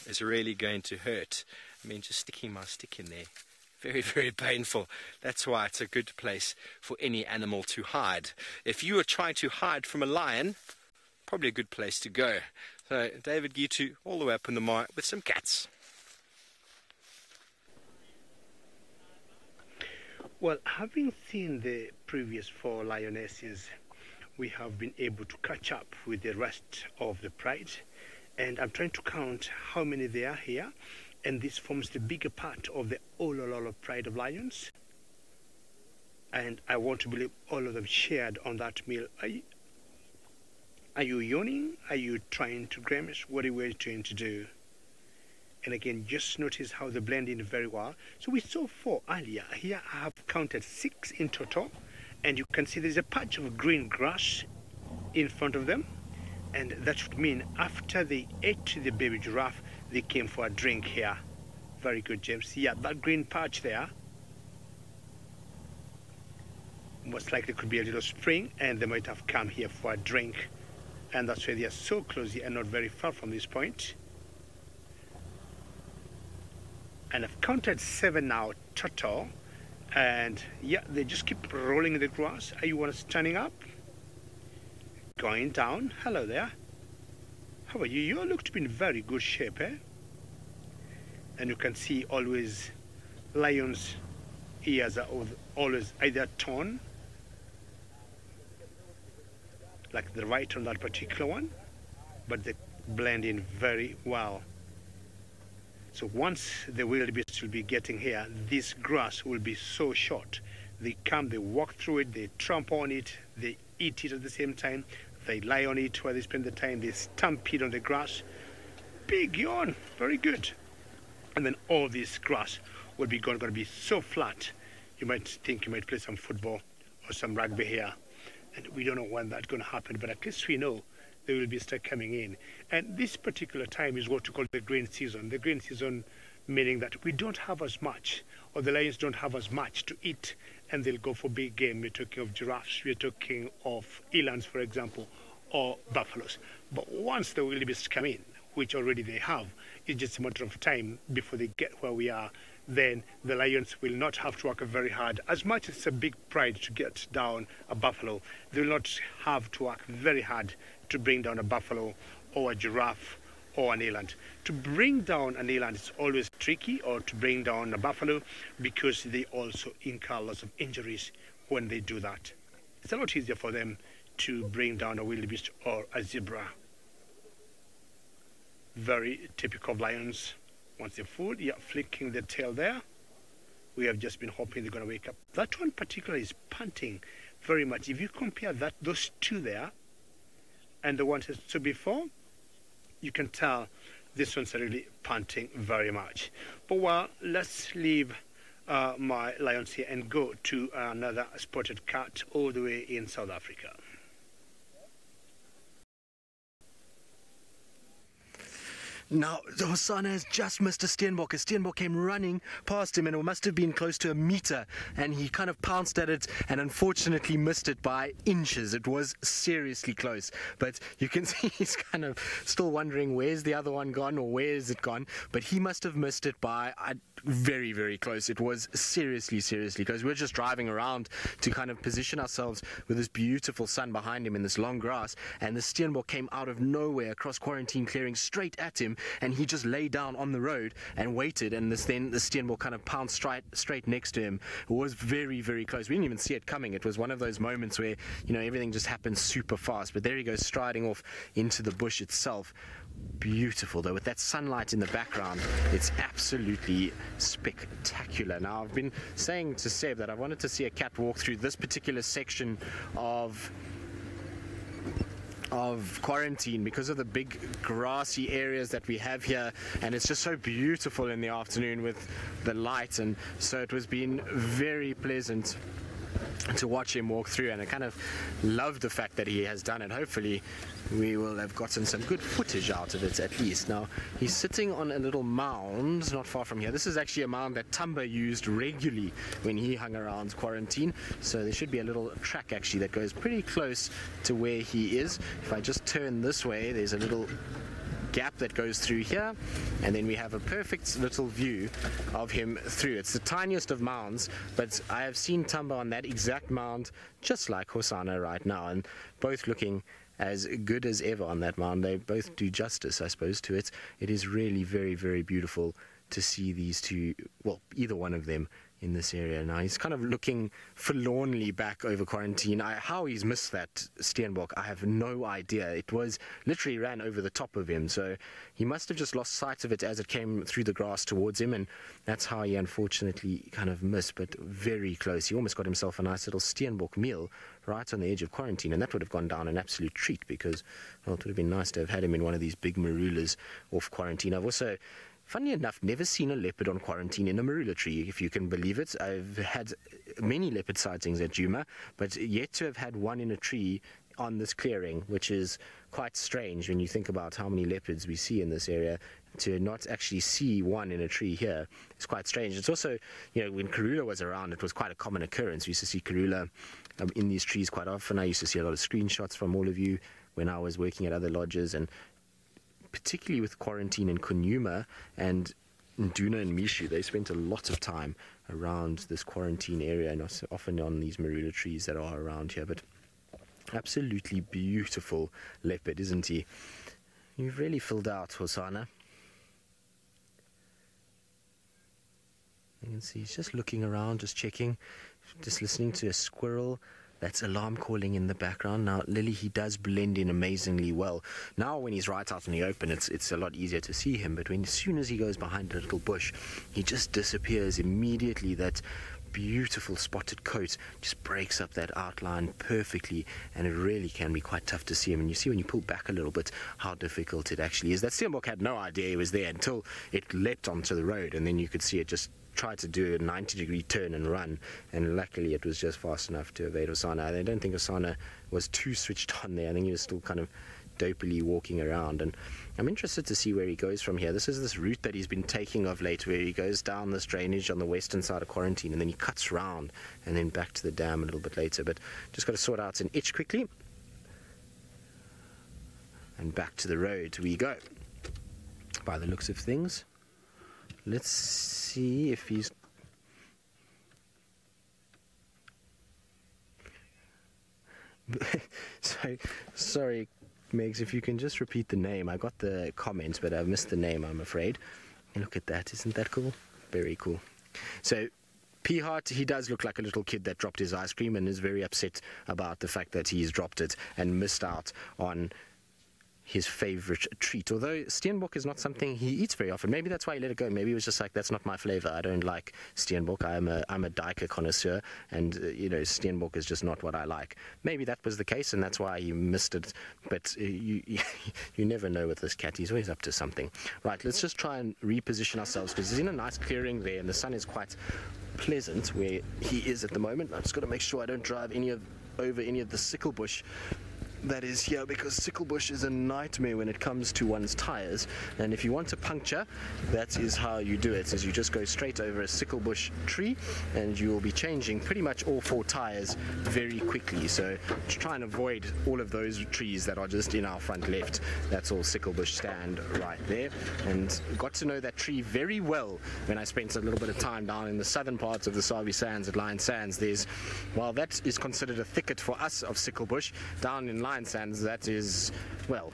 is really going to hurt. I mean, just sticking my stick in there, very, very painful. That's why it's a good place for any animal to hide. If you are trying to hide from a lion, probably a good place to go. So David Gitu all the way up in the mire with some cats. Well, having seen the previous 4 lionesses, we have been able to catch up with the rest of the pride, and I'm trying to count how many there are here, and this forms the bigger part of the Olololo pride of lions, and I want to believe all of them shared on that meal. Are you yawning? Are you trying to grimace? What are you trying to do? And again, just notice how they blend in very well. So we saw 4 earlier. Here I have counted 6 in total, and you can see there's a patch of green grass in front of them, and that should mean after they ate the baby giraffe, they came for a drink here. Very good, James. Yeah, that green patch there, most likely could be a little spring, and they might have come here for a drink, and that's why they are so close and not very far from this point. And I've counted 7 now total, and yeah, they just keep rolling in the grass. Are you one standing up? Going down. Hello there. How are you? You all look to be in very good shape, eh? And you can see always lions' ears are always either torn, like the right on that particular one, but they blend in very well. So once the wildebeest will be getting here, this grass will be so short. They come, they walk through it, they trample on it, they eat it at the same time, they lie on it while they spend the time, they stampede on the grass. Big yawn, very good. And then all this grass will be going to be so flat, you might think you might play some football or some rugby here. And we don't know when that's going to happen, but at least we know they will be start coming in. And this particular time is what we call the green season. The green season meaning that we don't have as much, or the lions don't have as much to eat, and they'll go for big game. We're talking of giraffes, we're talking of elands, for example, or buffaloes. But once the wildebeest come in, which already they have, it's just a matter of time before they get where we are, then the lions will not have to work very hard. As much as it's a big pride to get down a buffalo, they will not have to work very hard to bring down a buffalo or a giraffe or an eland. To bring down an eland is always tricky, or to bring down a buffalo, because they also incur lots of injuries when they do that. It's a lot easier for them to bring down a wildebeest or a zebra. Very typical of lions. Once they're full, yeah, flicking the tail there. we have just been hoping they're going to wake up. That one particularly is panting very much. If you compare those two there and the ones that stood before, you can tell this one's really panting very much. But well, let's leave my lions here and go to another spotted cat all the way in South Africa. Now, Hosanna has just missed a Steenbok. A Steenbok came running past him, and it must have been close to a meter, and he kind of pounced at it and unfortunately missed it by inches. It was seriously close, but you can see he's kind of still wondering where's the other one gone or where is it gone, but he must have missed it by very, very close. It was seriously close. We're just driving around to kind of position ourselves with this beautiful sun behind him in this long grass, and the Steenbok came out of nowhere across quarantine clearing straight at him, and he just lay down on the road and waited, and then the Steenbok kind of pounced straight next to him. It was very, very close. We didn't even see it coming. It was one of those moments where, you know, everything just happened super fast, but there he goes striding off into the bush itself. Beautiful though, with that sunlight in the background. It's absolutely spectacular. Now, I've been saying to Seb that I wanted to see a cat walk through this particular section of quarantine because of the big grassy areas that we have here, and it's just so beautiful in the afternoon with the light, and so it was been very pleasant to watch him walk through, and I kind of love the fact that he has done it. Hopefully we will have gotten some good footage out of it at least. Now, he's sitting on a little mound not far from here. This is actually a mound that Tumba used regularly when he hung around quarantine, so there should be a little track actually that goes pretty close to where he is. If I just turn this way, there's a little gap that goes through here, and then we have a perfect little view of him through. It's the tiniest of mounds, but I have seen Tumba on that exact mound just like Hosanna right now, and both looking as good as ever on that mound. They both do justice, I suppose, to it. It is really very, very beautiful to see these two, well, either one of them in this area. Now, he's kind of looking forlornly back over quarantine. How he's missed that Steenbok, I have no idea. It was literally ran over the top of him, so he must have just lost sight of it as it came through the grass towards him, and that's how he unfortunately kind of missed, but very close. He almost got himself a nice little Steenbok meal right on the edge of quarantine, and that would have gone down an absolute treat because, well, it would have been nice to have had him in one of these big marulas off quarantine. I've also, funny enough, never seen a leopard on quarantine in a marula tree, if you can believe it. I've had many leopard sightings at Djuma, but yet to have had one in a tree on this clearing, which is quite strange when you think about how many leopards we see in this area. To not actually see one in a tree here is quite strange. It's also, you know, when Karula was around, it was quite a common occurrence. We used to see Karula in these trees quite often. I used to see a lot of screenshots from all of you when I was working at other lodges, and particularly with quarantine in Kunuma and Nduna and Mishu, they spent a lot of time around this quarantine area, and also often on these marula trees that are around here. But absolutely beautiful leopard, isn't he? You've really filled out, Hosanna. You can see he's just looking around, just checking, just listening to a squirrel. That's alarm calling in the background. Now, Lily, he does blend in amazingly well. Now, when he's right out in the open, it's a lot easier to see him. But as soon as he goes behind a little bush, he just disappears immediately. That beautiful spotted coat just breaks up that outline perfectly, and it really can be quite tough to see him. And you see when you pull back a little bit how difficult it actually is. That Steenbok had no idea he was there until it leapt onto the road, and then you could see it just try to do a 90-degree turn and run, and luckily it was just fast enough to evade Hosanna. I don't think Hosanna was too switched on there. I think he was still kind of dopily walking around, and I'm interested to see where he goes from here. This is this route that he's been taking of late, where he goes down this drainage on the western side of quarantine, and then he cuts round and then back to the dam a little bit later. But just got to sort out an itch quickly, and back to the road we go. By the looks of things, let's see if he's... Sorry, Megs, if you can just repeat the name. I got the comments, but I've missed the name, I'm afraid. And look at that, isn't that cool? Very cool. So, P-Heart, he does look like a little kid that dropped his ice cream and is very upset about the fact that he's dropped it and missed out on his favorite treat. Although steenbok is not something he eats very often. Maybe that's why he let it go. Maybe he was just like, that's not my flavor. I don't like steenbok. I'm a duiker connoisseur, and steenbok is just not what I like. Maybe that was the case, and that's why he missed it. But you never know with this cat. He's always up to something. Right, let's just try and reposition ourselves, because he's in a nice clearing there, and the sun is quite pleasant where he is at the moment. I've just got to make sure I don't drive over any of the sickle bush that is here, because sickle bush is a nightmare when it comes to one's tires. And if you want to puncture, that is how you do it, is you just go straight over a sickle bush tree, and you will be changing pretty much all 4 tires very quickly. So try and avoid all of those trees that are just in our front left. That's all sickle bush stand right there. And got to know that tree very well when I spent a little bit of time down in the southern parts of the Sabi Sands at Lion Sands. While that is considered a thicket for us of sickle bush, down in Lion Sands, that is, well,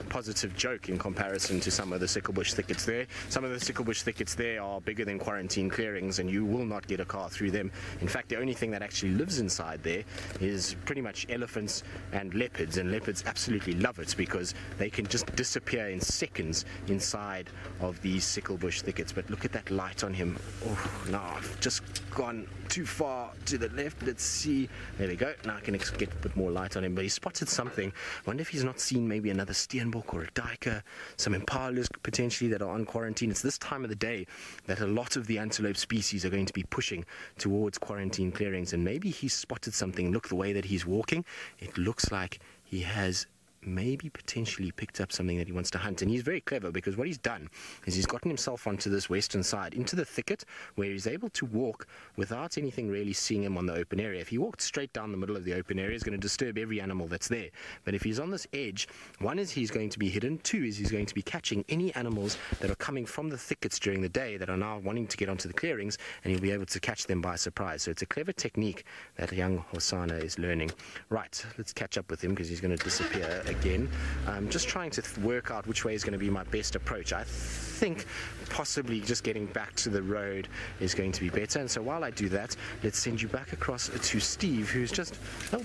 a positive joke in comparison to some of the sickle bush thickets there. Some of the sickle bush thickets there are bigger than quarantine clearings, and you will not get a car through them. In fact, the only thing that actually lives inside there is pretty much elephants and leopards absolutely love it, because they can just disappear in seconds inside of these sickle bush thickets. But look at that light on him. Oh, no, I've just gone too far to the left. Let's see. There we go. Now I can get a bit more light on him. But he spotted something. I wonder if he's not seen maybe another steenbok or a duiker, some impalas potentially that are on quarantine. It's this time of the day that a lot of the antelope species are going to be pushing towards quarantine clearings, and maybe he's spotted something. Look, the way that he's walking, it looks like he has maybe potentially picked up something that he wants to hunt. And he's very clever, because what he's done is he's gotten himself onto this western side, into the thicket, where he's able to walk without anything really seeing him on the open area. If he walked straight down the middle of the open area, he's going to disturb every animal that's there. But if he's on this edge, one is he's going to be hidden, two is he's going to be catching any animals that are coming from the thickets during the day that are now wanting to get onto the clearings, and he'll be able to catch them by surprise. So it's a clever technique that young Hosana is learning. Right, let's catch up with him, because he's going to disappear again. I'm just trying to work out which way is going to be my best approach. I think possibly just getting back to the road is going to be better. And so while I do that, let's send you back across to Steve, who's just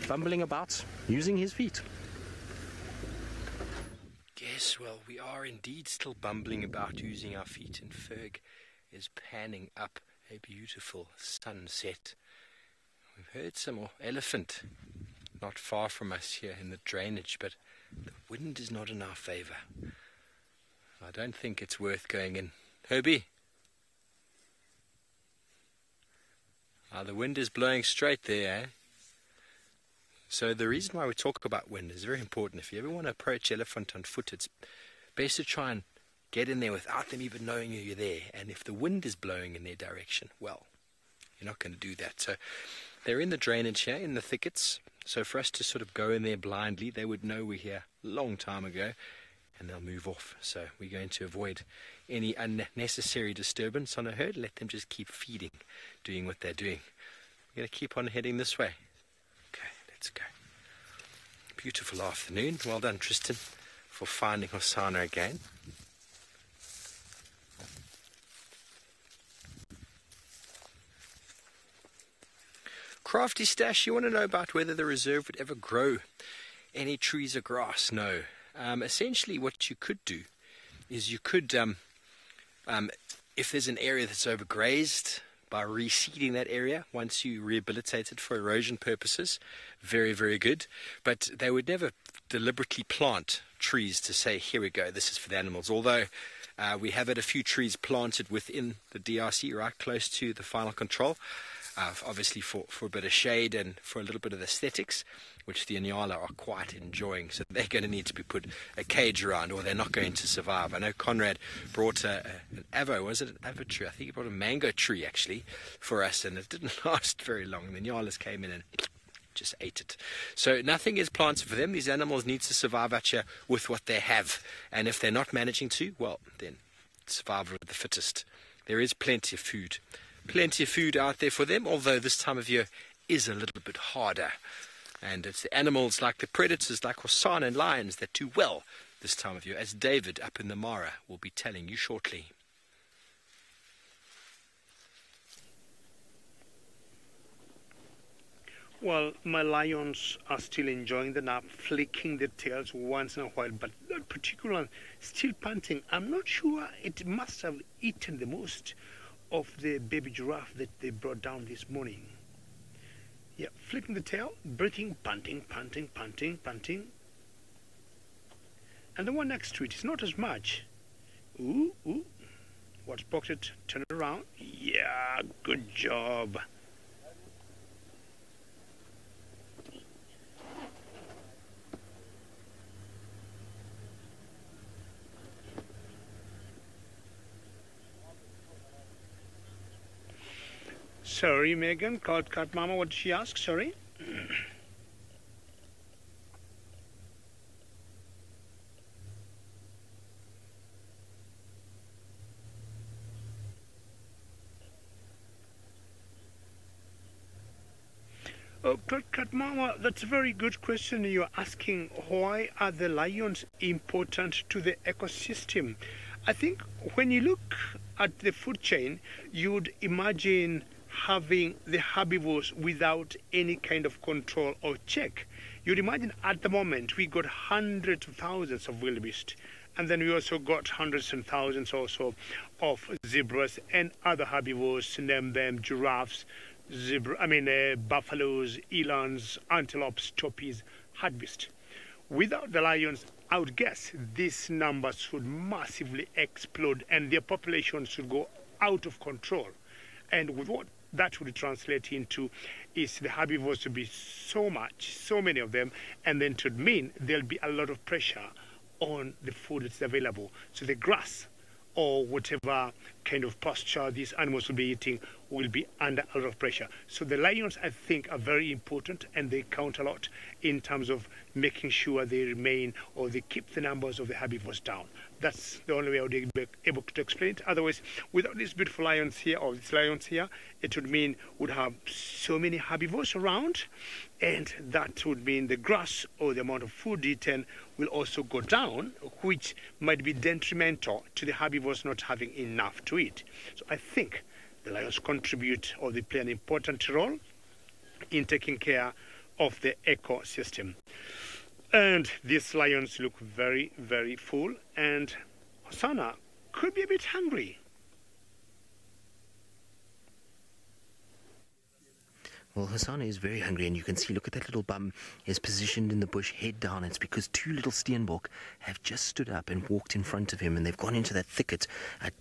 bumbling about using his feet. Yes, well, we are indeed still bumbling about using our feet, and Ferg is panning up a beautiful sunset. We've heard some more elephant not far from us here in the drainage, but the wind is not in our favour. I don't think it's worth going in. Herbie? The wind is blowing straight there, eh? So the reason why we talk about wind is very important. If you ever want to approach elephant on foot, it's best to try and get in there without them even knowing you're there. And if the wind is blowing in their direction, well, you're not going to do that. So they're in the drainage here, in the thickets. So for us to sort of go in there blindly, they would know we're here a long time ago, and they'll move off. So we're going to avoid any unnecessary disturbance on a herd. Let them just keep feeding, doing what they're doing. We're going to keep on heading this way. Okay, let's go. Beautiful afternoon. Well done, Tristan, for finding Hosana again. Crafty Stash, you want to know about whether the reserve would ever grow any trees or grass? No. Essentially what you could do is you could, if there's an area that's overgrazed, by reseeding that area once you rehabilitate it for erosion purposes, very, very good. But they would never deliberately plant trees to say, here we go, this is for the animals. Although we have had a few trees planted within the DRC, right close to the final control. Obviously for a bit of shade and for a little bit of aesthetics, which the Inyala are quite enjoying. So they're going to need to be put a cage around, or they're not going to survive. I know Conrad brought an avo, was it an avo tree? I think he brought a mango tree actually for us, and it didn't last very long. The Inyalas came in and just ate it. So nothing is planted for them. These animals need to survive out here with what they have. And if they're not managing to, well, then survival of the fittest. There is plenty of food. Plenty of food out there for them, although this time of year is a little bit harder. And it's the animals like the predators, like Hosana and lions, that do well this time of year, as David up in the Mara will be telling you shortly. Well, my lions are still enjoying the nap, flicking their tails once in a while, but that particular one still panting. I'm not sure, it must have eaten the most of the baby giraffe that they brought down this morning. Yeah, flicking the tail, breathing, panting, panting, panting, panting. And the one next to it is not as much. Ooh, ooh. What's pocket? Turn it around. Yeah, good job. Sorry, Megan. Called Cat Mama. What did she ask? Sorry. Oh, Cat Mama, that's a very good question. You're asking why are the lions important to the ecosystem? I think when you look at the food chain, you would imagine having the herbivores without any kind of control or check. You'd imagine at the moment we got hundreds of thousands of wildebeest, and then we also got hundreds and thousands also of zebras and other herbivores, name them giraffes, buffaloes, elands, antelopes, tortoises, hartebeest. Without the lions, I would guess these numbers would massively explode and their population should go out of control. And with what that would translate into is the herbivores to be so many of them, and then it would mean there'll be a lot of pressure on the food that's available. So the grass or whatever kind of pasture these animals will be eating will be under a lot of pressure. So the lions, I think, are very important and they count a lot in terms of making sure they remain or they keep the numbers of the herbivores down. That's the only way I would be able to explain it. Otherwise, without these beautiful lions here, or these lions here, it would mean we'd have so many herbivores around, and that would mean the grass or the amount of food eaten will also go down, which might be detrimental to the herbivores not having enough to eat. So I think the lions contribute or they play an important role in taking care of the ecosystem. And these lions look very, very full, and Hosanna could be a bit hungry. Well, Hosanna is very hungry, and you can see, look at that little bum is positioned in the bush, head down. It's because two little steenbok have just stood up and walked in front of him, and they've gone into that thicket.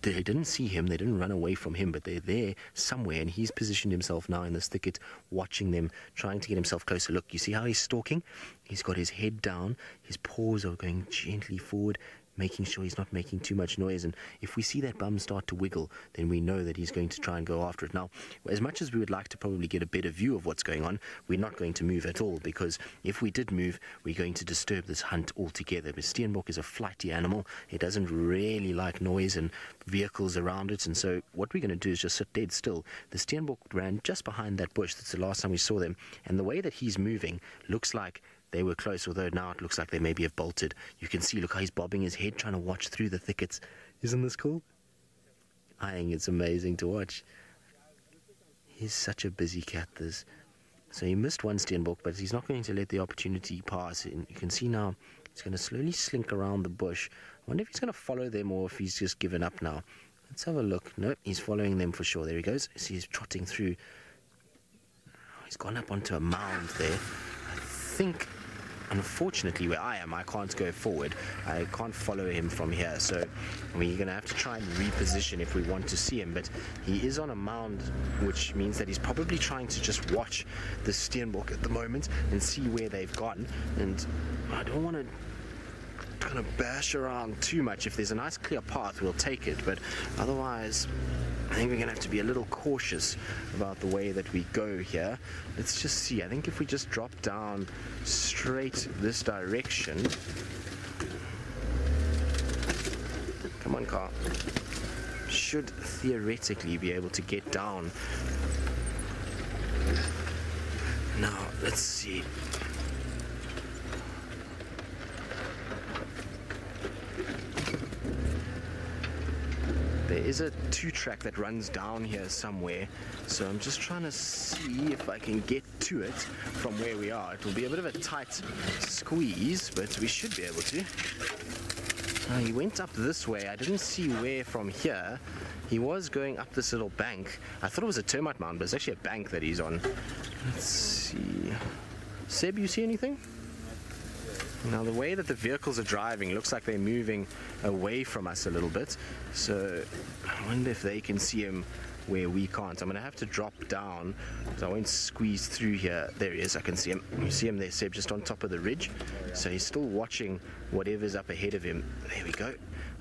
They didn't see him, they didn't run away from him, but they're there somewhere, and he's positioned himself now in this thicket, watching them, trying to get himself closer. Look, you see how he's stalking? He's got his head down, his paws are going gently forward, making sure he's not making too much noise. And if we see that bum start to wiggle, then we know that he's going to try and go after it. Now, as much as we would like to probably get a better view of what's going on, we're not going to move at all, because if we did move, we're going to disturb this hunt altogether. But steenbok is a flighty animal. It doesn't really like noise and vehicles around it, and so what we're going to do is just sit dead still. The steenbok ran just behind that bush. That's the last time we saw them, and the way that he's moving looks like they were close, although now it looks like they maybe have bolted. You can see, look how he's bobbing his head, trying to watch through the thickets. Isn't this cool? I think it's amazing to watch. He's such a busy cat, this. So he missed one steenbok, but he's not going to let the opportunity pass. And you can see now he's going to slowly slink around the bush. I wonder if he's going to follow them or if he's just given up now. Let's have a look. No, he's following them for sure. There he goes. See, he's trotting through. He's gone up onto a mound there. I think, unfortunately, where I am, I can't go forward. I can't follow him from here, so we're going to have to try and reposition if we want to see him. But he is on a mound, which means that he's probably trying to just watch the steenbok at the moment and see where they've gone. And I don't want to kind of bash around too much. If there's a nice clear path, we'll take it, but otherwise I think we're going to have to be a little cautious about the way that we go here. Let's just see. I think if we just drop down straight this direction. Come on, car. Should theoretically be able to get down. Now, let's see. There is a 2-track that runs down here somewhere, so I'm just trying to see if I can get to it from where we are. It will be a bit of a tight squeeze, but we should be able to. He went up this way. I didn't see where from here. He was going up this little bank. I thought it was a termite mound, but it's actually a bank that he's on. Let's see. Seb, you see anything? Now, the way that the vehicles are driving looks like they're moving away from us a little bit. So I wonder if they can see him where we can't. I'm going to have to drop down because I won't squeeze through here. There he is. I can see him. You see him there, Seb, just on top of the ridge. So he's still watching whatever's up ahead of him. There we go.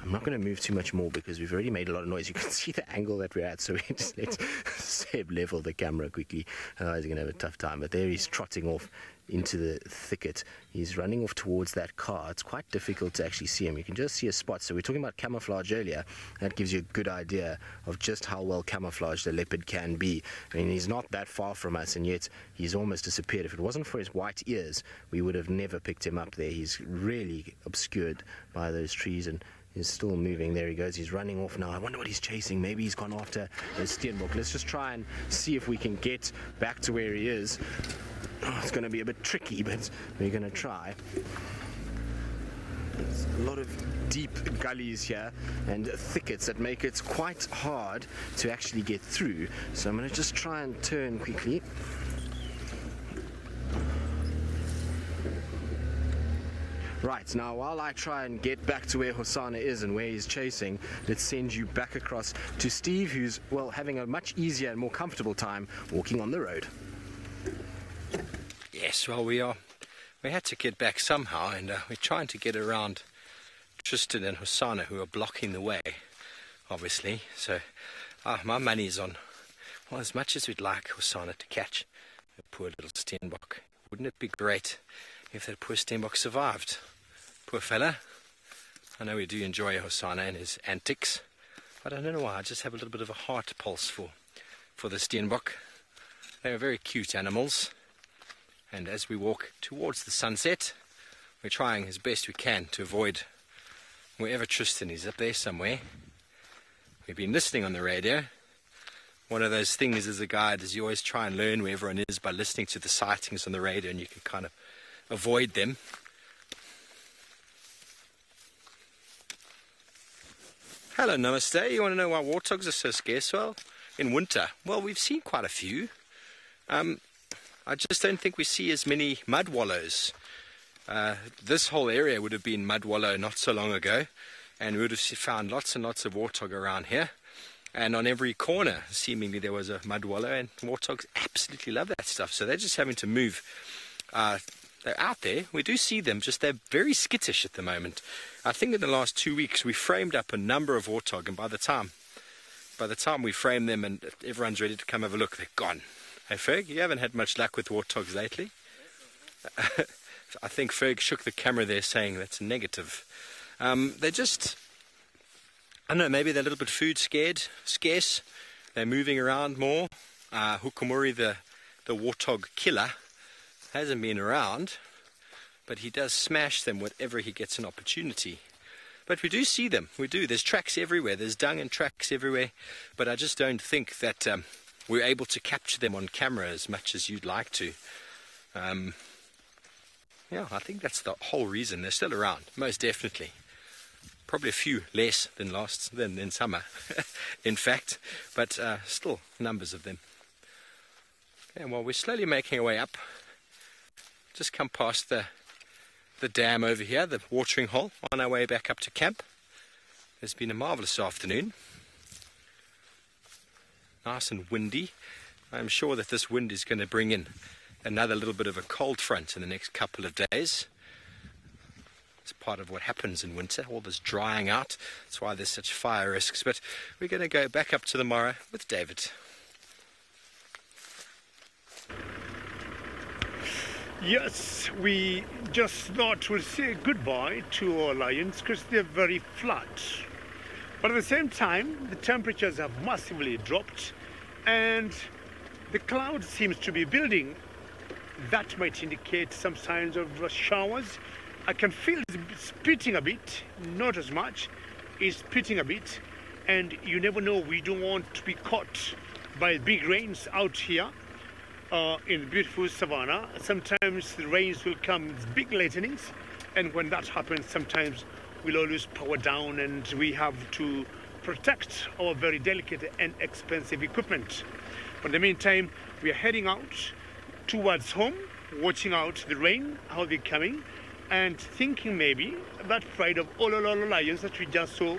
I'm not going to move too much more because we've already made a lot of noise. You can see the angle that we're at, so we just let Seb level the camera quickly. Otherwise, he's going to have a tough time. But there he's trotting off into the thicket. He's running off towards that car. It's quite difficult to actually see him. You can just see a spot. So we were talking about camouflage earlier. That gives you a good idea of just how well camouflaged a leopard can be. I mean, he's not that far from us, and yet he's almost disappeared. If it wasn't for his white ears, we would have never picked him up there. He's really obscured by those trees, and he's still moving. There he goes. He's running off now. I wonder what he's chasing. Maybe he's gone after a steenbok. Let's just try and see if we can get back to where he is. Oh, it's going to be a bit tricky, but we're going to try. There's a lot of deep gullies here and thickets that make it quite hard to actually get through. So I'm going to just try and turn quickly. Right, now while I try and get back to where Hosana is and where he's chasing, let's send you back across to Steve, who's, well, having a much easier and more comfortable time walking on the road. Yes, well, we had to get back somehow, and we're trying to get around Tristan and Hosana, who are blocking the way, obviously. So my money's on, well, as much as we'd like Hosana to catch a poor little steenbok. Wouldn't it be great if that poor steenbok survived? Poor fella. I know we do enjoy Hosana and his antics, but I don't know why. I just have a little bit of a heart pulse for the steenbok. They are very cute animals. And as we walk towards the sunset, we're trying as best we can to avoid wherever Tristan is, up there somewhere. We've been listening on the radio. One of those things as a guide is you always try and learn where everyone is by listening to the sightings on the radio, and you can kind of avoid them. Hello, namaste. You want to know why warthogs are so scarce? Well, in winter, well, we've seen quite a few. I just don't think we see as many mud wallows. This whole area would have been mud wallow not so long ago, and we would have found lots and lots of warthog around here. And on every corner, seemingly, there was a mud wallow, and warthogs absolutely love that stuff. So they're just having to move. They're out there. We do see them, just they're very skittish at the moment. I think in the last 2 weeks, we framed up a number of warthog, and by the time we frame them and everyone's ready to come have a look, they're gone. Hey Ferg, you haven't had much luck with warthogs lately. I think Ferg shook the camera there saying that's negative. They're just, I don't know, maybe they're a little bit food scarce. They're moving around more. Hukumuri, the warthog killer, hasn't been around, but he does smash them whenever he gets an opportunity. But we do see them, we do. There's tracks everywhere, there's dung and tracks everywhere, but I just don't think that we're able to capture them on camera as much as you'd like to. Yeah, I think that's the whole reason. They're still around, most definitely. Probably a few less than summer, in fact, but still numbers of them. And well, we're slowly making our way up. Just come past the dam over here, the watering hole, on our way back up to camp. It's been a marvellous afternoon. Nice and windy. I'm sure that this wind is going to bring in another little bit of a cold front in the next couple of days. It's part of what happens in winter, all this drying out. That's why there's such fire risks. But we're going to go back up to the Mara with David. Yes, we just thought we'll say goodbye to our lions because they're very flat. But at the same time, the temperatures have massively dropped and the cloud seems to be building. That might indicate some signs of showers. I can feel it spitting a bit, not as much. It's spitting a bit, and you never know. We don't want to be caught by big rains out here. in the beautiful savannah. Sometimes the rains will come in big lightnings, and when that happens, sometimes we'll always power down and we have to protect our very delicate and expensive equipment. But in the meantime, we are heading out towards home, watching out the rain, how they're coming, and thinking maybe that pride of Olololo lions that we just saw,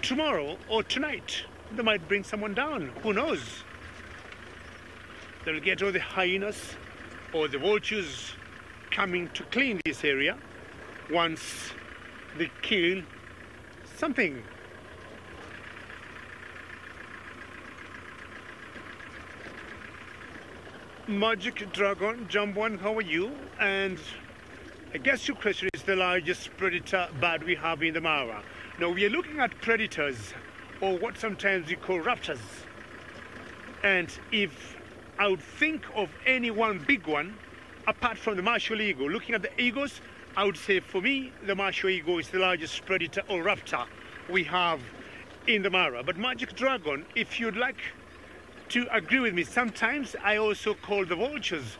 tomorrow or tonight, they might bring someone down. Who knows? They'll get all the hyenas or the vultures coming to clean this area once they kill something. Magic Dragon, Jump One, how are you? And I guess your question is the largest predator bird we have in the Mara. Now we are looking at predators, or what sometimes we call raptors. And if I would think of any one big one, apart from the martial eagle, looking at the eagles, I would say for me, the martial eagle is the largest predator or raptor we have in the Mara. But Magic Dragon, if you'd like to agree with me, sometimes I also call the vultures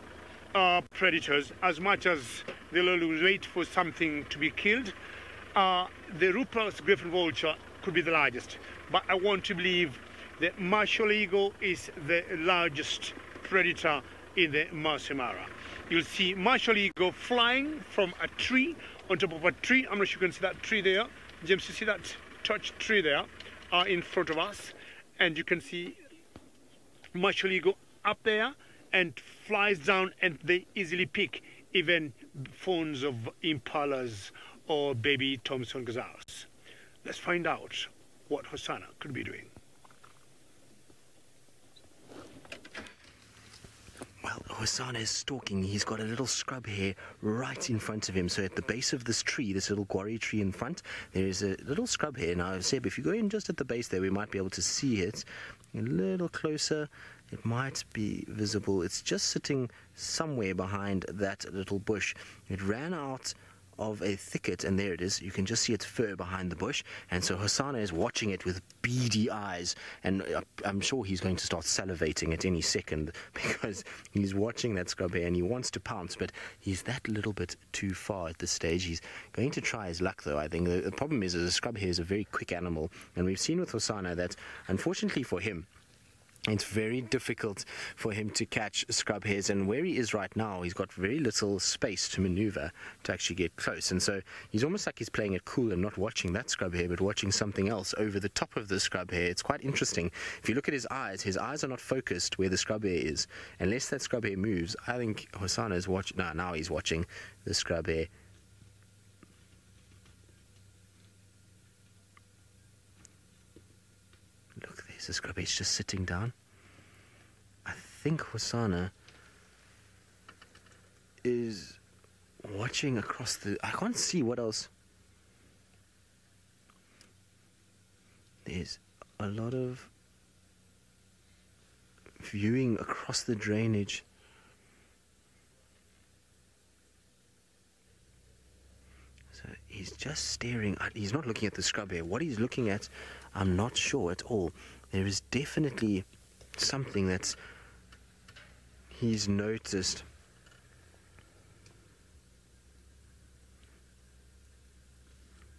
predators, as much as they'll always wait for something to be killed. The Rupert's griffon vulture could be the largest, but I want to believe the martial eagle is the largest predator in the Masai Mara. You'll see martial eagle flying from a tree, on top of a tree. I'm not sure you can see that tree there. James, you see that touch tree there in front of us, and you can see martial eagle up there and flies down, and they easily pick even fawns of impalas or baby Thompson gazelles. Let's find out what Hosanna could be doing. Well, Hosanna is stalking. He's got a little scrub hare right in front of him. So at the base of this tree, this little guarri tree in front, there is a little scrub hare. Now, Seb, if you go in just at the base there, we might be able to see it a little closer. It might be visible. It's just sitting somewhere behind that little bush. It ran out of a thicket, and there it is. You can just see its fur behind the bush, and so Hosanna is watching it with beady eyes, and I'm sure he's going to start salivating at any second because he's watching that scrub hare and he wants to pounce, but he's that little bit too far at this stage. He's going to try his luck, though. I think the problem is that a scrub hare is a very quick animal, and we've seen with Hosanna that, unfortunately for him, it's very difficult for him to catch scrub hares, and where he is right now, he's got very little space to maneuver to actually get close, and so he's almost like he's playing it cool and not watching that scrub hare, but watching something else over the top of the scrub hare. It's quite interesting. If you look at his eyes are not focused where the scrub hare is. Unless that scrub hare moves, I think Hosanna is watching. No, now he's watching the scrub hare. Look, there's the scrub hare. It's just sitting down. I think Hosanna is watching across the... I can't see what else. There's a lot of viewing across the drainage. So he's just staring at... He's not looking at the scrub hare. What he's looking at, I'm not sure at all. There is definitely something that's he's noticed.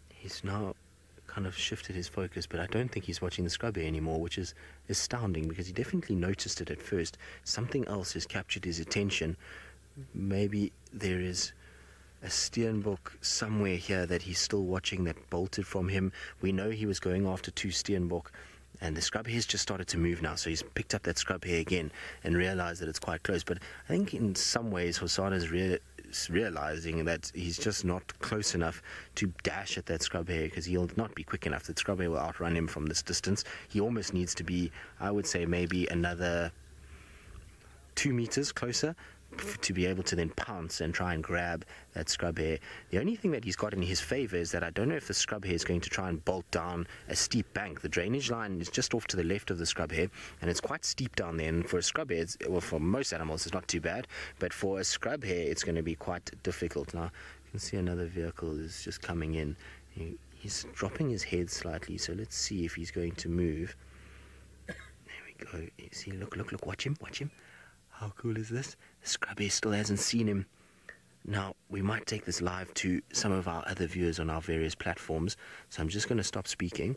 He's now kind of shifted his focus, but I don't think he's watching the scrub hare anymore, which is astounding because he definitely noticed it at first. Something else has captured his attention. Maybe there is a steenbok somewhere here that he's still watching that bolted from him. We know he was going after two steenbok, and the scrub hare's just started to move now, so he's picked up that scrub hare again and realized that it's quite close. But I think in some ways Hosanna's realizing that he's just not close enough to dash at that scrub hare, because he'll not be quick enough. That scrub hare will outrun him from this distance. He almost needs to be, I would say, maybe another 2 meters closer to be able to then pounce and try and grab that scrub hare. The only thing that he's got in his favor is that I don't know if the scrub hare is going to try and bolt down a steep bank. The drainage line is just off to the left of the scrub hare, and it's quite steep down there, and for a scrub hare, well, for most animals it's not too bad, but for a scrub hare it's going to be quite difficult. Now you can see another vehicle is just coming in. He's dropping his head slightly, so let's see if he's going to move. There we go. You see, look, watch him. How cool is this? The scrub hare still hasn't seen him. Now, we might take this live to some of our other viewers on our various platforms, so I'm just going to stop speaking.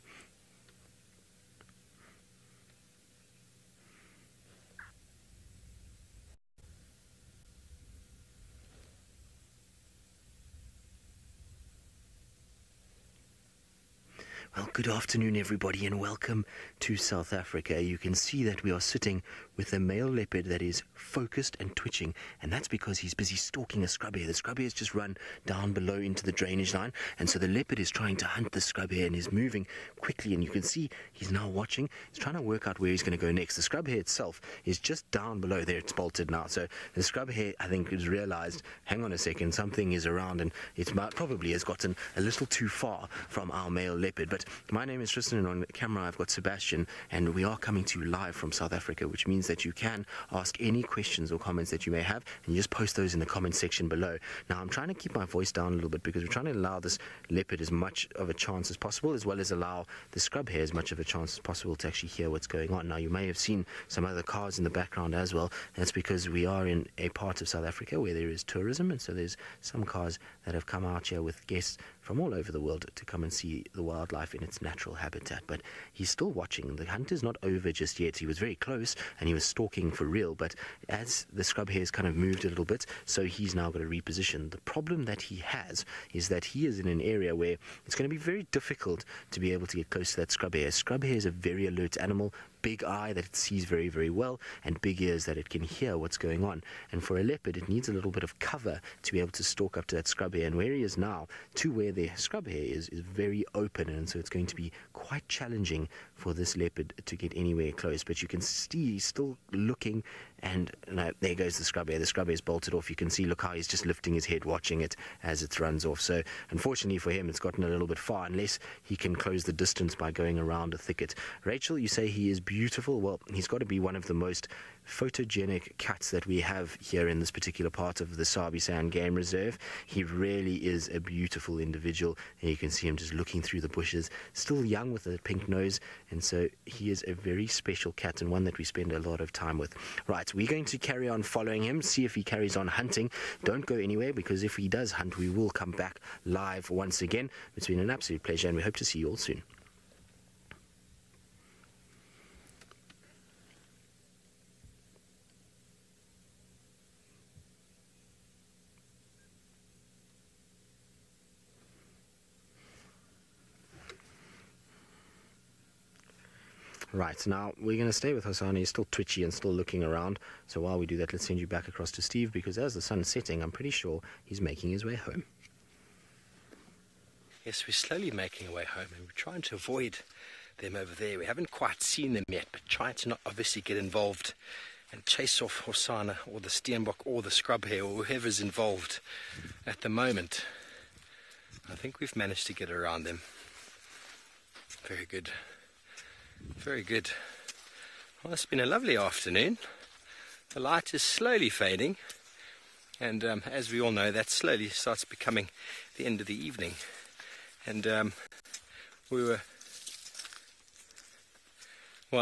Well, good afternoon, everybody, and welcome to South Africa. You can see that we are sitting with a male leopard that is focused and twitching, and that's because he's busy stalking a scrub hare. The scrub hare has just run down below into the drainage line, and so the leopard is trying to hunt the scrub hare and is moving quickly, and you can see he's now watching. He's trying to work out where he's going to go next. The scrub hare itself is just down below there. It's bolted now, so the scrub hare, I think, has realized, hang on a second, something is around, and it probably has gotten a little too far from our male leopard. But my name is Tristan, and on camera I've got Sebastian, and we are coming to you live from South Africa, which means that you can ask any questions or comments that you may have, and you just post those in the comment section below. Now, I'm trying to keep my voice down a little bit because we're trying to allow this leopard as much of a chance as possible, as well as allow the scrub hare as much of a chance as possible to actually hear what's going on. Now, you may have seen some other cars in the background as well. That's because we are in a part of South Africa where there is tourism, and so there's some cars that have come out here with guests from all over the world to come and see the wildlife in its natural habitat. But he's still watching. The hunt is not over just yet. He was very close and he was stalking for real, but as the scrub hare has kind of moved a little bit, so he's now got to reposition. The problem that he has is that he is in an area where it's going to be very difficult to be able to get close to that scrub hare. Scrub hare is a very alert animal, big eye that it sees very, very well, and big ears that it can hear what's going on. And for a leopard, it needs a little bit of cover to be able to stalk up to that scrub hare. And where he is now to where the scrub hare is very open, and so it's going to be quite challenging for this leopard to get anywhere close. But you can see he's still looking, and no, there goes the scrub hare. The scrub hare is bolted off. You can see, look how he's just lifting his head, watching it as it runs off. So unfortunately for him, it's gotten a little bit far, unless he can close the distance by going around a thicket. Rachel, you say he is beautiful. Well, he's got to be one of the most photogenic cats that we have here in this particular part of the Sabi Sand Game Reserve. He really is a beautiful individual, and you can see him just looking through the bushes, still young with a pink nose, and so he is a very special cat and one that we spend a lot of time with. Right, we're going to carry on following him, see if he carries on hunting. Don't go anywhere, because if he does hunt, we will come back live once again. It's been an absolute pleasure, and we hope to see you all soon. Right, now we're going to stay with Hassan. He's still twitchy and still looking around. So while we do that, let's send you back across to Steve, because as the sun's setting, I'm pretty sure he's making his way home. Yes, we're slowly making our way home, and we're trying to avoid them over there. We haven't quite seen them yet, but trying to not obviously get involved and chase off Hosanna or the steenbok or the scrub hare or whoever's involved at the moment. I think we've managed to get around them. Very good. Very good. Well, it's been a lovely afternoon. The light is slowly fading, and as we all know, that slowly starts becoming the end of the evening. And well,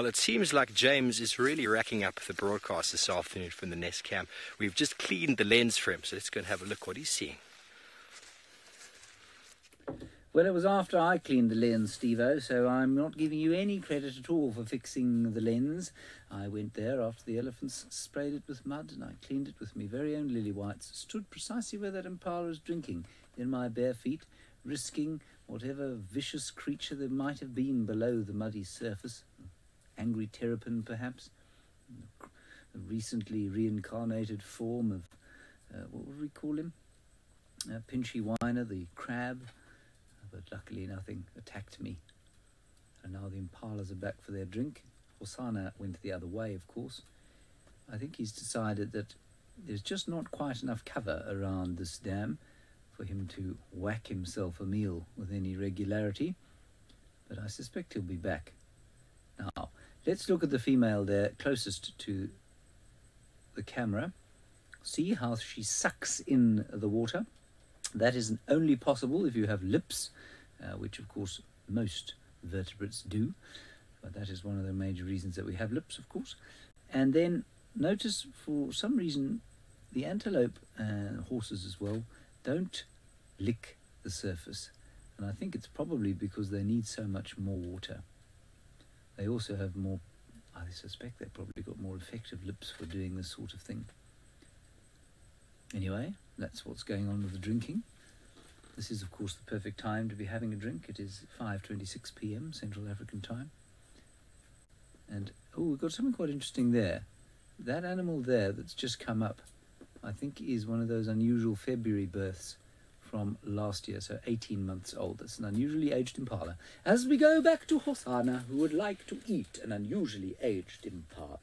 it seems like James is really racking up the broadcast this afternoon from the Nest Cam. We've just cleaned the lens for him, so let's go and have a look what he's seeing. Well, it was after I cleaned the lens, Steve-O, so I'm not giving you any credit at all for fixing the lens. I went there after the elephants sprayed it with mud, and I cleaned it with my very own lily whites. Stood precisely where that impala was drinking, in my bare feet, risking whatever vicious creature there might have been below the muddy surface. Angry terrapin, perhaps. A recently reincarnated form of, what would we call him? Pinchy Whiner, the crab. But luckily nothing attacked me. And now the impalas are back for their drink. Hosanna went the other way, of course. I think he's decided that there's just not quite enough cover around this dam for him to whack himself a meal with any regularity. But I suspect he'll be back. Now, let's look at the female there closest to the camera. See how she sucks in the water. That is only possible if you have lips, which of course most vertebrates do, but that is one of the major reasons that we have lips, of course. And then notice for some reason the antelope and horses as well don't lick the surface, and I think it's probably because they need so much more water. They also have more, I suspect they've probably got more effective lips for doing this sort of thing. Anyway, that's what's going on with the drinking. This is of course the perfect time to be having a drink. It is 5:26 p.m. Central African time. And oh, we've got something quite interesting there. That animal there that's just come up, I think is one of those unusual February births from last year, so 18 months old. That's an unusually aged impala. As we go back to Hosanna, who would like to eat an unusually aged impala.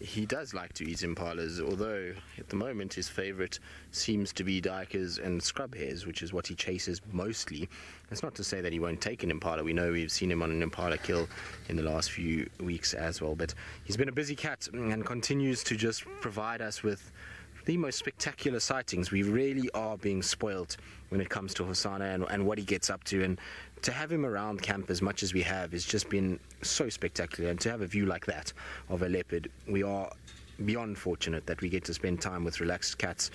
He does like to eat impalas, although at the moment his favourite seems to be duikers and scrub hares, which is what he chases mostly. That's not to say that he won't take an impala. We know we've seen him on an impala kill in the last few weeks as well, but he's been a busy cat and continues to just provide us with the most spectacular sightings. We really are being spoilt when it comes to Hosanna and what he gets up to, and to have him around camp as much as we have has just been so spectacular. And to have a view like that of a leopard, we are beyond fortunate that we get to spend time with relaxed cats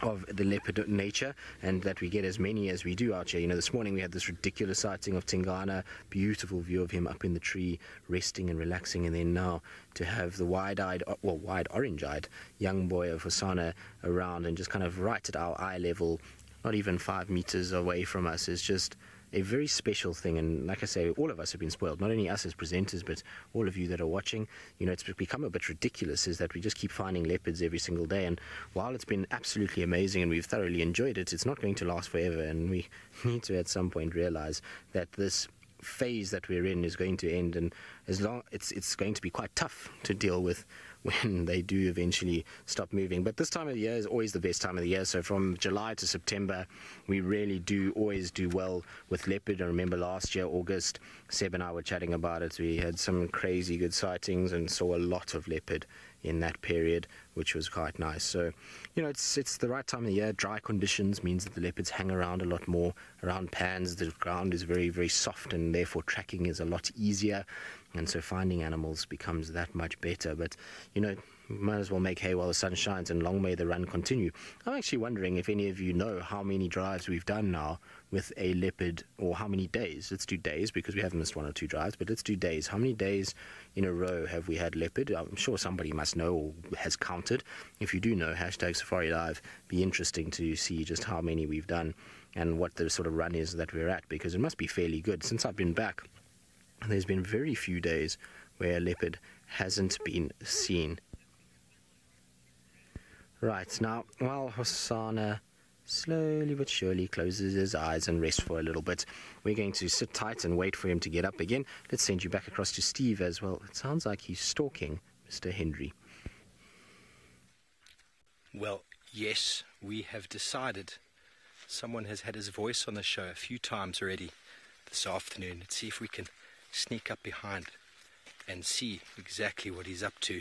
of the leopard nature, and that we get as many as we do out here. You know, this morning we had this ridiculous sighting of Tingana, beautiful view of him up in the tree resting and relaxing, and then now to have the wide orange-eyed young boy of Hosanna around and just kind of right at our eye level, not even 5 meters away from us, is just a very special thing. And like I say, all of us have been spoiled, not only us as presenters, but all of you that are watching. You know, it's become a bit ridiculous is that we just keep finding leopards every single day, and while it's been absolutely amazing and we've thoroughly enjoyed it, it's not going to last forever, and we need to at some point realize that this phase that we're in is going to end, and as long it's going to be quite tough to deal with when they do eventually stop moving. But this time of the year is always the best time of the year, so from July to September we really do always do well with leopard. I remember last year, August, Seb and I were chatting about it. We had some crazy good sightings and saw a lot of leopard in that period, which was quite nice. So, you know, it's the right time of the year. Dry conditions means that the leopards hang around a lot more. Around pans, the ground is very, very soft, and therefore tracking is a lot easier, and so finding animals becomes that much better. But, you know, might as well make hay while the sun shines, and long may the run continue. I'm actually wondering if any of you know how many drives we've done now with a leopard, or how many days. Let's do days, because we haven't missed 1 or 2 drives, but let's do days. How many days in a row have we had leopard? I'm sure somebody must know or has counted. If you do know, hashtag SafariLive. Be interesting to see just how many we've done and what the sort of run is that we're at, because it must be fairly good. Since I've been back, there's been very few days where a leopard hasn't been seen. Right, now, while Hosanna slowly but surely closes his eyes and rests for a little bit, we're going to sit tight and wait for him to get up again. Let's send you back across to Steve as well. It sounds like he's stalking Mr. Hendry. Well, yes, we have decided. Someone has had his voice on the show a few times already this afternoon. Let's see if we can sneak up behind and see exactly what he's up to.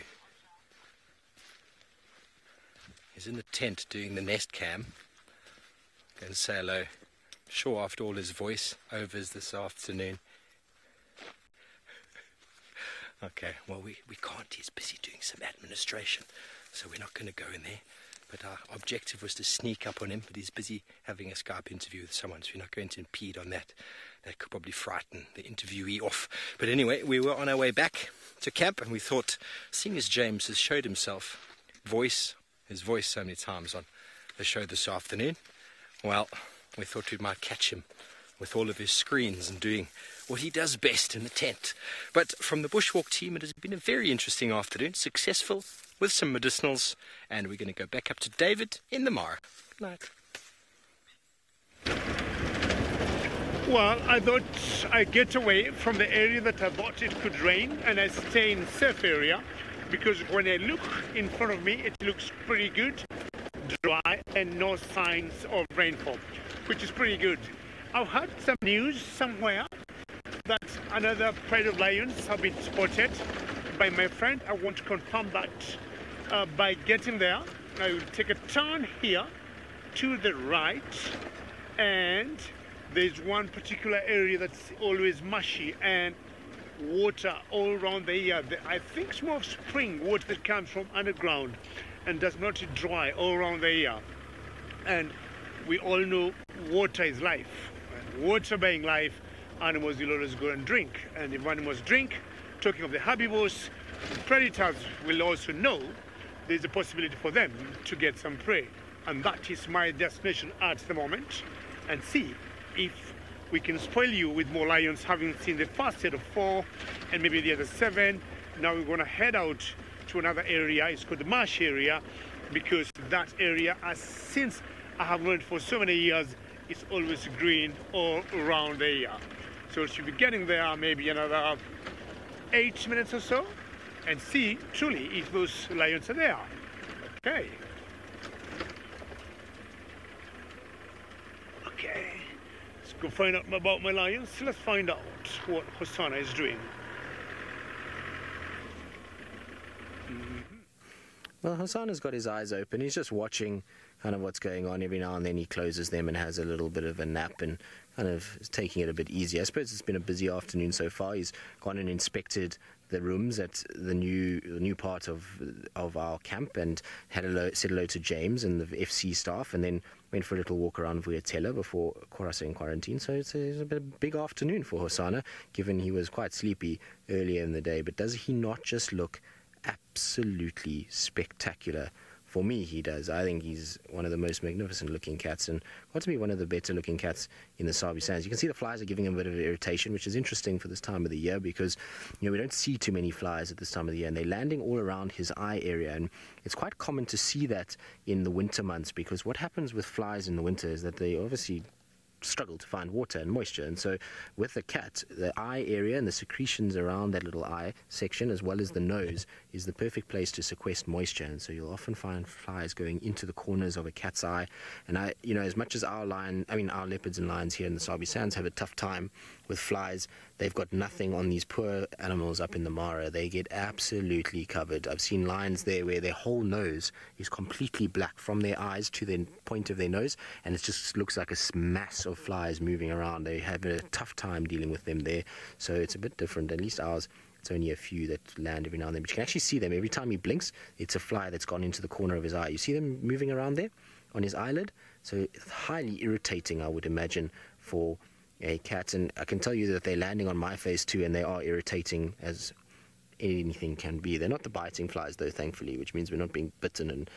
He's in the tent doing the nest cam. Go and say hello. Sure, after all his voice overs this afternoon. Okay, well, we can't. He's busy doing some administration, so we're not going to go in there. But our objective was to sneak up on him, but he's busy having a Skype interview with someone, so we're not going to impede on that. That could probably frighten the interviewee off. But anyway, we were on our way back to camp, and we thought, seeing as James has showed himself his voice so many times on the show this afternoon, well, we thought we might catch him with all of his screens and doing what he does best in the tent. But from the Bushwalk team, it has been a very interesting afternoon, successful with some medicinals, and we're going to go back up to David in the Mara. Good night. Well, I thought I'd get away from the area that I thought it could rain, and I stay in safe area, because when I look in front of me, it looks pretty good, dry, and no signs of rainfall, which is pretty good. I've heard some news somewhere that another pride of lions have been spotted by my friend. I want to confirm that by getting there. I will take a turn here to the right, and there's one particular area that's always mushy, and water all around the area. I think it's more of spring water that comes from underground and does not dry all around the area. And we all know water is life. And water being life, animals will always go and drink. And if animals drink, talking of the herbivores, predators will also know there's a possibility for them to get some prey. And that is my destination at the moment. And see if we can spoil you with more lions, having seen the first set of 4 and maybe the other 7. Now we're going to head out to another area. It's called the marsh area, because that area, since I have learned for so many years, it's always green all around the area. So we should be getting there maybe another 8 minutes or so and see truly if those lions are there. Okay. Okay. Let's go find out about my lions. Let's find out what Hosanna is doing. Well, Hosanna's got his eyes open. He's just watching kind of what's going on. Every now and then he closes them and has a little bit of a nap and kind of is taking it a bit easy. I suppose it's been a busy afternoon so far. He's gone and inspected the rooms at the new part of our camp and said hello to James and the FC staff, and then went for a little walk around Vuyatela before Korasa in quarantine. So it's a big afternoon for Hosanna, given he was quite sleepy earlier in the day. But does he not just look absolutely spectacular? For me, he does. I think he's one of the most magnificent looking cats, and got to be one of the better looking cats in the Sabi Sands. You can see the flies are giving him a bit of irritation, which is interesting for this time of the year, because we don't see too many flies at this time of the year, and they're landing all around his eye area. And it's quite common to see that in the winter months, because what happens with flies in the winter is that they obviously struggle to find water and moisture, and so with the cat, the eye area and the secretions around that little eye section, as well as the nose, is the perfect place to sequester moisture. And so you'll often find flies going into the corners of a cat's eye. And as much as our leopards and lions here in the Sabi Sands have a tough time with flies, they've got nothing on these poor animals up in the Mara. They get absolutely covered. I've seen lions there where their whole nose is completely black from their eyes to the point of their nose, and it just looks like a mass of flies moving around. They have a tough time dealing with them there. So it's a bit different. At least ours, it's only a few that land every now and then, but you can actually see them. Every time he blinks, it's a fly that's gone into the corner of his eye. You see them moving around there on his eyelid? So it's highly irritating, I would imagine, for a cat. And I can tell you that they're landing on my face too, and they are irritating as anything can be. They're not the biting flies though, thankfully, which means we're not being bitten and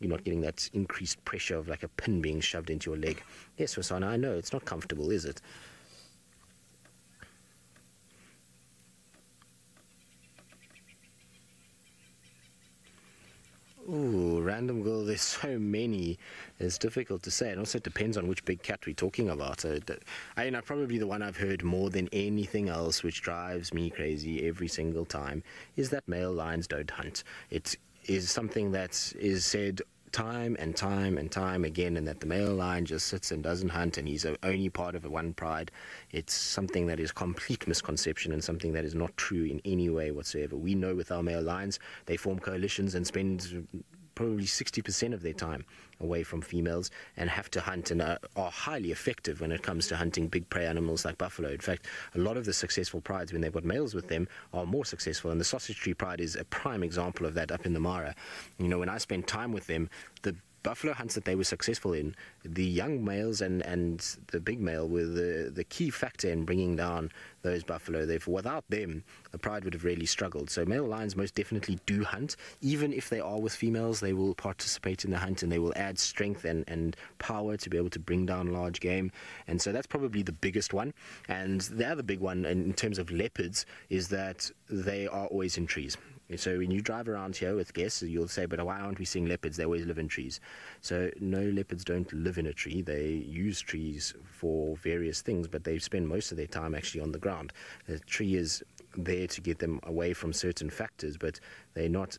you're not getting that increased pressure of like a pin being shoved into your leg. Yes, Hosanna, I know, it's not comfortable, is it? Ooh, random girl, there's so many. It's difficult to say. And also it depends on which big cat we're talking about. Probably the one I've heard more than anything else, which drives me crazy every single time, is that male lions don't hunt. It is something that is said time and time and time again, and that the male lion just sits and doesn't hunt and he's only part of one pride. It's something that is complete misconception and something that is not true in any way whatsoever. We know with our male lions, they form coalitions and spend probably 60% of their time away from females and have to hunt, and are highly effective when it comes to hunting big prey animals like buffalo. In fact, a lot of the successful prides, when they've got males with them, are more successful, and the sausage tree pride is a prime example of that up in the Mara. When I spent time with them, the buffalo hunts that they were successful in, the young males and the big male were the key factor in bringing down those buffalo. Therefore, without them, the pride would have really struggled. So male lions most definitely do hunt. Even if they are with females, they will participate in the hunt, and they will add strength and power to be able to bring down large game. And so that's probably the biggest one. And the other big one in terms of leopards is that they are always in trees. So when you drive around here with guests, you'll say, but why aren't we seeing leopards? They always live in trees. So no, leopards don't live in a tree. They use trees for various things, but they spend most of their time actually on the ground. The tree is there to get them away from certain factors, but they're not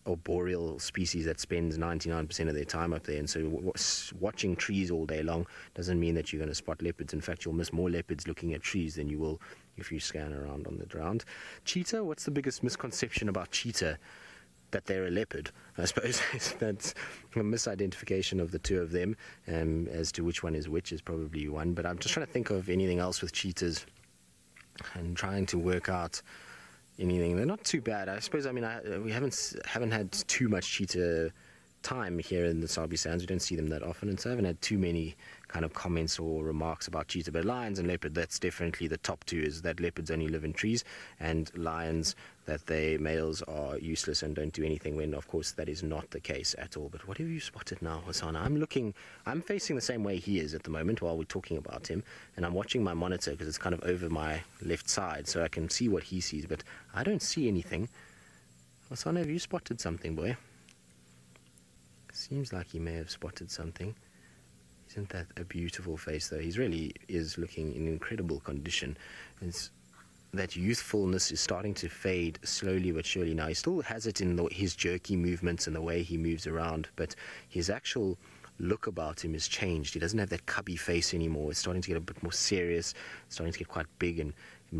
arboreal species that spends 99% of their time up there. And so watching trees all day long doesn't mean that you're going to spot leopards. In fact, you'll miss more leopards looking at trees than you will if you scan around on the ground. Cheetah, what's the biggest misconception about cheetah? That they're a leopard. I suppose that's a misidentification of the two of them, as to which one is which is probably one. But I'm just trying to think of anything else with cheetahs and trying to work out anything. They're not too bad, I suppose. I mean, we haven't had too much cheetah time here in the Sabi Sands. We don't see them that often, and so I haven't had too many kind of comments or remarks about cheetah. But lions and leopard, that's definitely the top two, is that leopards only live in trees, and lions, that they males are useless and don't do anything, when of course that is not the case at all. But what have you spotted now, Hosanna? I'm facing the same way he is at the moment while we're talking about him, and I'm watching my monitor because it's kind of over my left side, so I can see what he sees, but I don't see anything. Hosanna, have you spotted something, boy? Seems like he may have spotted something. Isn't that a beautiful face, though? He really is looking in incredible condition. That youthfulness is starting to fade slowly but surely now. He still has it in his jerky movements and the way he moves around, but his actual look about him has changed. He doesn't have that cubby face anymore. It's starting to get a bit more serious, it's starting to get quite big and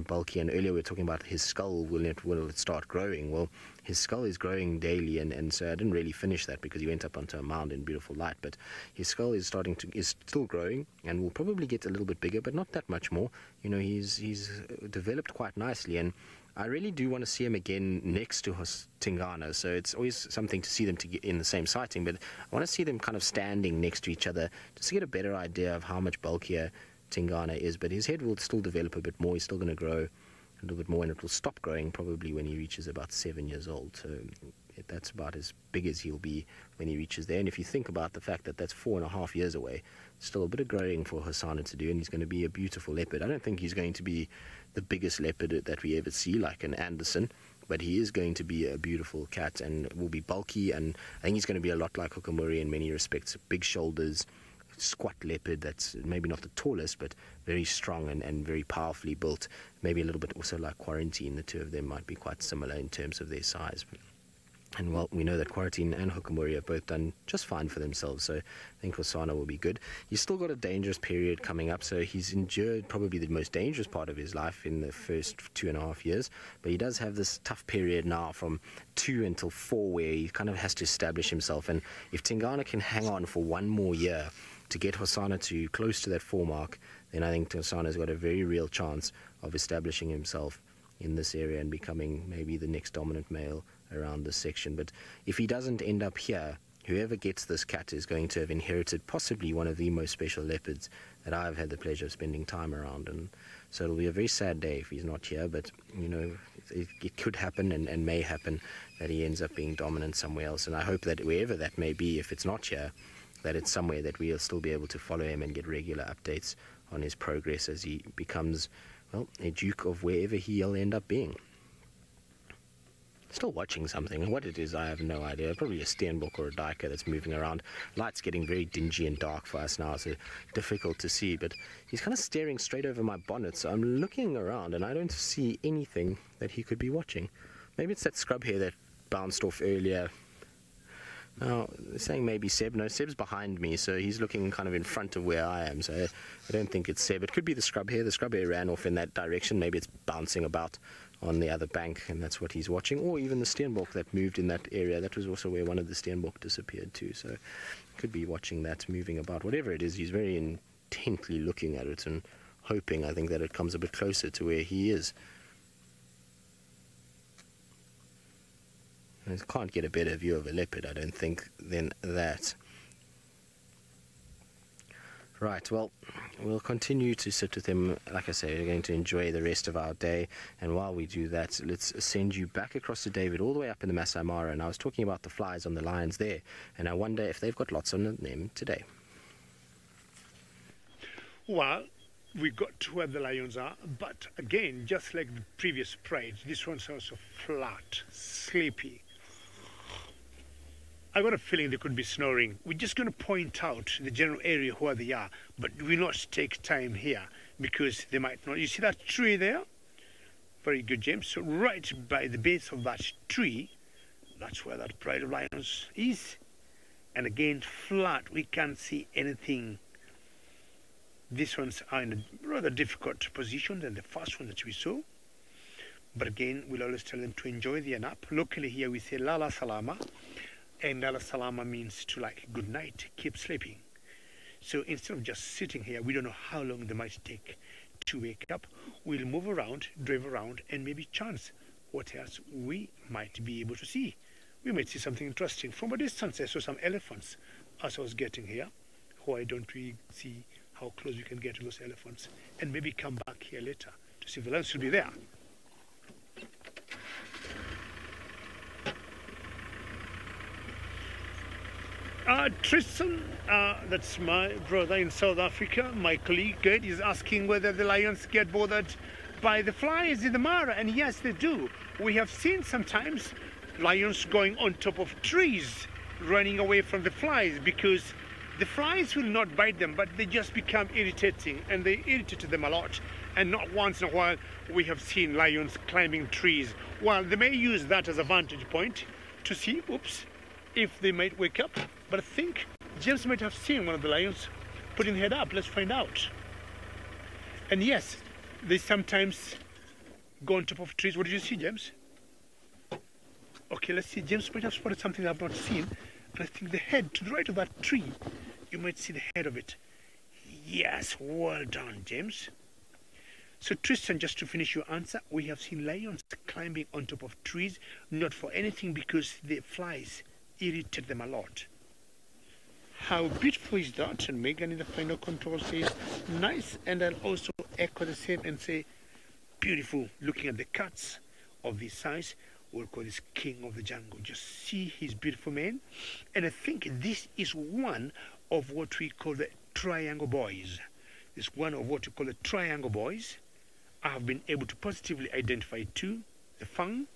bulky. And earlier we were talking about his skull, will it start growing? Well, his skull is growing daily, and so I didn't really finish that because he went up onto a mound in beautiful light, but his skull is still growing and will probably get a little bit bigger, but not that much more. You know, he's developed quite nicely, and I really do want to see him again next to Tingana. So it's always something to see them in the same sighting, but I want to see them kind of standing next to each other just to get a better idea of how much bulkier Tingana is. But his head will still develop a bit more. He's still going to grow a little bit more, and it will stop growing probably when he reaches about 7 years old. So that's about as big as he'll be when he reaches there. And if you think about the fact that that's 4.5 years away, still a bit of growing for Hosanna to do, and he's going to be a beautiful leopard. I don't think he's going to be the biggest leopard that we ever see, like an Anderson, but he is going to be a beautiful cat and will be bulky, and I think he's going to be a lot like Hukamuri in many respects. Big shoulders, squat leopard that's maybe not the tallest, but very strong and very powerfully built. Maybe a little bit also like Quarantine. The two of them might be quite similar in terms of their size. And well, we know that Quarantine and Hukamuri have both done just fine for themselves, so I think Hosanna will be good. He's still got a dangerous period coming up, so he's endured probably the most dangerous part of his life in the first 2.5 years, but he does have this tough period now from 2 until 4 where he kind of has to establish himself. And if Tingana can hang on for 1 more year to get Hosanna to close to that 4 mark, then I think Hosanna's got a very real chance of establishing himself in this area and becoming maybe the next dominant male around this section. But if he doesn't end up here, whoever gets this cat is going to have inherited possibly one of the most special leopards that I've had the pleasure of spending time around. And so it'll be a very sad day if he's not here, but you know, it could happen and may happen that he ends up being dominant somewhere else. And I hope that wherever that may be, if it's not here, that it's somewhere that we'll still be able to follow him and get regular updates on his progress as he becomes, well, a duke of wherever he'll end up being. Still watching something. What it is, I have no idea. Probably a steenbok or a duiker that's moving around. Light's getting very dingy and dark for us now, so difficult to see. But he's kind of staring straight over my bonnet, so I'm looking around and I don't see anything that he could be watching. Maybe it's that scrub hair that bounced off earlier. Now, they're saying maybe Seb. No, Seb's behind me, so he's looking kind of in front of where I am, so I don't think it's Seb. It could be the scrub hair. The scrub hair ran off in that direction. Maybe it's bouncing about on the other bank, and that's what he's watching. Or even the steenbok that moved in that area. That was also where one of the steenbok disappeared too, so could be watching that moving about. Whatever it is, he's very intently looking at it and hoping, I think, that it comes a bit closer to where he is. I can't get a better view of a leopard, I don't think, than that. Right, well, we'll continue to sit with him. Like I say, we're going to enjoy the rest of our day, and while we do that, let's send you back across to David, all the way up in the Masai Mara. And I was talking about the flies on the lions there, and I wonder if they've got lots on them today. Well, we got to where the lions are, but again, just like the previous parade, this one's also flat, sleepy. I got a feeling they could be snoring. We're just going to point out the general area where they are, but we will not take time here because they might not. You see that tree there? Very good, James. So right by the base of that tree, that's where that pride of lions is. And again, flat, we can't see anything. These ones are in a rather difficult position than the first one that we saw. But again, we'll always tell them to enjoy their nap. Locally here we say Lala Salama. And Lala Salama means to like good night, keep sleeping. So instead of just sitting here, we don't know how long they might take to wake up, we'll move around, drive around, and maybe chance what else we might be able to see. We might see something interesting. From a distance, I saw some elephants as I was getting here. Why don't we see how close we can get to those elephants, and maybe come back here later to see if the lions will be there. Tristan, that's my brother in South Africa, my colleague, Gerd, is asking whether the lions get bothered by the flies in the Mara, and yes, they do. We have seen sometimes lions going on top of trees, running away from the flies, because the flies will not bite them, but they just become irritating, and they irritate them a lot. And not once in a while we have seen lions climbing trees. Well, they may use that as a vantage point to see, oops, if they might wake up. But I think James might have seen one of the lions putting head up. Let's find out. And yes, they sometimes go on top of trees. What did you see, James? Okay, let's see. James might have spotted something I've not seen. And I think the head to the right of that tree, you might see the head of it. Yes, well done, James. So Tristan, just to finish your answer, we have seen lions climbing on top of trees, not for anything, because the flies irritate them a lot. How beautiful is that? And Megan in the final control says nice, and I'll also echo the same and say beautiful. Looking at the cats of this size, we'll call this king of the jungle. Just see his beautiful mane. And I think this is one of what we call the triangle boys. This is one of what we call the triangle boys. I have been able to positively identify two, the fang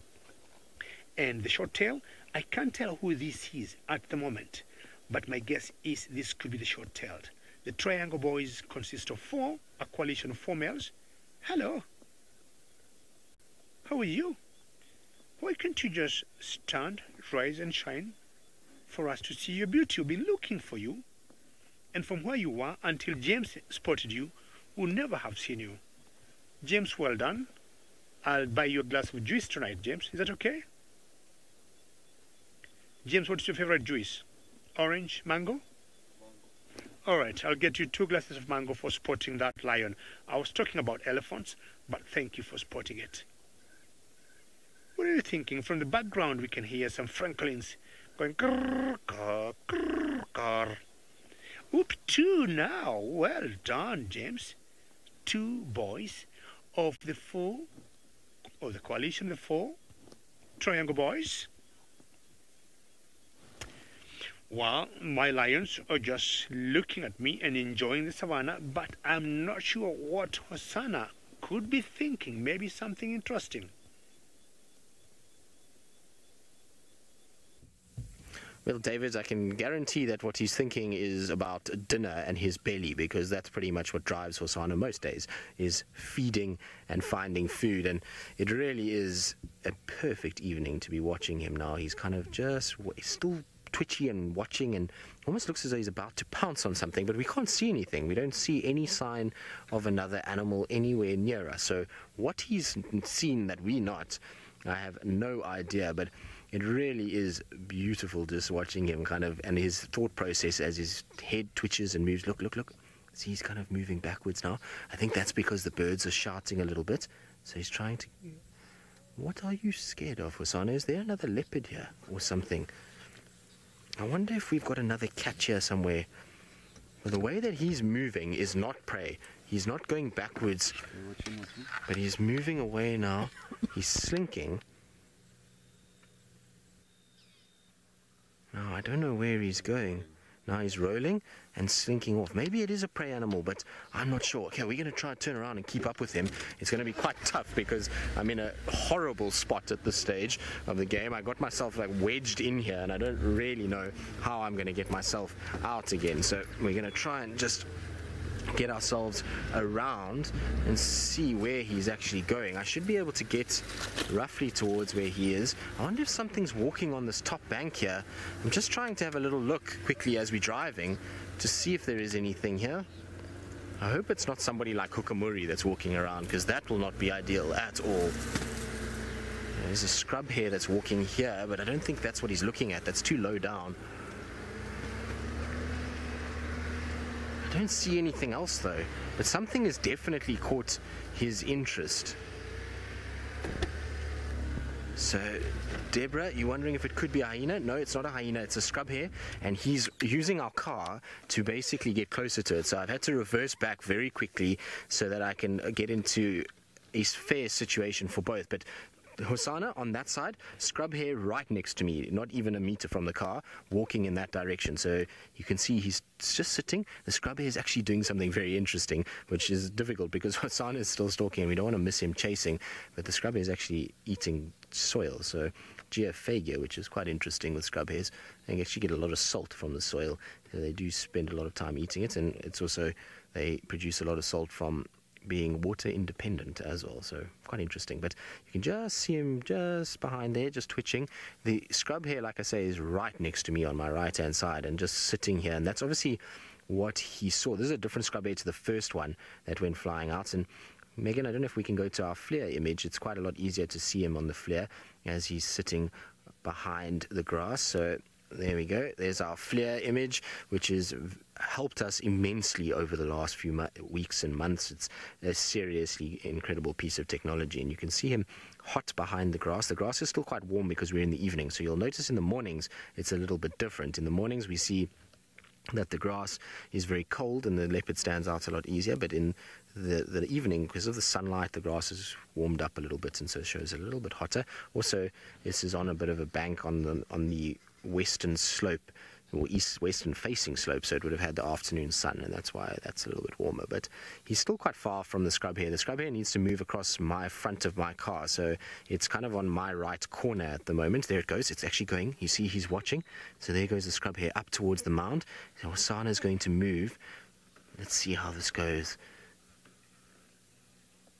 and the short tail. I can't tell who this is at the moment, but my guess is this could be the short-tailed. The triangle boys consist of four, a coalition of 4 males. Hello. How are you? Why can't you just stand, rise and shine for us to see your beauty? We've been looking for you. And from where you were until James spotted you, we'll never have seen you. James, well done. I'll buy you a glass of juice tonight, James. Is that okay? James, what's your favorite juice? Orange, mango? All right, I'll get you 2 glasses of mango for spotting that lion. I was talking about elephants, but thank you for spotting it. What are you thinking? From the background, we can hear some francolins going grrr, grrr, grrr, grrr. Oop, 2 now. Well done, James. 2 boys of the 4, of the coalition, the 4 triangle boys. Well, my lions are just looking at me and enjoying the savannah, but I'm not sure what Hosanna could be thinking. Maybe something interesting. Well, David, I can guarantee that what he's thinking is about dinner and his belly, because that's pretty much what drives Hosanna most days, is feeding and finding food. And it really is a perfect evening to be watching him now. He's kind of just still twitchy and watching, and almost looks as though he's about to pounce on something, but we can't see anything. We don't see any sign of another animal anywhere near us. So what he's seen that we're not, I have no idea, but it really is beautiful just watching him kind of, and his thought process as his head twitches and moves. Look, look, look. See, he's kind of moving backwards now. I think that's because the birds are shouting a little bit. So he's trying to... What are you scared of, Hosanna? Is there another leopard here or something? I wonder if we've got another catch here somewhere. Well, the way that he's moving is not prey. He's not going backwards, but he's moving away now. He's slinking. Now, I don't know where he's going. Now he's rolling and slinking off. Maybe it is a prey animal, but I'm not sure. Okay, we're going to try to turn around and keep up with him. It's going to be quite tough because I'm in a horrible spot at this stage of the game. I got myself like wedged in here, and I don't really know how I'm going to get myself out again. So we're going to try and just get ourselves around and see where he's actually going. I should be able to get roughly towards where he is. I wonder if something's walking on this top bank here. I'm just trying to have a little look quickly as we're driving to see if there is anything here. I hope it's not somebody like Hukamuri that's walking around, because that will not be ideal at all. There's a scrub here that's walking here, but I don't think that's what he's looking at. That's too low down. I don't see anything else though. but something has definitely caught his interest. So, Deborah, you're wondering if it could be a hyena? No, it's not a hyena, it's a scrub hare, and he's using our car to basically get closer to it. So I've had to reverse back very quickly so that I can get into a fair situation for both. But Hosanna on that side, scrub hare right next to me, not even a meter from the car, walking in that direction. So you can see he's just sitting. The scrub hare is actually doing something very interesting, which is difficult because Hosanna is still stalking and we don't want to miss him chasing. But the scrub hare is actually eating soil, so geophagia, which is quite interesting with scrub hares. They actually get a lot of salt from the soil. So they do spend a lot of time eating it, and it's also, they produce a lot of salt from being water independent as well, so quite interesting. But you can just see him just behind there, just twitching. The scrub hare, like I say, is right next to me on my right hand side and just sitting here, and that's obviously what he saw. This is a different scrub hare to the first one that went flying out. And Megan, I don't know if we can go to our flare image. It's quite a lot easier to see him on the flare as he's sitting behind the grass. So there we go. There's our flare image, which has helped us immensely over the last few weeks and months. It's a seriously incredible piece of technology, and you can see him hot behind the grass. The grass is still quite warm because we're in the evening, so you'll notice in the mornings it's a little bit different. In the mornings we see that the grass is very cold and the leopard stands out a lot easier, but in the evening, because of the sunlight, the grass is warmed up a little bit, and so it shows a little bit hotter. Also, this is on a bit of a bank on the western slope, or western facing slope, so it would have had the afternoon sun, and that's why that's a little bit warmer. But he's still quite far from the scrub hare. The scrub hare needs to move across my front of my car, so it's kind of on my right corner at the moment. There it goes. It's actually going. You see he's watching. So there goes the scrub hare up towards the mound. So Hosanna is going to move. Let's see how this goes.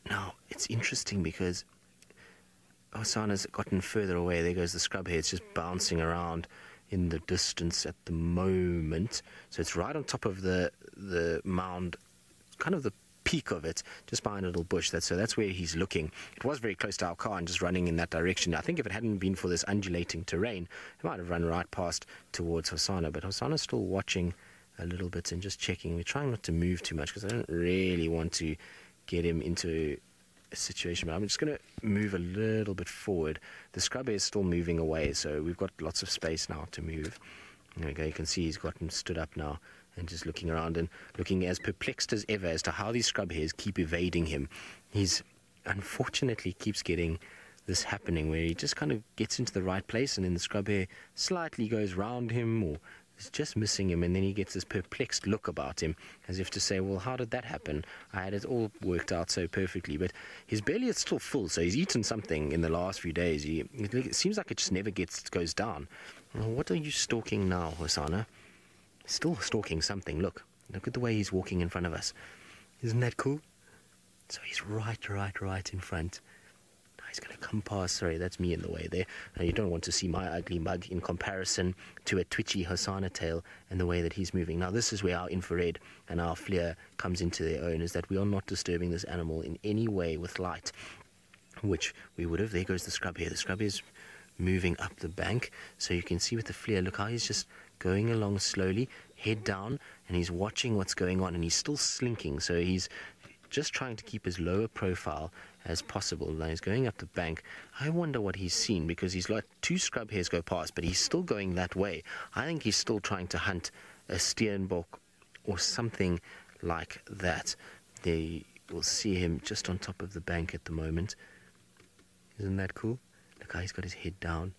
Now, it's interesting because Hosanna's gotten further away. There goes the scrub hare. It's just bouncing around in the distance at the moment. So it's right on top of the mound, kind of the peak of it, just behind a little bush. So that's where he's looking. It was very close to our car and just running in that direction. I think if it hadn't been for this undulating terrain, it might have run right past towards Hosanna. But Hosanna's still watching a little bit and just checking. We're trying not to move too much because I don't really want to get him into a situation, but I'm just going to move a little bit forward. The scrub hare is still moving away, so we've got lots of space now to move. There we go. You can see he's gotten stood up now and just looking around and looking as perplexed as ever as to how these scrub hares keep evading him. He's unfortunately keeps getting this happening where he just kind of gets into the right place and then the scrub hare slightly goes round him or is just missing him, and then he gets this perplexed look about him as if to say, well, how did that happen? I had it all worked out so perfectly. But his belly is still full, so he's eaten something in the last few days. It seems like it just never goes down. Well, what are you stalking now, Hosanna? Still stalking something. Look at the way he's walking in front of us. Isn't that cool? So he's right in front. He's going to come past. Sorry, that's me in the way there. Now, you don't want to see my ugly mug in comparison to a twitchy Hosanna tail and the way that he's moving. Now, this is where our infrared and our FLIR comes into their own, is that we are not disturbing this animal in any way with light, which we would have. There goes the scrub hare. The scrub hare is moving up the bank, so you can see with the FLIR, look how he's just going along slowly, head down, and he's watching what's going on, and he's still slinking, so he's just trying to keep as low a profile as possible. Now he's going up the bank. I wonder what he's seen, because he's let two scrub hares go past, but he's still going that way. I think he's still trying to hunt a steenbok or something like that. They will see him just on top of the bank at the moment. Isn't that cool? Look how he's got his head down.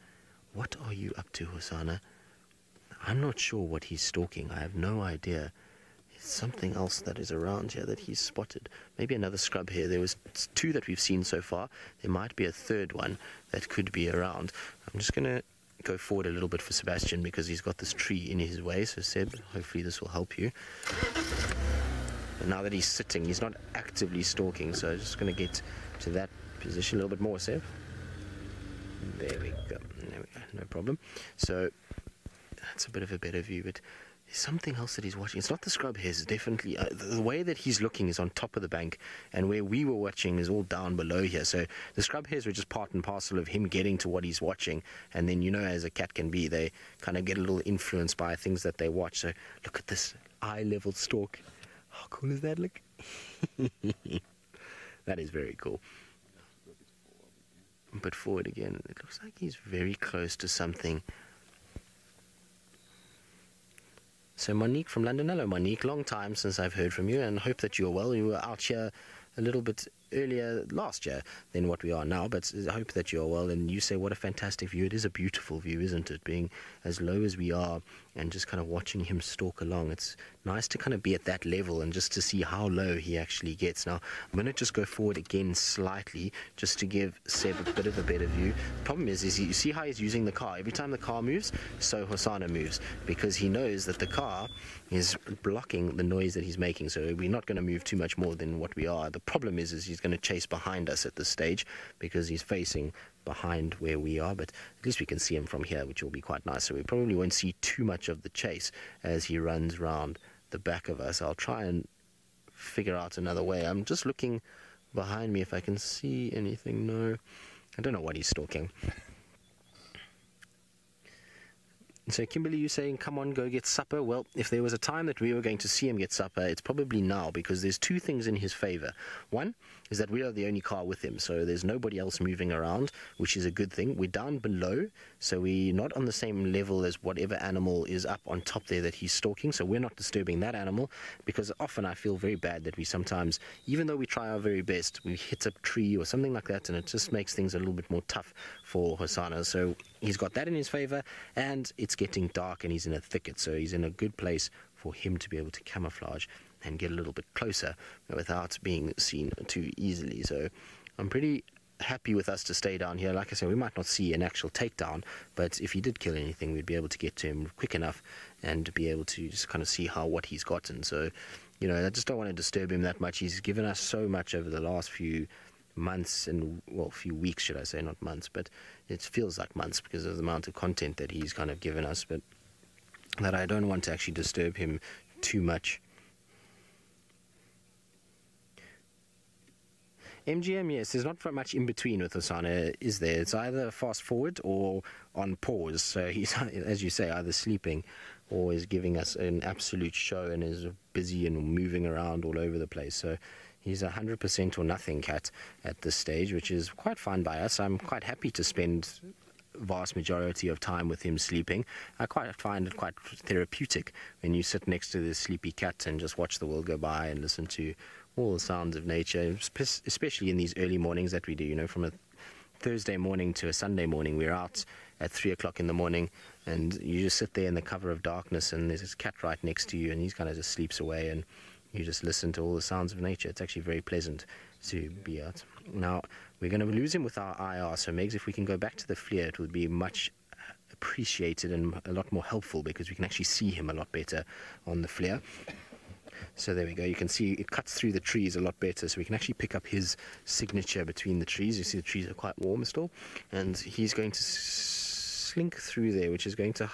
What are you up to, Hosanna? I'm not sure what he's stalking. I have no idea. It's something else that is around here that he's spotted. Maybe another scrub hare. There was two that we've seen so far. There might be a third one that could be around. I'm just going to go forward a little bit for Sebastian because he's got this tree in his way. So Seb, hopefully this will help you. And now that he's sitting, he's not actively stalking. So I'm just going to get to that position a little bit more, Seb. There we go. No problem. So that's a bit of a better view, but there's something else that he's watching. It's not the scrub hares, definitely. The way that he's looking is on top of the bank, and where we were watching is all down below here. So the scrub hares were just part and parcel of him getting to what he's watching. And then, you know, as a cat can be, they kind of get a little influenced by things that they watch. So look at this eye-level stalk. How cool is that? Look. That is very cool. But forward again, it looks like he's very close to something. So Monique from London, hello Monique, long time since I've heard from you, and hope that you're well. You were out here a little bit earlier last year than what we are now, but I hope that you're well. And you say what a fantastic view. It is a beautiful view, isn't it, being as low as we are and just kind of watching him stalk along. It's nice to kind of be at that level and just to see how low he actually gets. Now I'm going to just go forward again slightly just to give Seb a bit of a better view. The problem is you see how he's using the car. Every time the car moves, so Hosana moves, because he knows that the car is blocking the noise that he's making. So we're not going to move too much more than what we are. The problem is he's going to chase behind us at this stage because he's facing behind where we are, but at least we can see him from here, which will be quite nice. So we probably won't see too much of the chase as he runs round the back of us. I'll try and figure out another way. I'm just looking behind me if I can see anything. No, I don't know what he's stalking. So Kimberly, you saying, come on, go get supper? Well, if there was a time that we were going to see him get supper, it's probably now, because there's two things in his favor. One is that we are the only car with him, so there's nobody else moving around, which is a good thing. We're down below, so we're not on the same level as whatever animal is up on top there that he's stalking, so we're not disturbing that animal, because often I feel very bad that we sometimes, even though we try our very best, we hit a tree or something like that, and it just makes things a little bit more tough for Hosana. So he's got that in his favor, and it's getting dark and he's in a thicket, so he's in a good place for him to be able to camouflage and get a little bit closer without being seen too easily. So I'm pretty happy with us to stay down here. Like I said, we might not see an actual takedown, but if he did kill anything, we'd be able to get to him quick enough and be able to just kind of see what he's gotten. So, you know, I just don't want to disturb him that much. He's given us so much over the last few months, and well, few weeks, should I say, not months, but it feels like months because of the amount of content that he's kind of given us, but that I don't want to actually disturb him too much. MGM, yes, there's not much in between with Hosana, is there? It's either fast forward or on pause. So he's, as you say, either sleeping or is giving us an absolute show and is busy and moving around all over the place. So he's 100% or nothing cat at this stage, which is quite fine by us. I'm quite happy to spend vast majority of time with him sleeping. I quite find it quite therapeutic when you sit next to this sleepy cat and just watch the world go by and listen to all the sounds of nature, especially in these early mornings that we do. You know, from a Thursday morning to a Sunday morning, we're out at 3 o'clock in the morning, and you just sit there in the cover of darkness, and there's this cat right next to you, and he kind of just sleeps away, and you just listen to all the sounds of nature. It's actually very pleasant to be out. Now, we're going to lose him with our IR, so Megs, if we can go back to the flare, it would be much appreciated and a lot more helpful, because we can actually see him a lot better on the flare. So there we go. You can see it cuts through the trees a lot better, so we can actually pick up his signature between the trees. You see the trees are quite warm still, and he's going to slink through there, which is going to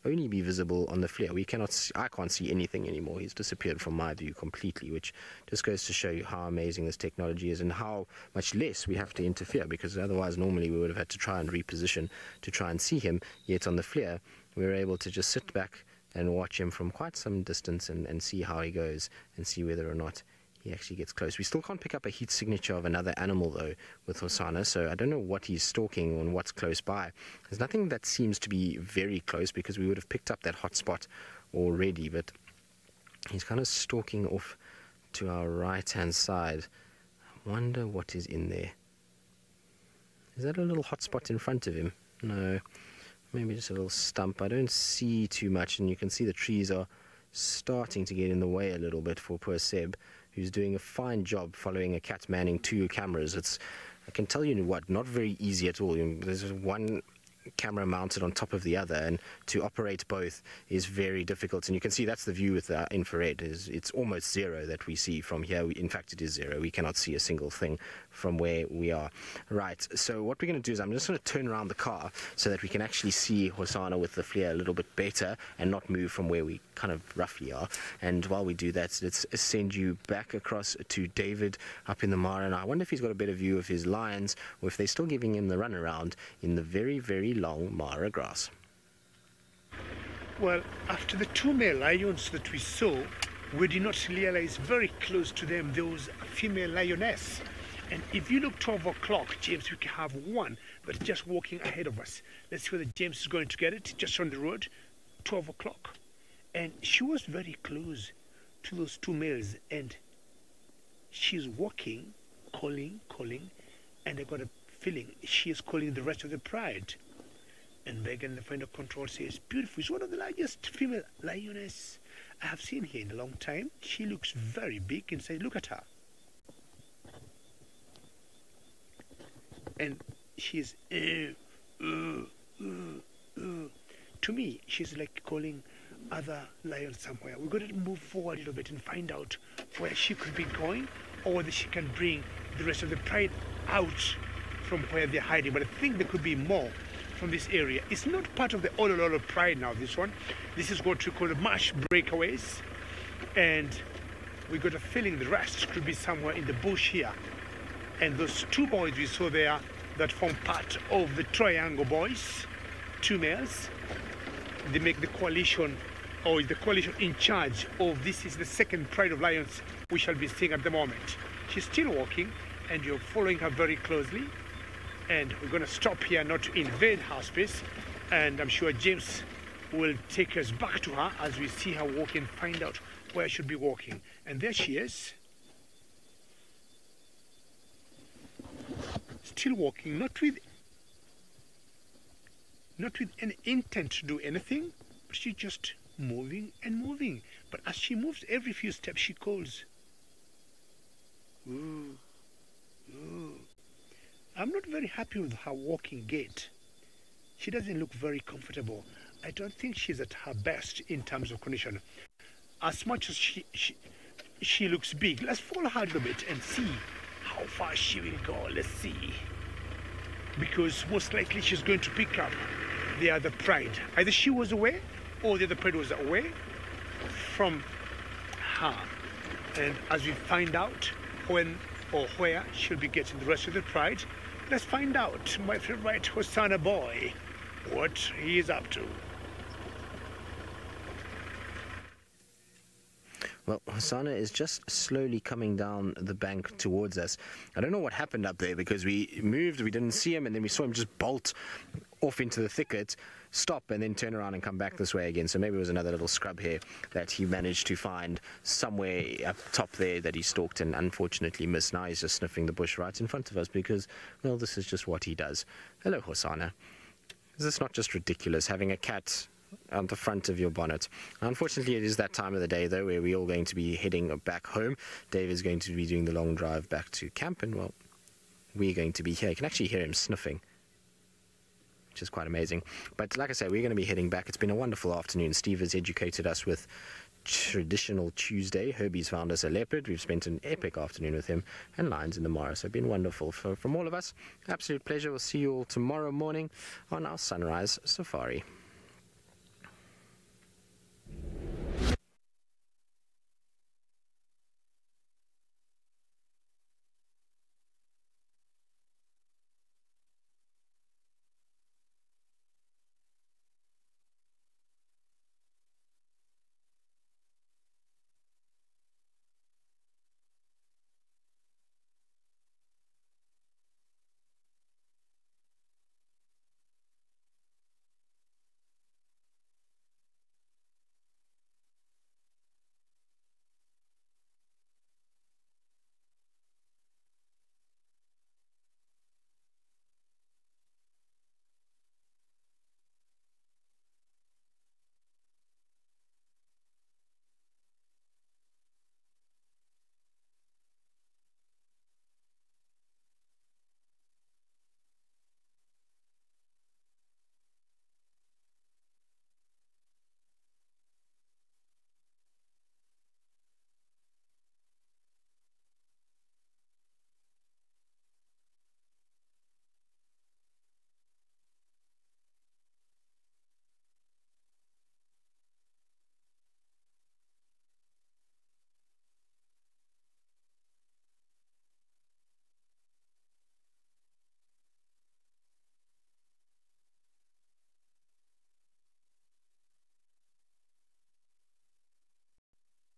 only be visible on the flare. We cannot see, I can't see anything anymore. He's disappeared from my view completely, which just goes to show you how amazing this technology is and how much less we have to interfere, because otherwise normally we would have had to try and reposition to try and see him. Yet on the flare we were able to just sit back and watch him from quite some distance and see how he goes and see whether or not he actually gets close. We still can't pick up a heat signature of another animal though with Hosana, so I don't know what he's stalking and what's close by. There's nothing that seems to be very close, because we would have picked up that hot spot already, but he's kind of stalking off to our right hand side. I wonder what is in there. Is that a little hot spot in front of him? No, maybe just a little stump. I don't see too much, and you can see the trees are starting to get in the way a little bit for poor Seb, who's doing a fine job following a cat manning 2 cameras. It's, I can tell you what, not very easy at all. There's one camera mounted on top of the other, and to operate both is very difficult. And you can see that's the view with the infrared. It's almost zero that we see from here. In fact, it is zero. We cannot see a single thing from where we are. Right, so what we're going to do is I'm just going to turn around the car so that we can actually see Hosana with the flare a little bit better and not move from where we kind of roughly are. And while we do that, let's send you back across to David up in the Mara. And I wonder if he's got a better view of his lions, or if they're still giving him the runaround in the very, very long Mara grass. Well, after the 2 male lions that we saw, we did not realize very close to them there was a female lioness. And if you look 12 o'clock, James, we can have one, but just walking ahead of us. Let's see whether James is going to get it, just on the road, 12 o'clock. And she was very close to those two males, and she's walking, calling, and I got a feeling she is calling the rest of the pride. And Megan, the friend of control, says, beautiful, she's one of the largest female lioness I have seen here in a long time. She looks very big, and says, look at her. And she's to me, she's like calling other lions somewhere. We've got to move forward a little bit and find out where she could be going, or whether she can bring the rest of the pride out from where they're hiding. But I think there could be more from this area. It's not part of the Olololo pride now, this one. This is what we call the marsh breakaways, and we got a feeling the rest could be somewhere in the bush here. And those two boys we saw there that form part of the Triangle Boys, two males, they make the coalition, or is the coalition in charge of this. Is the second pride of lions we shall be seeing at the moment. She's still walking, and you're following her very closely. And we're going to stop here not to invade her space, and I'm sure James will take us back to her as we see her walk and find out where I should be walking. And there she is. Still walking, not with any intent to do anything, but she's just moving and moving. But as she moves, every few steps she calls. Ooh, ooh. I'm not very happy with her walking gait. She doesn't look very comfortable. I don't think she's at her best in terms of condition. As much as she looks big, let's follow her a little bit and see how far she will go. Let's see. Because most likely she's going to pick up the other pride. Either she was away or the other pride was away from her. And as we find out when or where she'll be getting the rest of the pride, let's find out, my favorite Hosanna boy, what he is up to. Well, Hosanna is just slowly coming down the bank towards us. I don't know what happened up there, because we moved, we didn't see him, and then we saw him just bolt off into the thicket, stop, and then turn around and come back this way again. So maybe it was another little scrub here that he managed to find somewhere up top there that he stalked and unfortunately missed. Now he's just sniffing the bush right in front of us because, well, this is just what he does. Hello, Hosanna. Is this not just ridiculous, having a cat on the front of your bonnet? Unfortunately, it is that time of the day, though, where we're all going to be heading back home. Dave is going to be doing the long drive back to camp, and, well, we're going to be here. You can actually hear him sniffing, which is quite amazing. But like I say, we're going to be heading back. It's been a wonderful afternoon. Steve has educated us with traditional Tuesday. Herbie's found us a leopard. We've spent an epic afternoon with him, and lions in the Mara. So it's been wonderful. From all of us, absolute pleasure. We'll see you all tomorrow morning on our sunrise safari.